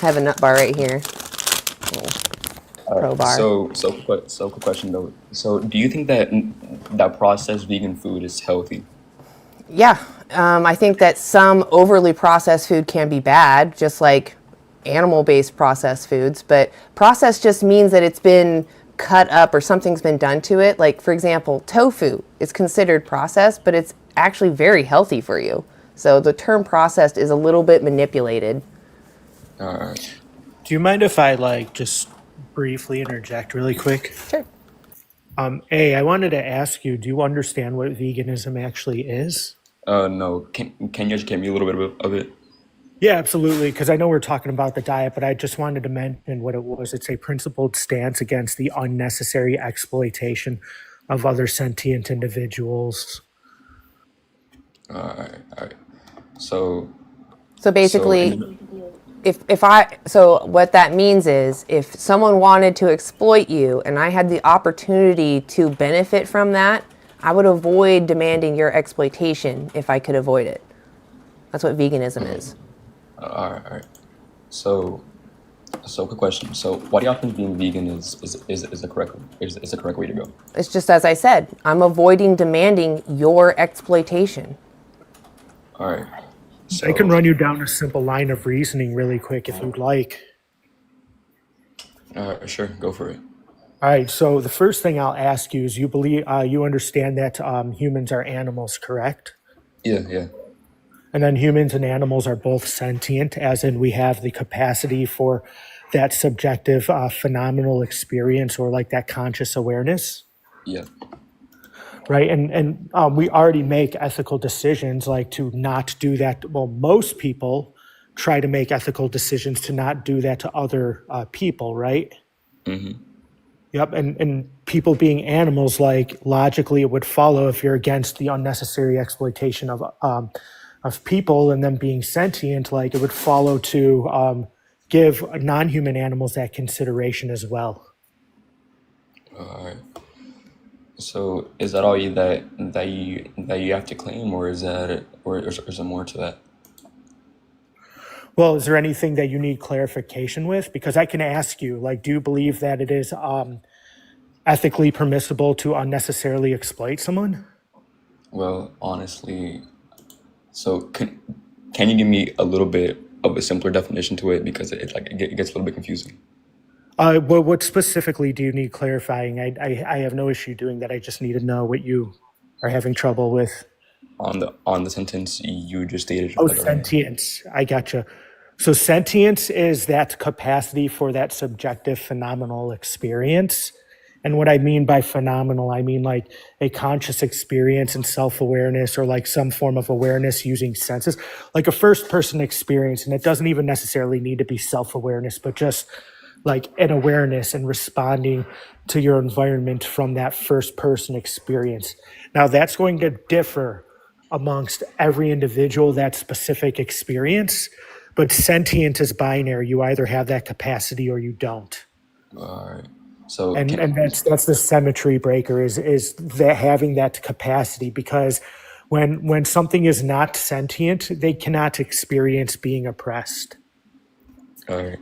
I have a nut bar right here. Pro bar. So quick question though. So do you think that processed vegan food is healthy? Yeah, I think that some overly processed food can be bad, just like animal-based processed foods. But processed just means that it's been cut up or something's been done to it. Like, for example, tofu is considered processed, but it's actually very healthy for you. So the term processed is a little bit manipulated. All right. Do you mind if I just briefly interject really quick? Sure. I wanted to ask you, do you understand what veganism actually is? No. Can you educate me a little bit of it? Yeah, absolutely. Because I know we're talking about the diet, but I just wanted to mention what it was. It's a principled stance against the unnecessary exploitation of other sentient individuals. All right. So basically, so what that means is, if someone wanted to exploit you and I had the opportunity to benefit from that, I would avoid demanding your exploitation if I could avoid it. That's what veganism is. All right. So quick question. So why do y'all think being vegan is the correct way to go? It's just as I said, I'm avoiding demanding your exploitation. All right. So I can run you down a simple line of reasoning really quick if you'd like. Sure, go for it. All right. So the first thing I'll ask you is, you understand that humans are animals, correct? Yeah. And then humans and animals are both sentient, as in we have the capacity for that subjective phenomenal experience, or like that conscious awareness. Yeah. Right. And we already make ethical decisions like to not do that. Well, most people try to make ethical decisions to not do that to other people, right? Mm-hmm. Yep. And people being animals, like logically it would follow, if you're against the unnecessary exploitation of people and them being sentient, like it would follow to give non-human animals that consideration as well. All right. So is that all you have to claim, or is there more to that? Well, is there anything that you need clarification with? Because I can ask you, like, do you believe that it is ethically permissible to unnecessarily exploit someone? Well, honestly, so can you give me a little bit of a simpler definition to it, because it gets a little bit confusing. What specifically do you need clarifying? I have no issue doing that. I just need to know what you are having trouble with. On the sentence you just stated. Oh, sentience. I gotcha. So sentience is that capacity for that subjective phenomenal experience. And what I mean by phenomenal, I mean like a conscious experience and self-awareness, or like some form of awareness using senses, like a first-person experience. And it doesn't even necessarily need to be self-awareness, but just like an awareness and responding to your environment from that first-person experience. Now, that's going to differ amongst every individual, that specific experience, but sentient is binary. You either have that capacity or you don't. All right. So and that's the symmetry breaker, is that having that capacity, because when something is not sentient, they cannot experience being oppressed. All right.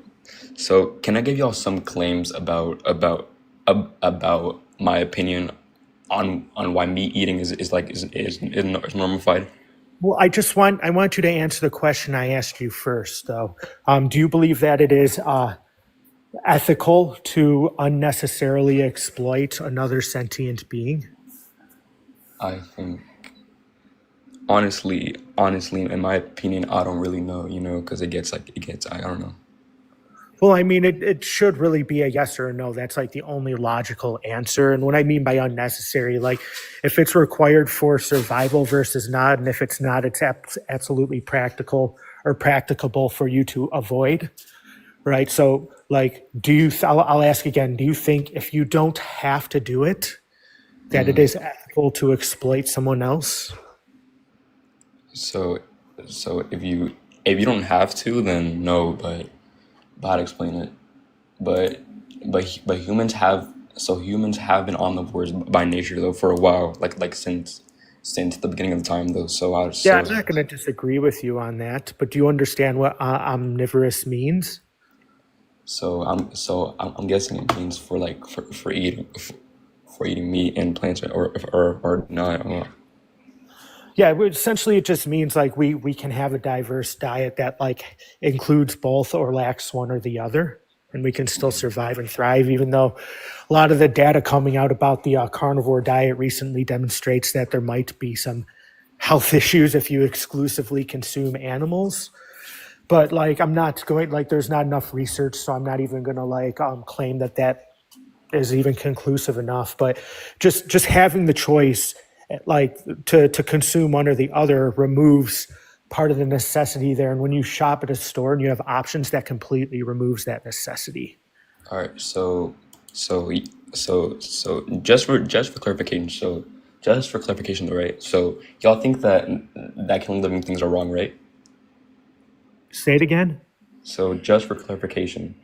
So can I give y'all some claims about my opinion on why meat eating is normified? Well, I want you to answer the question I asked you first, though. Do you believe that it is ethical to unnecessarily exploit another sentient being? I think, honestly, in my opinion, I don't really know, because I don't know. Well, I mean, it should really be a yes or a no. That's like the only logical answer. And what I mean by unnecessary, like if it's required for survival versus not, and if it's not, it's absolutely practical or practicable for you to avoid, right? So like, I'll ask again, do you think if you don't have to do it, that it is ethical to exploit someone else? So if you don't have to, then no, but how to explain it? But humans have been omnivores by nature though for a while, like since the beginning of time though. I'm not going to disagree with you on that, but do you understand what omnivorous means? So I'm guessing it means for eating meat and plants, or not. Yeah, essentially it just means like we can have a diverse diet that like includes both or lacks one or the other, and we can still survive and thrive, even though a lot of the data coming out about the carnivore diet recently demonstrates that there might be some health issues if you exclusively consume animals. But like there's not enough research, so I'm not even going to claim that is even conclusive enough. But just having the choice, like to consume one or the other, removes part of the necessity there. And when you shop at a store and you have options, that completely removes that necessity. All right. So just for clarification, though, right? So y'all think that killing living things are wrong, right? Say it again. So just for clarification,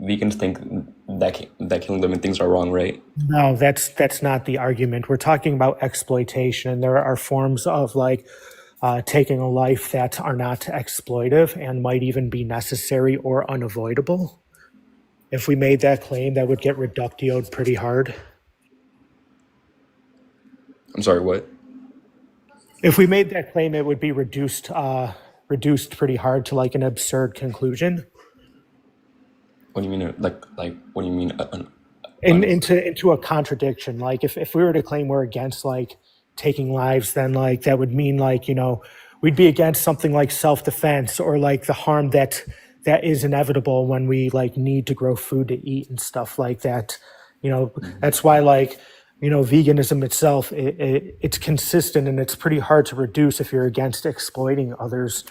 vegans think that killing living things are wrong, right? No, that's not the argument. We're talking about exploitation. There are forms of taking a life that are not exploitive and might even be necessary or unavoidable. If we made that claim, that would get reductioed pretty hard. I'm sorry, what? If we made that claim, it would be reduced pretty hard to like an absurd conclusion. What do you mean? What do you mean into a contradiction. Like if we were to claim we're against like taking lives, then like that would mean like, we'd be against something like self-defense or like the harm that is inevitable when we like need to grow food to eat and stuff like that. That's why like, veganism itself, it's consistent and it's pretty hard to reduce if you're against exploiting others,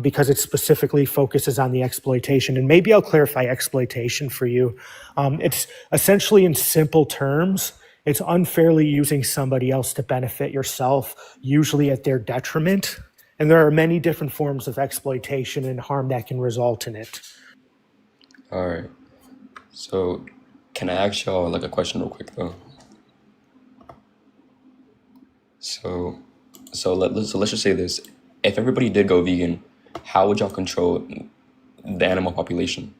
because it specifically focuses on the exploitation. And maybe I'll clarify exploitation for you. It's essentially, in simple terms, it's unfairly using somebody else to benefit yourself, usually at their detriment. And there are many different forms of exploitation and harm that can result in it. All right. So can I ask y'all like a question real quick though? So let's just say this. If everybody did go vegan, how would y'all control the animal population?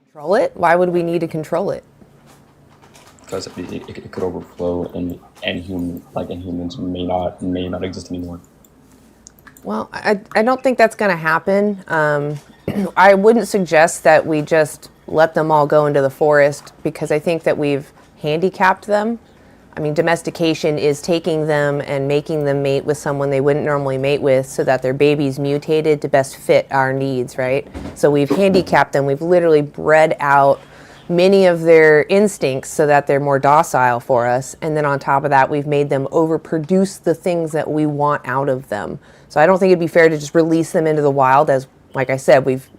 Control it? Why would we need to control it? Because it could overflow and humans may not exist anymore. Well, I don't think that's going to happen. I wouldn't suggest that we just let them all go into the forest, because I think that we've handicapped them. I mean, domestication is taking them and making them mate with someone they wouldn't normally mate with so that their baby's mutated to best fit our needs, right? So we've handicapped them. We've literally bred out many of their instincts so that they're more docile for us. And then on top of that, we've made them overproduce the things that we want out of them. So I don't think it'd be fair to just release them into the wild, as, like I said, we've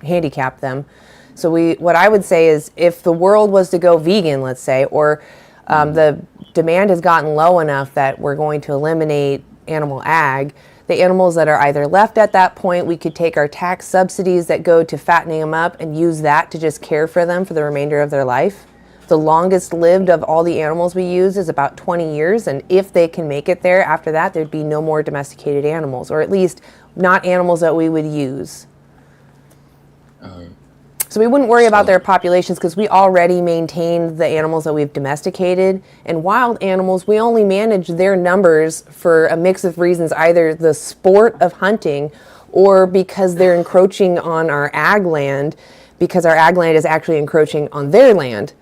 handicapped them. So what I would say is, if the world was to go vegan, let's say, or the demand has gotten low enough that we're going to eliminate animal ag, the animals that are either left at that point, we could take our tax subsidies that go to fattening them up and use that to just care for them for the remainder of their life. The longest lived of all the animals we use is about 20 years, and if they can make it there after that, there'd be no more domesticated animals, or at least not animals that we would use. So we wouldn't worry about their populations, because we already maintain the animals that we've domesticated. And wild animals, we only manage their numbers for a mix of reasons, either the sport of hunting or because they're encroaching on our ag land, because our ag land is actually encroaching on their land.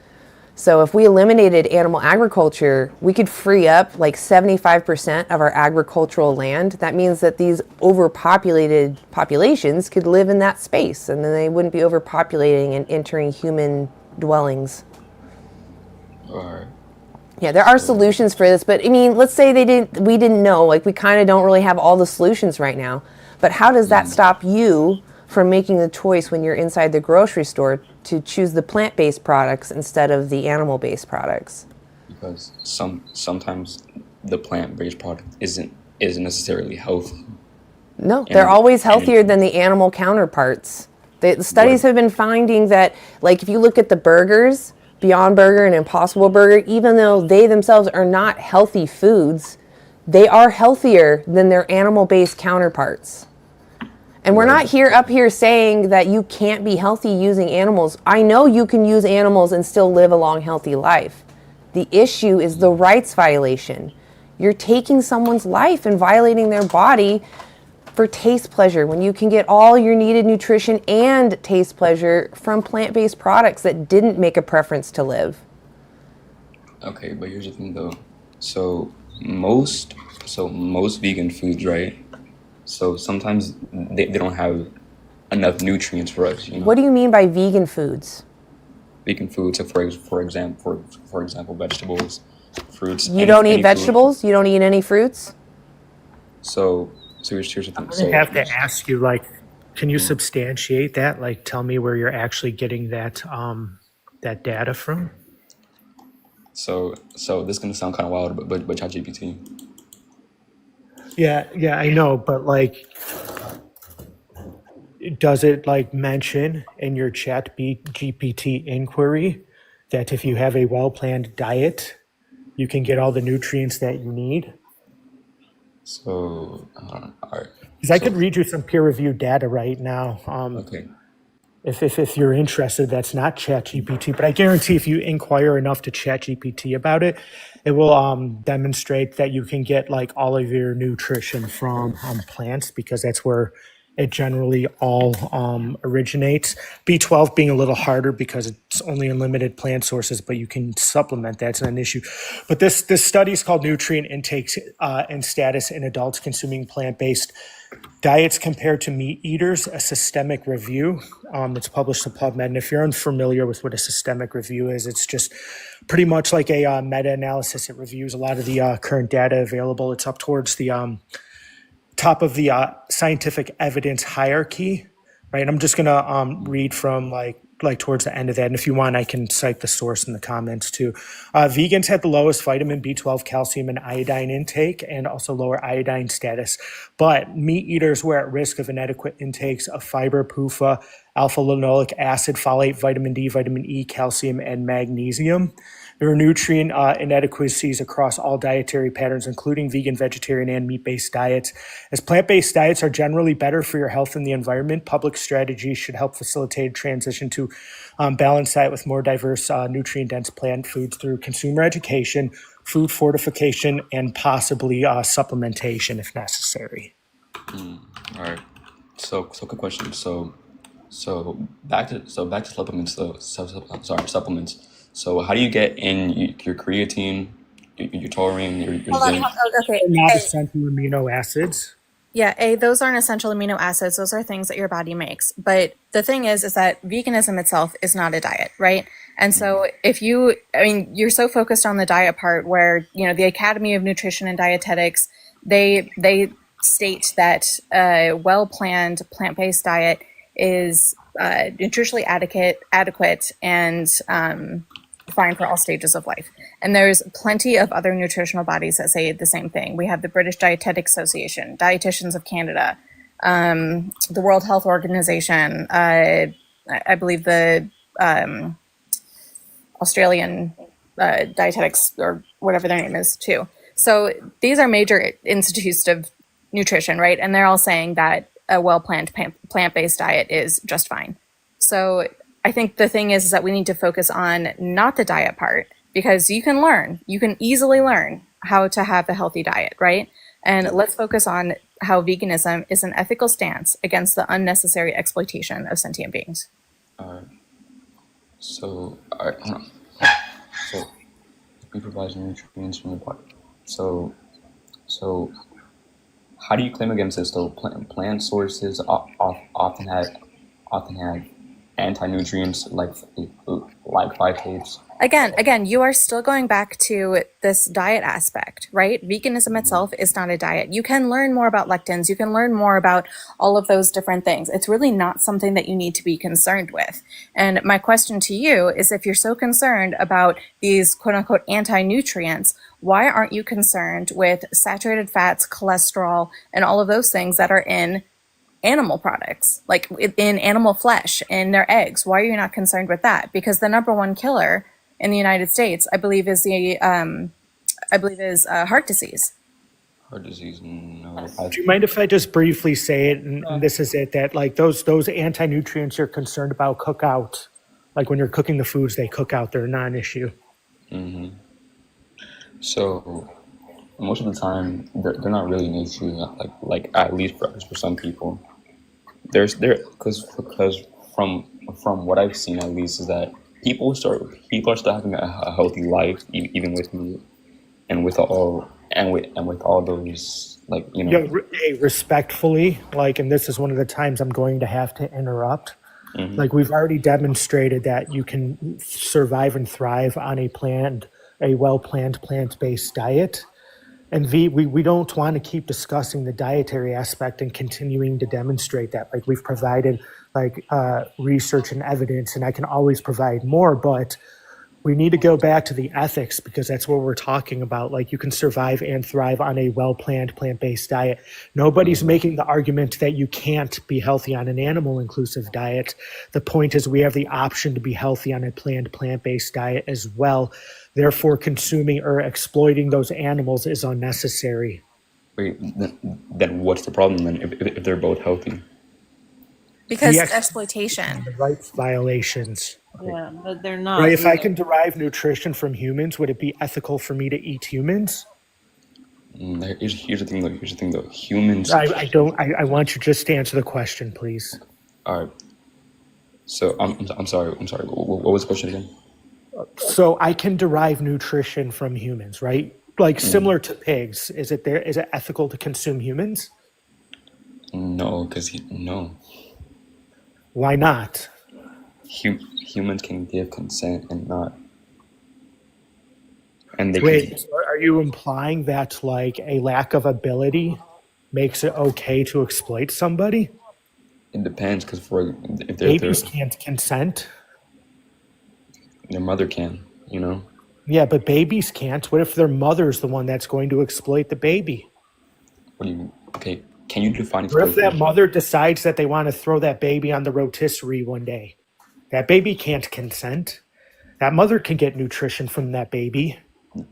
So if we eliminated animal agriculture, we could free up like 75% of our agricultural land. That means that these overpopulated populations could live in that space, and then they wouldn't be overpopulating and entering human dwellings. All right. Yeah, there are solutions for this, but I mean, let's say we didn't know, like we kind of don't really have all the solutions right now. But how does that stop you from making the choice when you're inside the grocery store to choose the plant-based products instead of the animal-based products? Because sometimes the plant-based product isn't necessarily healthy. No, they're always healthier than the animal counterparts. The studies have been finding that, like if you look at the burgers, Beyond Burger and Impossible Burger, even though they themselves are not healthy foods, they are healthier than their animal-based counterparts. And we're not up here saying that you can't be healthy using animals. I know you can use animals and still live a long, healthy life. The issue is the rights violation. You're taking someone's life and violating their body for taste pleasure, when you can get all your needed nutrition and taste pleasure from plant-based products that didn't make a preference to live. Okay, but here's the thing though. So most vegan foods, right? So sometimes they don't have enough nutrients for us. What do you mean by vegan foods? Vegan foods, so for example, vegetables, fruits. You don't eat vegetables? You don't eat any fruits? So here's the thing. I have to ask you, like, can you substantiate that? Like, tell me where you're actually getting that that data from. So this is gonna sound kind of wild, but ChatGPT. Yeah, I know, but like, does it like mention in your GPT inquiry that if you have a well-planned diet, you can get all the nutrients that you need? So, all right. Because I could read you some peer-reviewed data right now. Okay. If you're interested, that's not ChatGPT, but I guarantee if you inquire enough to ChatGPT about it, it will demonstrate that you can get like all of your nutrition from plants, because that's where it generally all originates. B12 being a little harder because it's only in limited plant sources, but you can supplement. That's not an issue. But this study is called Nutrient Intakes and Status in Adults Consuming Plant-Based Diets Compared to Meat Eaters, a systemic review. It's published in PubMed. And if you're unfamiliar with what a systemic review is, it's just pretty much like a meta-analysis. It reviews a lot of the current data available. It's up towards the top of the scientific evidence hierarchy, right? And I'm just gonna read from like towards the end of that. And if you want, I can cite the source in the comments too. Vegans had the lowest vitamin B12, calcium, and iodine intake, and also lower iodine status. But meat eaters were at risk of inadequate intakes of fiber, PUFA, alpha-linoleic acid, folate, vitamin D, vitamin E, calcium, and magnesium. There are nutrient inadequacies across all dietary patterns, including vegan, vegetarian, and meat-based diets. As plant-based diets are generally better for your health and the environment, public strategies should help facilitate transition to balanced diet with more diverse, nutrient-dense plant foods through consumer education, food fortification, and possibly supplementation if necessary. All right. So quick question. So back to supplements. Supplements. So how do you get in your creatine, your taurine, your Hold on. zinc? Okay. Not essential amino acids. Yeah, those aren't essential amino acids. Those are things that your body makes. But the thing is that veganism itself is not a diet, right? And so you're so focused on the diet part where, the Academy of Nutrition and Dietetics, they state that a well-planned plant-based diet is nutritionally adequate and fine for all stages of life. And there's plenty of other nutritional bodies that say the same thing. We have the British Dietetic Association, Dietitians of Canada, the World Health Organization, I believe the Australian Dietetics, or whatever their name is too. So these are major institutes of nutrition, right? And they're all saying that a well-planned plant-based diet is just fine. So I think the thing is that we need to focus on not the diet part, because you can easily learn how to have a healthy diet, right? And let's focus on how veganism is an ethical stance against the unnecessary exploitation of sentient beings. All right. So we provide nutrients from the body. So how do you claim against this though? Plant sources often have anti-nutrients like phytates. Again, you are still going back to this diet aspect, right? Veganism itself is not a diet. You can learn more about lectins. You can learn more about all of those different things. It's really not something that you need to be concerned with. And my question to you is, if you're so concerned about these quote unquote anti-nutrients, why aren't you concerned with saturated fats, cholesterol, and all of those things that are in animal products, like in animal flesh, in their eggs? Why are you not concerned with that? Because the number one killer in the United States, I believe, is heart disease. Heart disease. No. Do you mind if I just briefly say it? And this is it, that like those anti-nutrients you're concerned about cook out. Like when you're cooking the foods, they cook out. They're not an issue. Mm-hmm. So most of the time, they're not really an issue. Like at least for some people. Because from what I've seen at least is that people are still having a healthy life even with me and with all those respectfully, and this is one of the times I'm going to have to interrupt. Mm-hmm. We've already demonstrated that you can survive and thrive on a well-planned plant-based diet. And we don't want to keep discussing the dietary aspect and continuing to demonstrate that. We've provided research and evidence, and I can always provide more, but we need to go back to the ethics, because that's what we're talking about. You can survive and thrive on a well-planned plant-based diet. Nobody's making the argument that you can't be healthy on an animal-inclusive diet. The point is we have the option to be healthy on a planned plant-based diet as well. Therefore, consuming or exploiting those animals is unnecessary. Wait, then what's the problem then if they're both healthy? Because exploitation. The rights violations. Yeah, but they're not. Right, if I can derive nutrition from humans, would it be ethical for me to eat humans? Here's the thing though. Here's the thing though. Humans. I want you just to answer the question, please. All right. So I'm sorry. I'm sorry. What was the question again? So I can derive nutrition from humans, right? Like similar to pigs. Is it ethical to consume humans? No, no. Why not? Humans can give consent and not, and they Wait, can. so are you implying that like a lack of ability makes it okay to exploit somebody? It depends, because if Babies can't consent. their mother can, you know. Yeah, but babies can't. What if their mother's the one that's going to exploit the baby? What do you? Okay, can you define What if exploitation? that mother decides that they want to throw that baby on the rotisserie one day? That baby can't consent. That mother can get nutrition from that baby.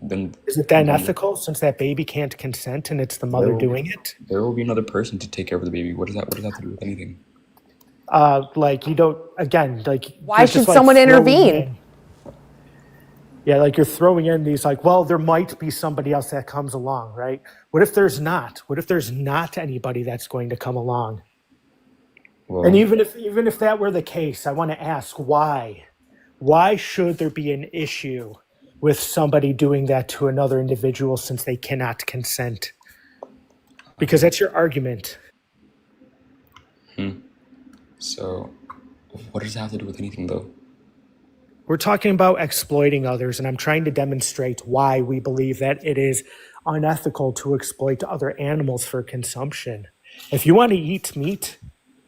Then Is it then ethical since that baby can't consent and it's the mother doing it? There will be another person to take care of the baby. What does that have to do with anything? Like you don't, again, like Why should someone intervene? Yeah, like you're throwing in these like, well, there might be somebody else that comes along, right? What if there's not? What if there's not anybody that's going to come along? Well, And even if that were the case, I want to ask why? Why should there be an issue with somebody doing that to another individual since they cannot consent? Because that's your argument. So, what does that have to do with anything, though? We're talking about exploiting others, and I'm trying to demonstrate why we believe that it is unethical to exploit other animals for consumption. If you want to eat meat,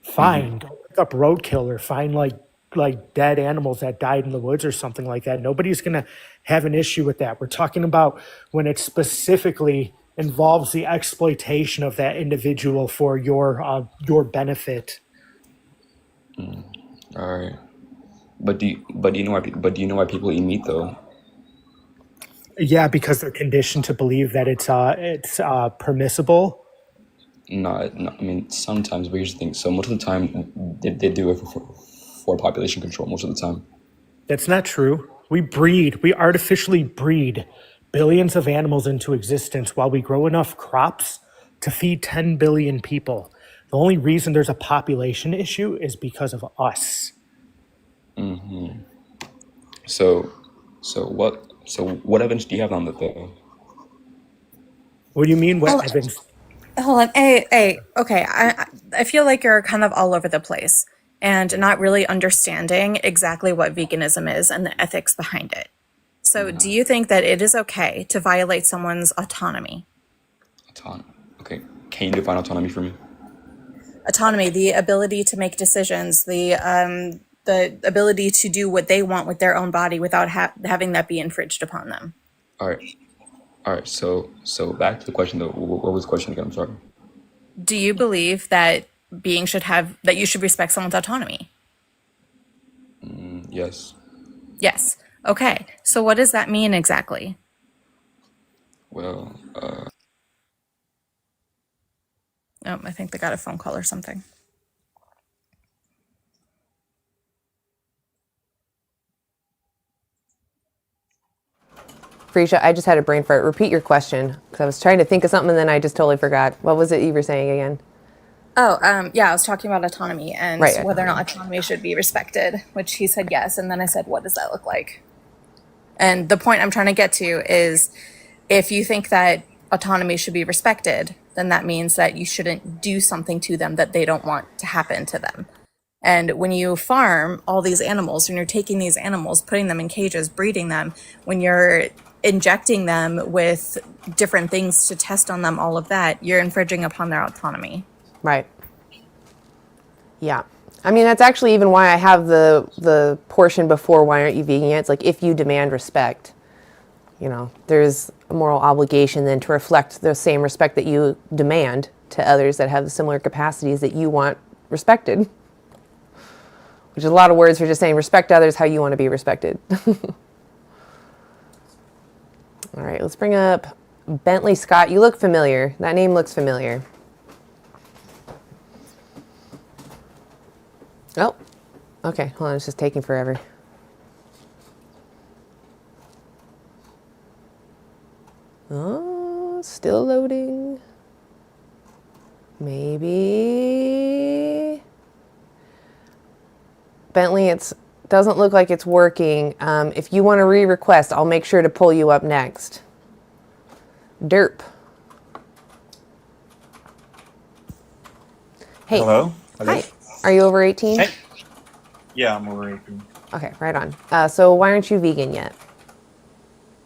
fine. Go pick up roadkill or find like dead animals that died in the woods or something like that. Nobody's going to have an issue with that. We're talking about when it specifically involves the exploitation of that individual for your benefit. All right. But do you know why people eat meat though? Yeah, because they're conditioned to believe that it's permissible. No, I mean sometimes, but here's the thing. So most of the time, they do it for population control. Most of the time. That's not true. We artificially breed billions of animals into existence while we grow enough crops to feed 10 billion people. The only reason there's a population issue is because of us. So what evidence do you have on that though? What do you mean? What evidence? Hold on. Hey, okay. I feel like you're kind of all over the place and not really understanding exactly what veganism is and the ethics behind it. So do you think that it is okay to violate someone's autonomy? Autonomy. Okay. Can you define autonomy for me? Autonomy, the ability to make decisions, the ability to do what they want with their own body without having that be infringed upon them. All right. So back to the question though. What was the question again? I'm sorry. Do you believe that you should respect someone's autonomy? Yes. Yes. Okay. So what does that mean exactly? Well, I think they got a phone call or something. Frisha, I just had a brain fart. Repeat your question, because I was trying to think of something and then I just totally forgot. What was it you were saying again? Yeah, I was talking about autonomy and Right. whether or not autonomy should be respected, which he said yes. And then I said, what does that look like? And the point I'm trying to get to is if you think that autonomy should be respected, then that means that you shouldn't do something to them that they don't want to happen to them. And when you farm all these animals, when you're taking these animals, putting them in cages, breeding them, when you're injecting them with different things to test on them, all of that, you're infringing upon their autonomy. Right. Yeah. I mean, that's actually even why I have the portion before why aren't you vegan yet? It's like if you demand respect, there's a moral obligation then to reflect the same respect that you demand to others that have similar capacities that you want respected. Which is a lot of words for just saying respect others how you want to be respected. All right, let's bring up Bentley Scott. You look familiar. That name looks familiar. Oh, okay. Hold on, it's just taking forever. Oh, Still loading. Maybe. Bentley, it doesn't look like it's working. If you want to re-request, I'll make sure to pull you up next. Derp. Hey. Hello? Hi. Are you over 18? Hey. Yeah, I'm over 18. Okay, right on. So why aren't you vegan yet?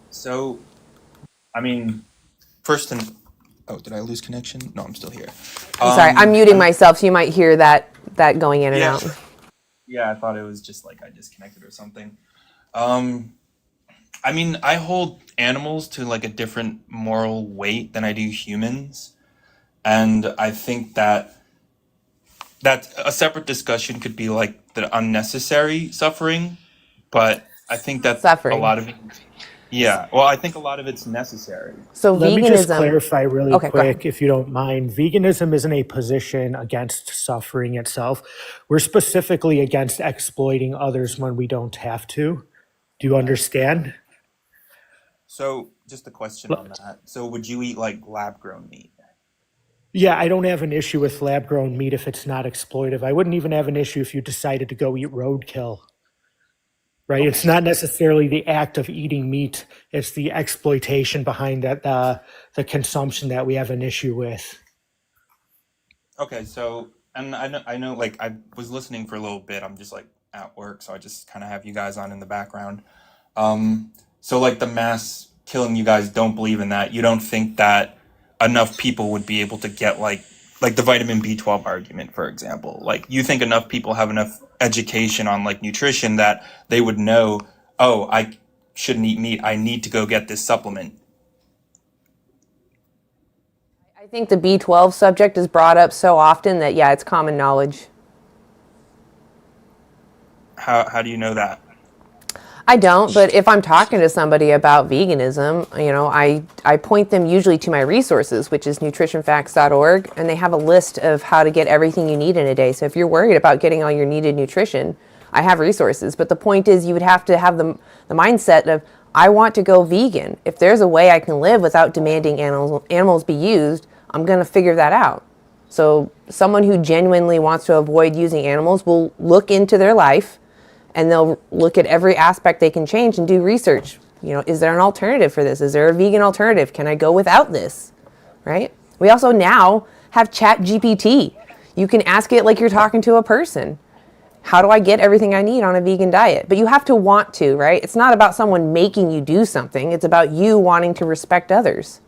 So, I mean, first and... Oh, did I lose connection? No, I'm still here. I'm sorry, I'm muting myself, so you might hear that going in and out. Yeah, I thought it was just like I disconnected or something. I mean, I hold animals to like a different moral weight than I do humans. And I think that a separate discussion could be like the unnecessary suffering, but I think that Suffering. a lot of it, yeah, well, I think a lot of it's necessary. So Let veganism. me just clarify really Okay, go ahead. quick, if you don't mind. Veganism isn't a position against suffering itself. We're specifically against exploiting others when we don't have to. Do you understand? So just a question on that. So would you eat like lab grown meat? Yeah, I don't have an issue with lab-grown meat if it's not exploitive. I wouldn't even have an issue if you decided to go eat roadkill. Right? Okay. It's not necessarily the act of eating meat. It's the exploitation behind that, the consumption that we have an issue with. Okay, so, and I know, like, I was listening for a little bit. I'm just, like, at work, so I just kind of have you guys on in the background. So, like, the mass killing, you guys don't believe in that. You don't think that enough people would be able to get, like the vitamin B12 argument, for example. Like, you think enough people have enough education on, like, nutrition that they would know, oh, I shouldn't eat meat. I need to go get this supplement. I think the B12 subject is brought up so often that, yeah, it's common knowledge. How do you know that? I don't, but if I'm talking to somebody about veganism, you know, I point them usually to my resources, which is nutritionfacts.org, and they have a list of how to get everything you need in a day. So if you're worried about getting all your needed nutrition, I have resources. But the point is, you would have to have the mindset of, I want to go vegan. If there's a way I can live without demanding animals be used, I'm going to figure that out. So someone who genuinely wants to avoid using animals will look into their life, and they'll look at every aspect they can change and do research. You know, is there an alternative for this? Is there a vegan alternative? Can I go without this? Right? We also now have ChatGPT. You can ask it like you're talking to a person. How do I get everything I need on a vegan diet? But you have to want to, right? It's not about someone making you do something. It's about you wanting to respect others.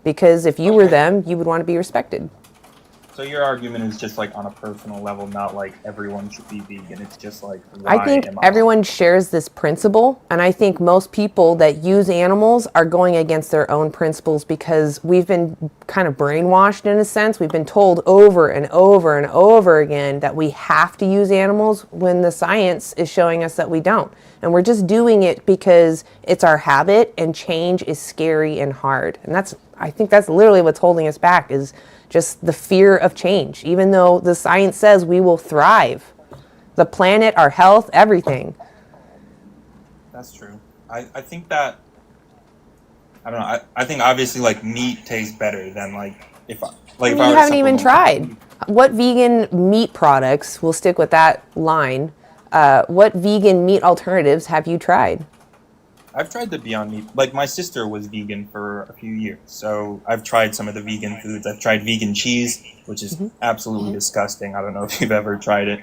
Because if you were them, you would want to be respected. So your argument is just like on a personal level, not like everyone should be vegan. It's just like, I think everyone shares this principle, and I think most people that use animals are going against their own principles because we've been kind of brainwashed in a sense. We've been told over and over and over again that we have to use animals when the science is showing us that we don't. And we're just doing it because it's our habit, and change is scary and hard. And I think that's literally what's holding us back, is just the fear of change, even though the science says we will thrive. The planet, our health, everything. That's true. I think that, I don't know, I think obviously like meat tastes better than like if I You haven't even tried. What vegan meat products, we'll stick with that line, what vegan meat alternatives have you tried? I've tried the Beyond Meat. Like, my sister was vegan for a few years, so I've tried some of the vegan foods. I've tried vegan cheese, which is absolutely disgusting. I don't know if you've ever tried it.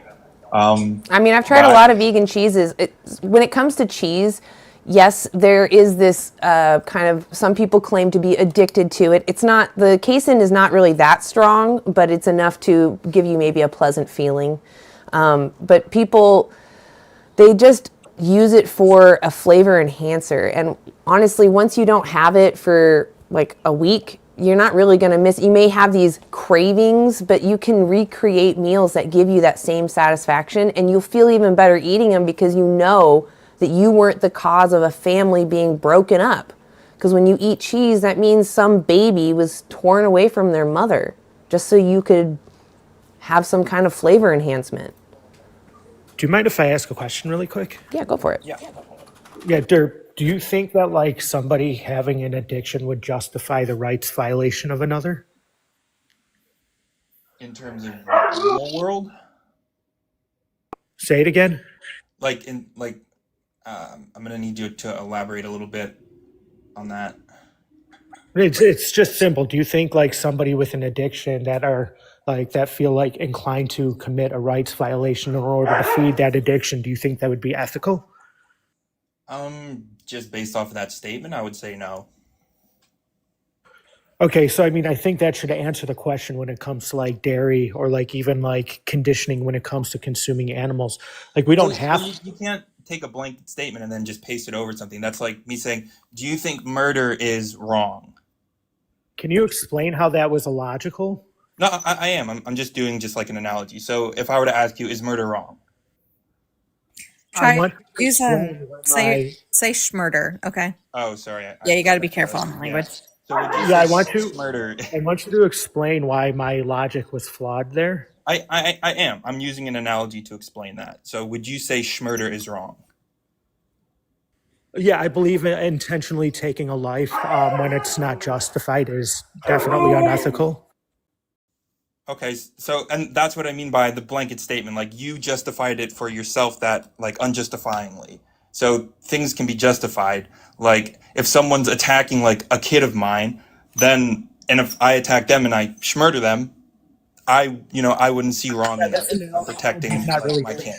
I mean, I've tried a lot of vegan cheeses. When it comes to cheese, yes, there is this kind of, some people claim to be addicted to it. It's not, the casein is not really that strong, but it's enough to give you maybe a pleasant feeling. But people, they just use it for a flavor enhancer. And honestly, once you don't have it for like a week, you're not really going to miss. You may have these cravings, but you can recreate meals that give you that same satisfaction, and you'll feel even better eating them because you know that you weren't the cause of a family being broken up. Because when you eat cheese, that means some baby was torn away from their mother just so you could have some kind of flavor enhancement. Do you mind if I ask a question really quick? Yeah, go for it. Yeah. Yeah, Dirk, do you think that like somebody having an addiction would justify the rights violation of another? In terms of real world, Say it again. I'm gonna need you to elaborate a little bit on that. It's just simple. Do you think like somebody with an addiction that are like that feel like inclined to commit a rights violation in order to feed that addiction, do you think that would be ethical? Just based off of that statement, I would say no. Okay, so I mean, I think that should answer the question when it comes to like dairy or like even like conditioning when it comes to consuming animals. Like we don't have. You can't take a blanket statement and then just paste it over something. That's like me saying, "Do you think murder is wrong?" Can you explain how that was illogical? No, I am. I'm just doing just like an analogy. So if I were to ask you, is murder wrong? Try use say schmurder. Okay. Oh, sorry. Yeah, you got to be careful on the language. So would you Yeah, say murder? I want you to explain why my logic was flawed there. I am. I'm using an analogy to explain that. So would you say schmurder is wrong? Yeah, I believe intentionally taking a life when it's not justified is definitely unethical. Okay, so and that's what I mean by the blanket statement. Like you justified it for yourself that like unjustifyingly. So things can be justified. Like if someone's attacking like a kid of mine, then and if I attack them and I schmurder them, I wouldn't see wrong in protecting my kid.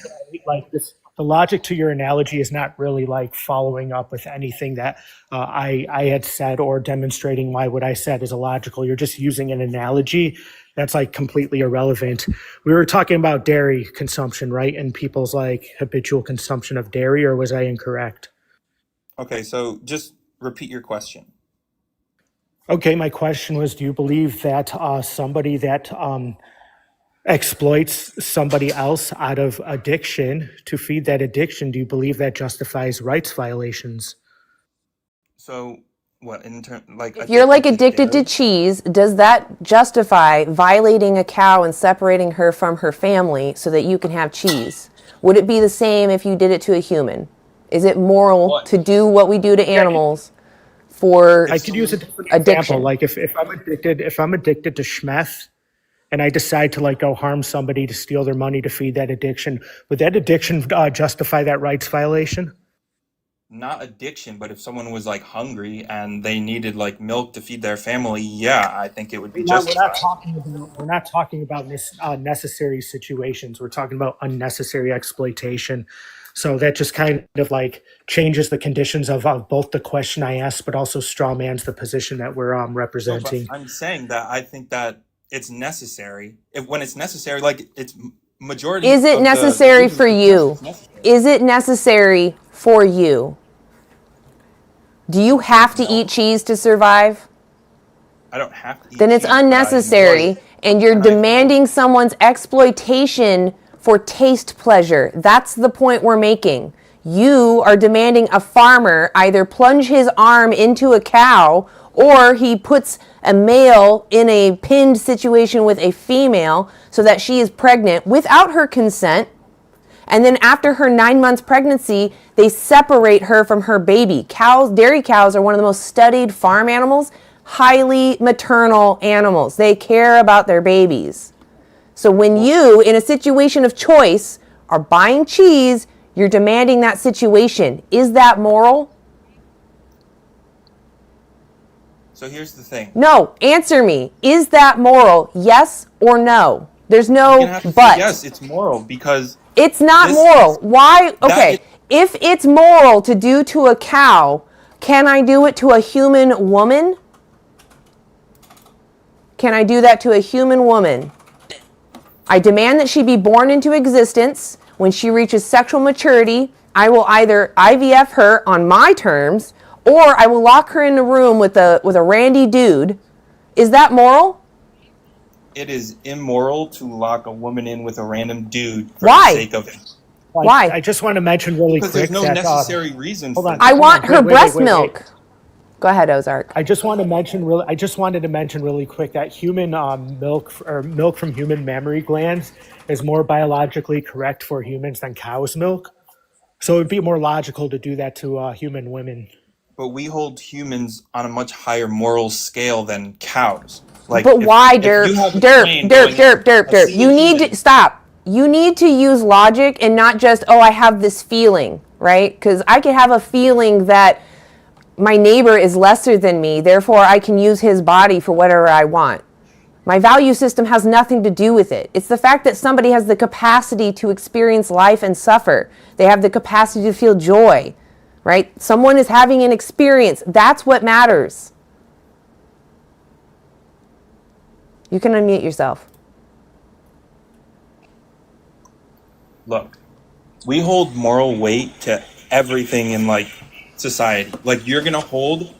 Like this, the logic to your analogy is not really like following up with anything that I had said or demonstrating why what I said is illogical. You're just using an analogy that's like completely irrelevant. We were talking about dairy consumption, right? And people's like habitual consumption of dairy, or was I incorrect? Okay, so just repeat your question. Okay, my question was, do you believe that somebody that exploits somebody else out of addiction to feed that addiction, do you believe that justifies rights violations? So what in turn like if you're like addicted to cheese, does that justify violating a cow and separating her from her family so that you can have cheese? Would it be the same if you did it to a human? Is it moral to do what we do to animals for I could use a different addiction? example. Like if I'm addicted to schmeth and I decide to like go harm somebody to steal their money to feed that addiction, would that addiction justify that rights violation? Not addiction, but if someone was like hungry and they needed like milk to feed their family, yeah, I think it would be justified. We're not talking about necessary situations. We're talking about unnecessary exploitation. So that just kind of like changes the conditions of both the question I asked, but also strawmans the position that we're representing. I'm saying that I think that it's necessary. When it's necessary, like it's majority. Is it necessary for you? Is it necessary for you? Do you have to eat cheese to survive? I don't have to eat then it's cheese, unnecessary, and you're demanding someone's exploitation for taste pleasure. That's the point we're making. You are demanding a farmer either plunge his arm into a cow or he puts a male in a pinned situation with a female so that she is pregnant without her consent. And then after her 9 months pregnancy, they separate her from her baby. Dairy cows are one of the most studied farm animals, highly maternal animals. They care about their babies. So when you, in a situation of choice, are buying cheese, you're demanding that situation. Is that moral? So here's the thing. No, answer me. Is that moral? Yes or no? There's no but. Yes, it's moral because it's not moral. Why? Okay, if it's moral to do to a cow, can I do it to a human woman? Can I do that to a human woman? I demand that she be born into existence. When she reaches sexual maturity, I will either IVF her on my terms, or I will lock her in a room with a randy dude. Is that moral? It is immoral to lock a woman in with a random dude for Why? the sake of it. Why? I just want to mention really quick because there's no that, necessary reason. Hold on. I want her breast milk. Go ahead, Ozark. I just wanted to mention really quick that human milk from human mammary glands is more biologically correct for humans than cow's milk. So it would be more logical to do that to human women. But we hold humans on a much higher moral scale than cows. Like, But why, if derp? you have a Derp, plane derp, going derp, derp, a derp. single You need human- to stop. You need to use logic and not just, oh, I have this feeling, right? Because I could have a feeling that my neighbor is lesser than me, therefore I can use his body for whatever I want. My value system has nothing to do with it. It's the fact that somebody has the capacity to experience life and suffer. They have the capacity to feel joy, right? Someone is having an experience. That's what matters. You can unmute yourself. Look, we hold moral weight to everything in like society. Like, you're gonna hold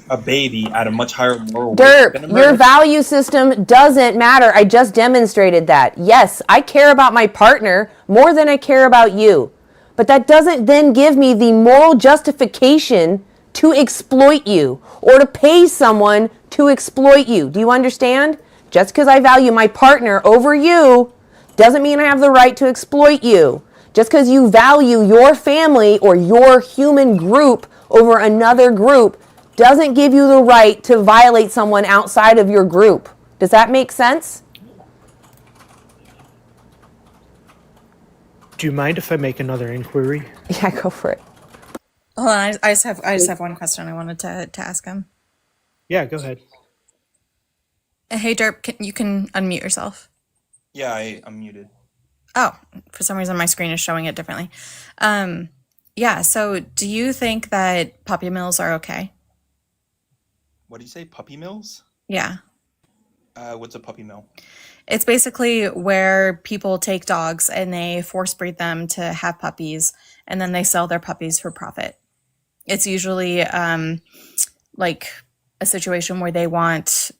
a baby at a much higher moral weight than a Derp, your murder. value system doesn't matter. I just demonstrated that. Yes, I care about my partner more than I care about you. But that doesn't then give me the moral justification to exploit you or to pay someone to exploit you. Do you understand? Just because I value my partner over you doesn't mean I have the right to exploit you. Just because you value your family or your human group over another group doesn't give you the right to violate someone outside of your group. Does that make sense? Do you mind if I make another inquiry? Yeah, go for it. Hold on, I just have one question I wanted to ask him. Yeah, go ahead. Hey, Derp, you can unmute yourself. Yeah, I'm muted. Oh, for some reason my screen is showing it differently. Yeah, so do you think that puppy mills are okay? What do you say? Puppy mills? Yeah. What's a puppy mill? It's basically where people take dogs and they force breed them to have puppies, and then they sell their puppies for profit. It's usually like a situation where they want,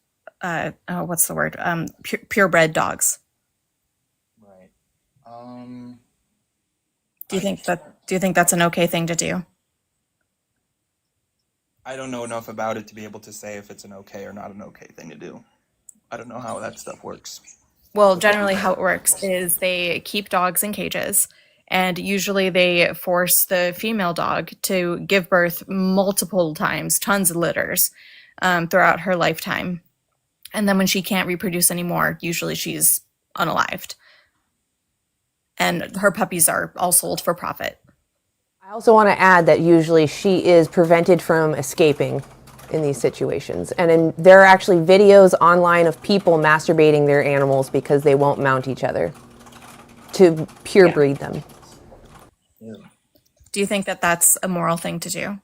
what's the word? Purebred dogs. Right. Do you think that's an okay thing to do? I don't know enough about it to be able to say if it's an okay or not an okay thing to do. I don't know how that stuff works. Well, generally how it works is they keep dogs in cages, and usually they force the female dog to give birth multiple times, tons of litters, throughout her lifetime. And then when she can't reproduce anymore, usually she's unalived. And her puppies are all sold for profit. I also want to add that usually she is prevented from escaping in these situations. And there are actually videos online of people masturbating their animals because they won't mount each other to purebreed them. Do you think that that's a moral thing to do?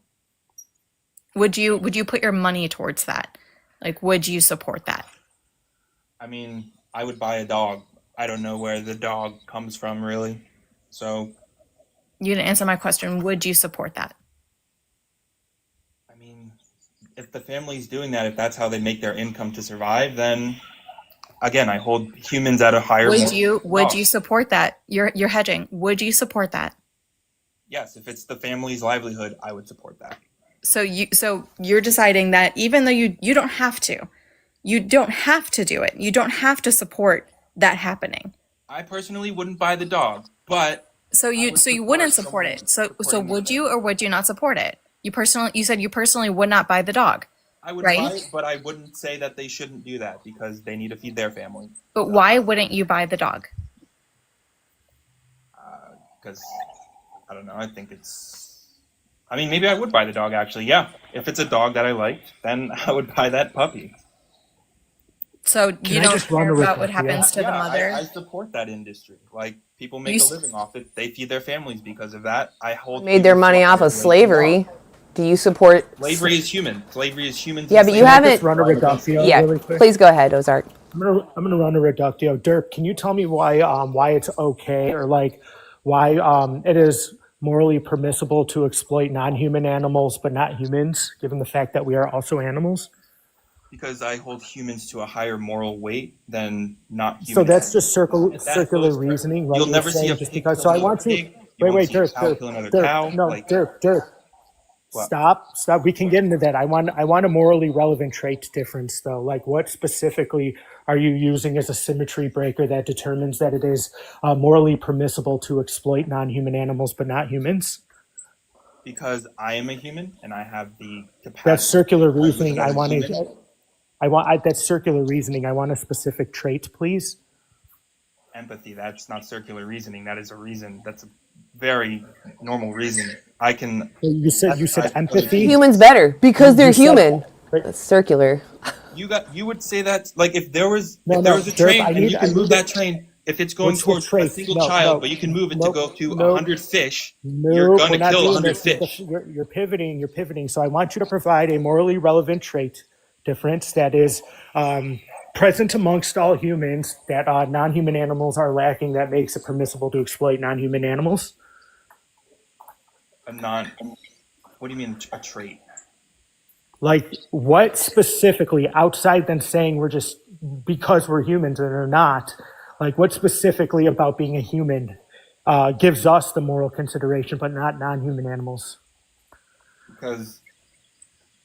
Would you put your money towards that? Like, would you support that? I mean, I would buy a dog. I don't know where the dog comes from, really. So, You didn't answer my question. Would you support that? I mean, if the family's doing that, if that's how they make their income to survive, then again, I hold humans at a higher. Would you support that? You're hedging. Would you support that? Yes, if it's the family's livelihood, I would support that. So you're deciding that even though you don't have to, you don't have to do it. You don't have to support that happening. I personally wouldn't buy the dog, but So you wouldn't support it. So would you or would you not support it? You said you personally would not buy the dog. I would right? buy it, but I wouldn't say that they shouldn't do that because they need to feed their family. But why wouldn't you buy the dog? Because I don't know. I think I mean, maybe I would buy the dog actually. Yeah, if it's a dog that I liked, then I would buy that puppy. So you don't care about what happens to the Yeah, mother? I support that industry. Like, people make a living off it. They feed their families because of that. I hold Made their money off of slavery. Do you support slavery is human. Slavery is humans. Yeah, but you haven't. Run a reductio Yeah, really quick? please go ahead, Ozark. I'm gonna run a reductio. Derp, can you tell me why it's okay, or like why it is morally permissible to exploit non-human animals but not humans, given the fact that we are also animals? Because I hold humans to a higher moral weight than not humans. So that's just circular reasoning, right? You'll You're never see saying a just pig because. kill So I another want to pig. You won't wait, see a Derp, cow kill another Derp, cow. no, Like, Derp. Stop. We can get into that. I want a morally relevant trait difference, though. Like, what specifically are you using as a symmetry breaker that determines that it is morally permissible to exploit non-human animals but not humans? Because I am a human and I have the capacity. That's circular to live with reasoning. another human. That's circular reasoning. I want a specific trait, please. Empathy. That's not circular reasoning. That is a reason. That's a very normal reason. I can. You said empathy. Humans better because they're human. That's circular. You would say that, like, if there was a train and you can move that train, if it's going towards a single child, but you can move it to go to 100 fish, you're going to kill 100 fish. You're pivoting. So I want you to provide a morally relevant trait difference that is present amongst all humans that non-human animals are lacking that makes it permissible to exploit non-human animals. What do you mean a trait? Like, what specifically, outside than saying we're just because we're humans and are not, like, what specifically about being a human gives us the moral consideration but not non-human animals? Because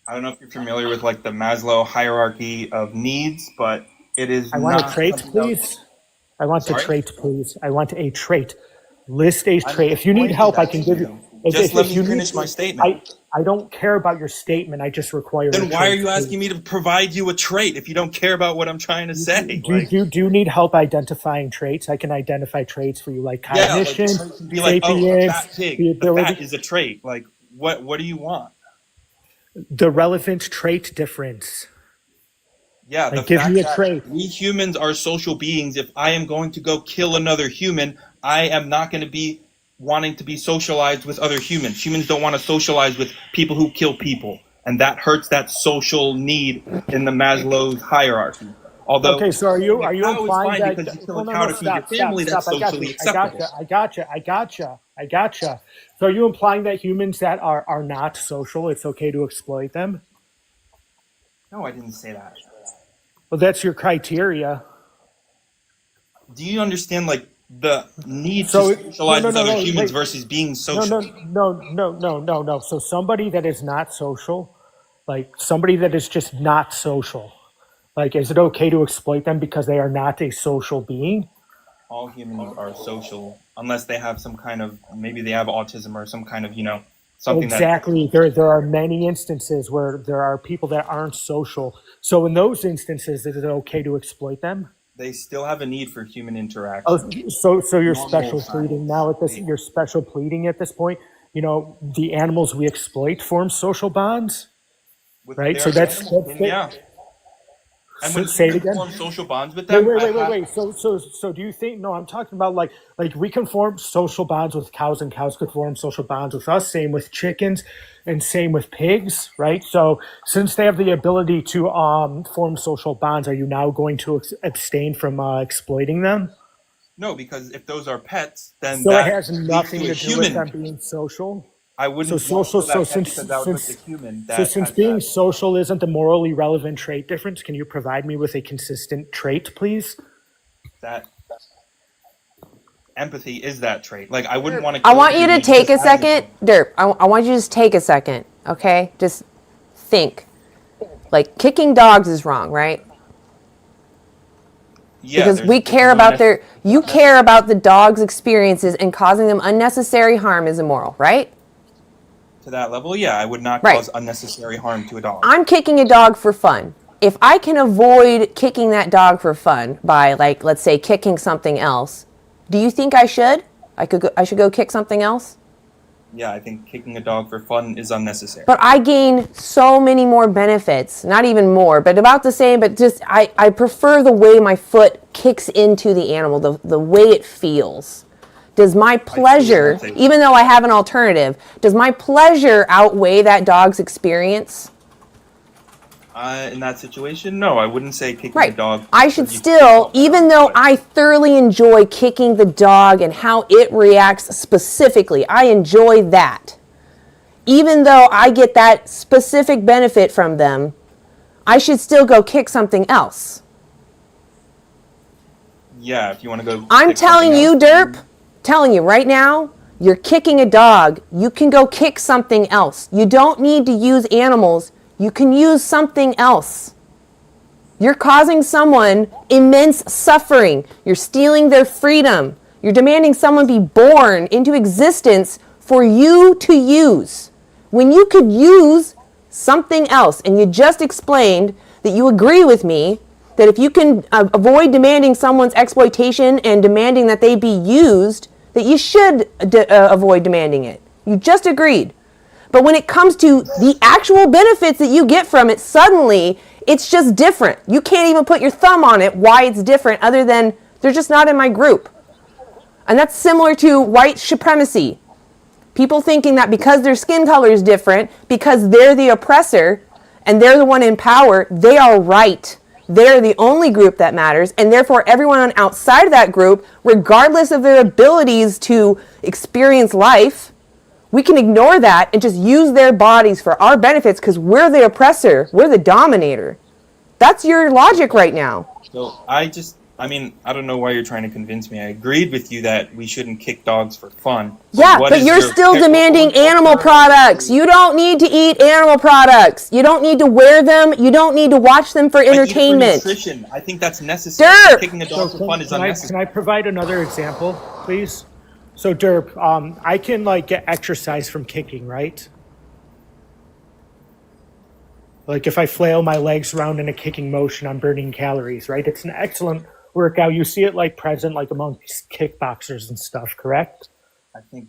I don't know if you're familiar with, like, the Maslow hierarchy of needs, but it is. I want a trait, please. I want a trait, please. I want a trait. List a trait. If you need help, I can give you. Just let me finish my statement. I don't care about your statement. I just require. Then why are you asking me to provide you a trait if you don't care about what I'm trying to say? Do you need help identifying traits? I can identify traits for you, like cognition, be like, a fat pig. The fat is a trait. Like, what do you want? The relevant trait difference. Yeah, the give fact me a that trait. We humans are social beings. If I am going to go kill another human, I am not going to be wanting to be socialized with other humans. Humans don't want to socialize with people who kill people, and that hurts that social need in the Maslow's hierarchy. Although, okay, so are you implying that because you kill a cow to feed your family, that's socially acceptable. I gotcha. So are you implying that humans that are not social, it's okay to exploit them? No, I didn't say that. Well, that's your criteria. Do you understand, like, the need to socialize with other humans versus being social? No. So somebody that is not social, like somebody that is just not social, like, is it okay to exploit them because they are not a social being? All humans are social unless they have some kind of, maybe they have autism or some kind of, something. Exactly. There are many instances where there are people that aren't social. So in those instances, is it okay to exploit them? They still have a need for human interaction. Oh, so you're special pleading now at this. You're special pleading at this point. The animals we exploit form social bonds, right? So that's yeah. And when say it again. Form social bonds with them. Wait. So do you think? No, I'm talking about like we can form social bonds with cows, and cows could form social bonds with us. Same with chickens, and same with pigs, right? So since they have the ability to form social bonds, are you now going to abstain from exploiting them? No, because if those are pets, then so that it has nothing to do human. with them being social. I wouldn't. Since being social isn't a morally relevant trait difference, can you provide me with a consistent trait, please? That empathy is that trait. Like, I wouldn't want to. I want you to take a second, Derp. I want you to just take a second, okay? Just think. Like, kicking dogs is wrong, right? Yeah, because we care about you care about the dog's experiences, and causing them unnecessary harm is immoral, right? To that level, yeah, I would not cause unnecessary harm to a dog. I'm kicking a dog for fun. If I can avoid kicking that dog for fun by, like, let's say, kicking something else, do you think I should? I should go kick something else? Yeah, I think kicking a dog for fun is unnecessary. But I gain so many more benefits. Not even more, but about the same. But just I prefer the way my foot kicks into the animal, the way it feels. Does my pleasure, even though I have an alternative, does my pleasure outweigh that dog's experience? In that situation, no, I wouldn't say kicking a dog. I should still, even though I thoroughly enjoy kicking the dog and how it reacts specifically, I enjoy that. Even though I get that specific benefit from them, I should still go kick something else. Yeah, if you want to go. I'm telling you, Derp, telling you right now, You're kicking a dog. You can go kick something else. You don't need to use animals. You can use something else. You're causing someone immense suffering. You're stealing their freedom. You're demanding someone be born into existence for you to use. When you could use something else, and you just explained that you agree with me that if you can avoid demanding someone's exploitation and demanding that they be used, that you should avoid demanding it. You just agreed. But when it comes to the actual benefits that you get from it, suddenly it's just different. You can't even put your thumb on it why it's different other than they're just not in my group. And that's similar to white supremacy. People thinking that because their skin color is different, because they're the oppressor and they're the one in power, they are right. They're the only group that matters, and therefore everyone outside of that group, regardless of their abilities to experience life, we can ignore that and just use their bodies for our benefits because we're the oppressor, we're the dominator. That's your logic right now. So I don't know why you're trying to convince me. I agreed with you that we shouldn't kick dogs for fun. Yeah, but you're still demanding animal products. You don't need to eat animal products. You don't need to wear them. You don't need to watch them for entertainment. I eat it for nutrition. I think that's necessary. Derp! Kicking a dog for fun is unnecessary. Can I provide another example, please? So, Derp, I can get exercise from kicking, right? Like if I flail my legs around in a kicking motion, I'm burning calories, right? It's an excellent workout. You see it present among kickboxers and stuff, correct? I think,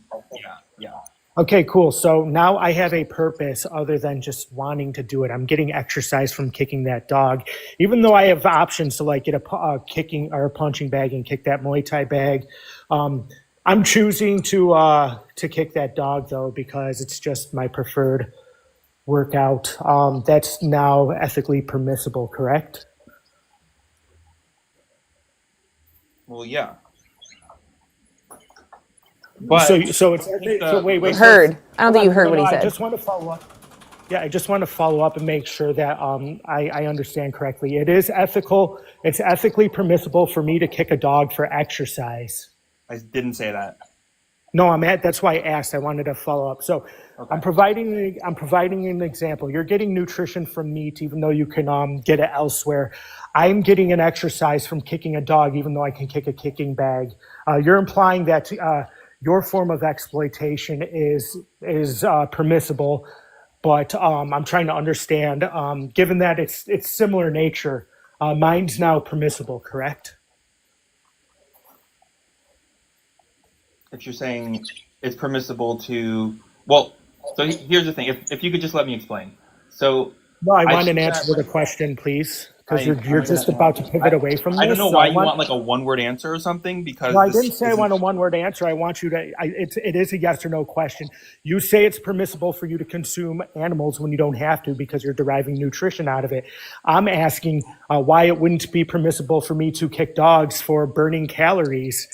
yeah. Okay, cool. So now I have a purpose other than just wanting to do it. I'm getting exercise from kicking that dog, even though I have options to get a kicking or a punching bag and kick that Muay Thai bag. I'm choosing to kick that dog though because it's just my preferred workout. That's now ethically permissible, correct? Well, yeah. But So wait. Heard. I don't think you heard what he said. I just want to follow up. Yeah, I just want to follow up and make sure that I understand correctly. It is ethical. It's ethically permissible for me to kick a dog for exercise. I didn't say that. No, that's why I asked. I wanted to follow up. So okay. I'm providing an example. You're getting nutrition from meat, even though you can get it elsewhere. I'm getting an exercise from kicking a dog, even though I can kick a kicking bag. You're implying that your form of exploitation is permissible, but I'm trying to understand. Given that it's similar nature, mine's now permissible, correct? If you're saying it's permissible to, so here's the thing. If you could just let me explain. So no, I want an answer to the question, please, because you're just about to pivot away from this. I don't know why you want a one-word answer or something. Because I didn't say I want a one-word answer. I want you to. It is a yes or no question. You say it's permissible for you to consume animals when you don't have to because you're deriving nutrition out of it. I'm asking why it wouldn't be permissible for me to kick dogs for burning calories,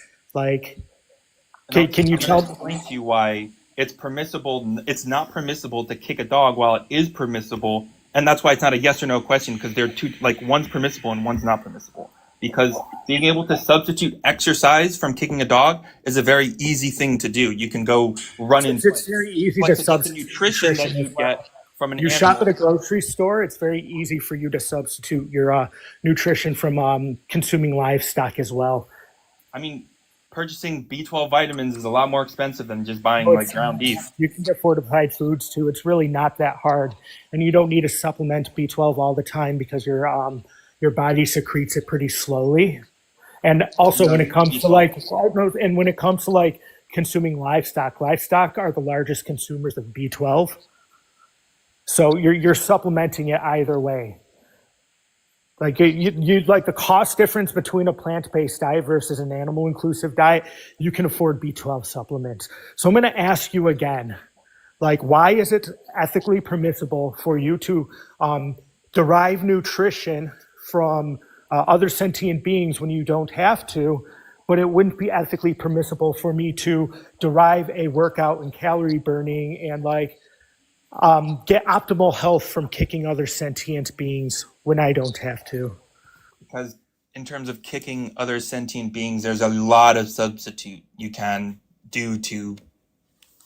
Can you explain to you why it's permissible? It's not permissible to kick a dog while it is permissible, and that's why it's not a yes or no question because they're two. One's permissible and one's not permissible. Because being able to substitute exercise from kicking a dog is a very easy thing to do. You can go run in. It's very easy to substitute nutrition that you get from an You animal. shop at a grocery store. It's very easy for you to substitute your nutrition from consuming livestock as well. I mean, purchasing B12 vitamins is a lot more expensive than just buying ground beef. You can get fortified foods too. It's really not that hard, and you don't need to supplement B12 all the time because your body secretes it pretty slowly. And also, when it comes to consuming livestock are the largest consumers of B12. So you're supplementing it either way. The cost difference between a plant-based diet versus an animal-inclusive diet, you can afford B12 supplements. So I'm going to ask you again, why is it ethically permissible for you to derive nutrition from other sentient beings when you don't have to, but it wouldn't be ethically permissible for me to derive a workout and calorie burning and get optimal health from kicking other sentient beings when I don't have to? Because in terms of kicking other sentient beings, there's a lot of substitute you can do to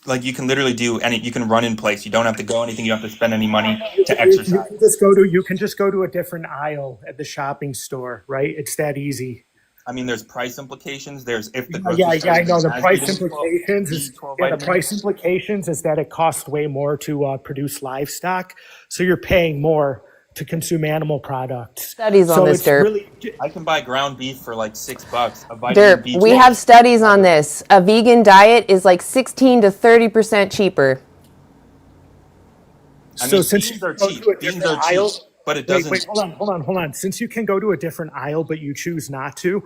like you can literally do any. You can run in place. You don't have to go anything. You don't have to spend any money to You exercise. can just go to a different aisle at the shopping store, right? It's that easy. I mean, there's price implications. There's if the Yeah, grocery store I know. The has price B12 implications is the price implications is that it costs way more to produce livestock, so you're paying more to consume animal products. Studies on So this, it's Derp. really I can buy ground beef for like $6. A vitamin Derp, B12. we have studies on this. A vegan diet is like 16 to 30% cheaper. I so mean, since beans you are go cheap. to a Beans different are cheap, aisle, but it doesn't. wait, hold on. Since you can go to a different aisle, but you choose not to,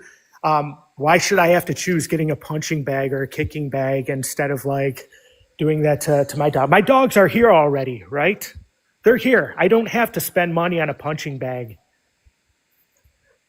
why should I have to choose getting a punching bag or a kicking bag instead of like doing that to my dog? My dogs are here already, right? They're here. I don't have to spend money on a punching bag.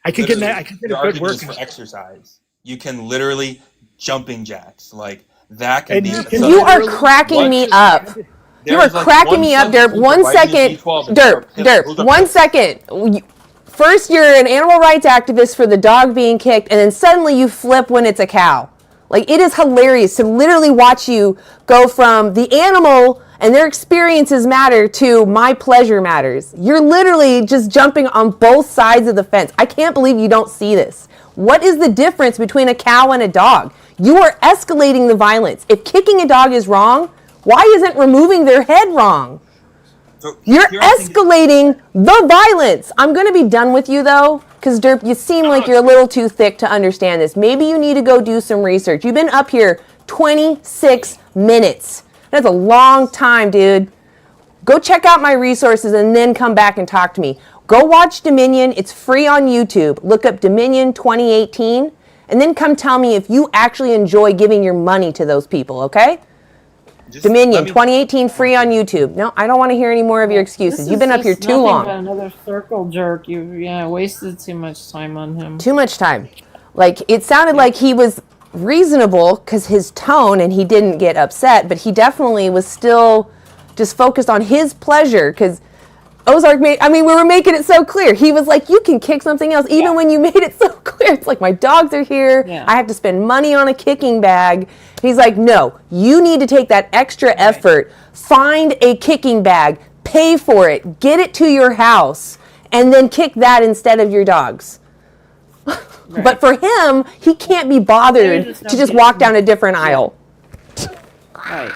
I could get Literally, a your good argument is workout. for exercise. You can literally jumping jacks like that can And be. you can You are literally cracking me up. You are There's like cracking one me up, Derp. substitute One for vitamin second. B12 and those are Derp, pills. Derp. Those are 1 pills. second. First, you're an animal rights activist for the dog being kicked, and then suddenly you flip when it's a cow. Like, it is hilarious to literally watch you go from the animal and their experiences matter to my pleasure matters. You're literally just jumping on both sides of the fence. I can't believe you don't see this. What is the difference between a cow and a dog? You are escalating the violence. If kicking a dog is wrong, why isn't removing their head wrong? So You're here I'm thinking- escalating the violence. I'm going to be done with you, though, because, Derp, you seem like you're a little too thick to understand this. Maybe you need to go do some research. You've been up here 26 minutes. That's a long time, dude. Go check out my resources and then come back and talk to me. Go watch Dominion. It's free on YouTube. Look up Dominion 2018, and then come tell me if you actually enjoy giving your money to those people, okay? Dominion 2018 free on YouTube. No, I don't want to hear any more of your excuses. You've been up here too long. But another circle jerk. You wasted too much time on him. Too much time. Like, it sounded like he was reasonable because his tone, and he didn't get upset, but he definitely was still just focused on his pleasure because Ozark we were making it so clear. He was like, you can kick something else even when you made it so clear. It's like, my dogs are here. Yeah. I have to spend money on a kicking bag. He's like, no, you need to take that extra effort, find a kicking bag, pay for it, get it to your house, and then kick that instead of your dogs. Right. But for him, he can't be bothered to just walk down a different aisle. Right.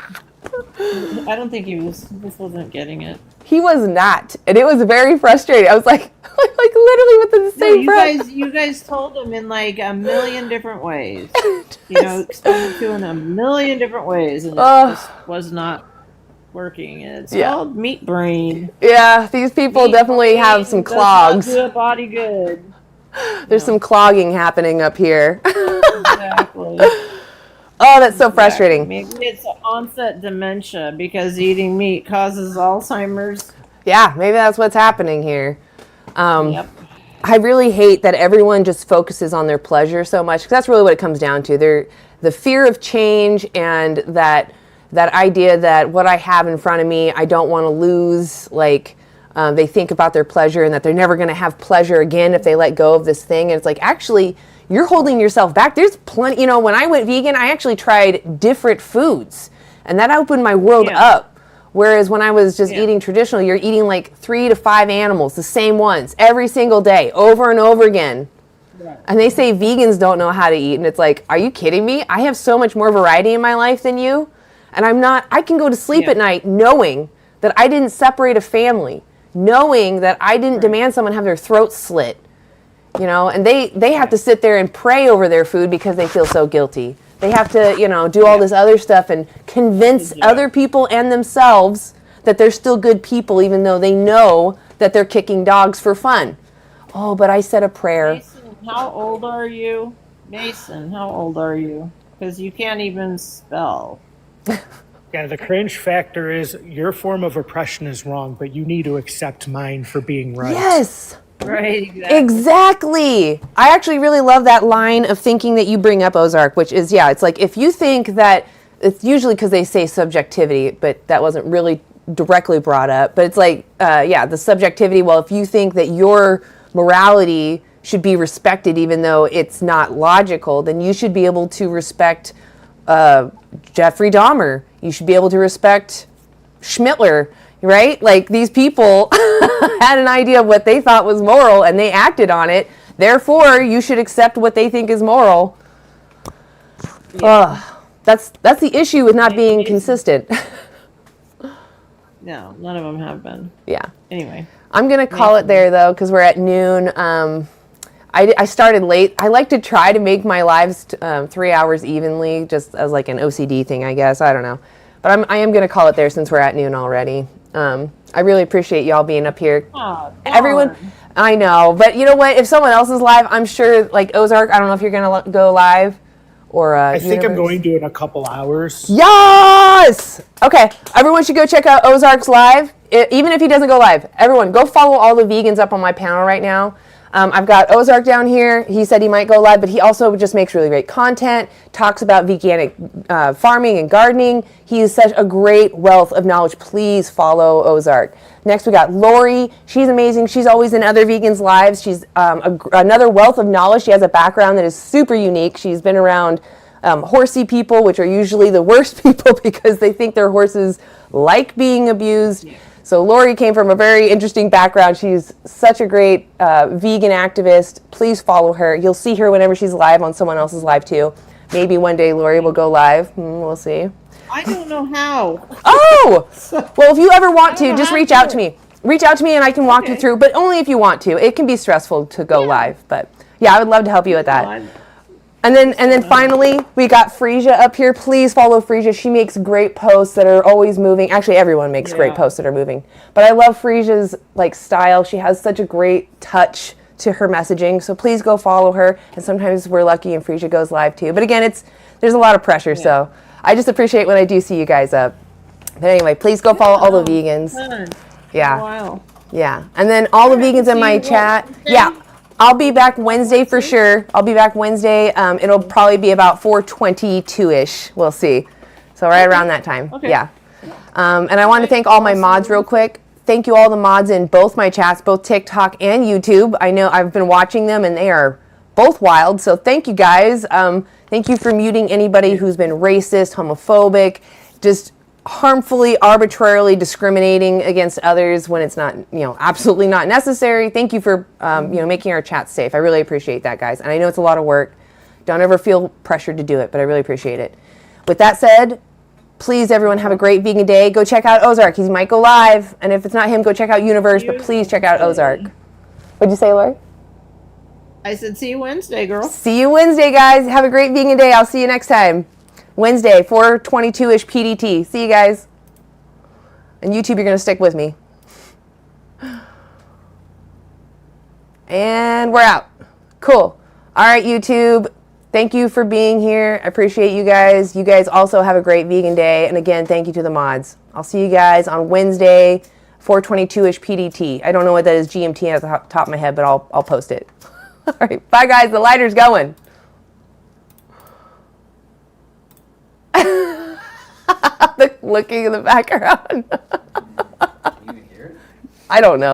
I don't think he wasn't getting it. He was not, and it was very frustrating. I was like literally within the same breath. You guys told him in like a million different ways. Explained it to him in a million different ways, and it just was not working. It's called meat brain. Yeah, these people definitely have some clogs. Does not do a body good. There's some clogging happening up here. Exactly. Oh, that's so frustrating. Maybe it's onset dementia because eating meat causes Alzheimer's. Yeah, maybe that's what's happening here. Yep. I really hate that everyone just focuses on their pleasure so much, because that's really what it comes down to. The fear of change and that idea that what I have in front of me, I don't want to lose. Like, they think about their pleasure and that they're never going to have pleasure again if they let go of this thing. And it's like, actually, you're holding yourself back. There's plenty, when I went vegan, I actually tried different foods, and that opened my world up. Whereas when I was just eating traditional, you're eating like 3 to 5 animals, the same ones, every single day, over and over again. Right. And they say vegans don't know how to eat. And it's like, are you kidding me? I have so much more variety in my life than you. And I can go to sleep at night knowing that I didn't separate a family, knowing that I didn't demand someone have their throat slit. And they have to sit there and pray over their food because they feel so guilty. They have to, do all this other stuff and convince other people and themselves that they're still good people, even though they know that they're kicking dogs for fun. Oh, but I said a prayer. Mason, how old are you? Mason, how old are you? Because you can't even spell. Yeah, the cringe factor is your form of oppression is wrong, but you need to accept mine for being right. Yes. Right, exactly. I actually really love that line of thinking that you bring up, Ozark, which is, it's like, if you think that, it's usually because they say subjectivity, but that wasn't really directly brought up, but it's like, the subjectivity, well, if you think that your morality should be respected even though it's not logical, then you should be able to respect Jeffrey Dahmer. You should be able to respect Schmittler, right? Like, these people had an idea of what they thought was moral and they acted on it. Therefore, you should accept what they think is moral. That's the issue with not being consistent. No, none of them have been. Yeah. Anyway. I'm going to call it there, though, because we're at noon. I started late. I like to try to make my lives 3 hours evenly, just as like an OCD thing, I guess. I don't know. But I am going to call it there since we're at noon already. I really appreciate y'all being up here. Everyone, I know. But you know what? If someone else is live, I'm sure, like Ozark, I don't know if you're going to go live. Or I think I'm going to in a couple hours. Yes! Okay, everyone should go check out Ozark's live. Even if he doesn't go live, everyone go follow all the vegans up on my panel right now. I've got Ozark down here. He said he might go live, but he also just makes really great content, talks about veganic farming and gardening. He is such a great wealth of knowledge. Please follow Ozark. Next, we got Lori. She's amazing. She's always in other vegans' lives. She's another wealth of knowledge. She has a background that is super unique. She's been around horsey people, which are usually the worst people because they think their horses like being abused. So Lori came from a very interesting background. She's such a great vegan activist. Please follow her. You'll see her whenever she's live on someone else's live too. Maybe one day Lori will go live. We'll see. I don't know how. Oh! Well, if you ever want to, just reach out to me. Reach out to me and I can walk you through, but only if you want to. It can be stressful to go live, but yeah, I would love to help you with that. And then finally, we got Frisia up here. Please follow Frisia. She makes great posts that are always moving. Actually, everyone makes great posts that are moving. But I love Frisia's like style. She has such a great touch to her messaging. So please go follow her. And sometimes we're lucky and Frisia goes live too. But again, there's a lot of pressure. So I just appreciate when I do see you guys up. But anyway, please go follow all the vegans. Yeah. Yeah. And then all the vegans in my chat. Yeah. I'll be back Wednesday for sure. I'll be back Wednesday. It'll probably be about 4:22-ish. We'll see. So right around that time. Yeah. And I want to thank all my mods real quick. Thank you all the mods in both my chats, both TikTok and YouTube. I know I've been watching them and they are both wild. So thank you guys. Thank you for muting anybody who's been racist, homophobic, just harmfully, arbitrarily discriminating against others when it's not, absolutely not necessary. Thank you for, making our chat safe. I really appreciate that, guys. And I know it's a lot of work. Don't ever feel pressured to do it, but I really appreciate it. With that said, please, everyone, have a great vegan day. Go check out Ozark. He might go live. And if it's not him, go check out Universe, but please check out Ozark. What'd you say, Lori? I said, see you Wednesday, girl. See you Wednesday, guys. Have a great vegan day. I'll see you next time. Wednesday, 4:22-ish PDT. See you guys. And YouTube, you're going to stick with me. And we're out. Cool. All right, YouTube. Thank you for being here. I appreciate you guys. You guys also have a great vegan day. And again, thank you to the mods. I'll see you guys on Wednesday, 4:22-ish PDT. I don't know what that is GMT at the top of my head, but I'll post it. All right. Bye, guys. The lighter's going. Looking in the background. I don't know.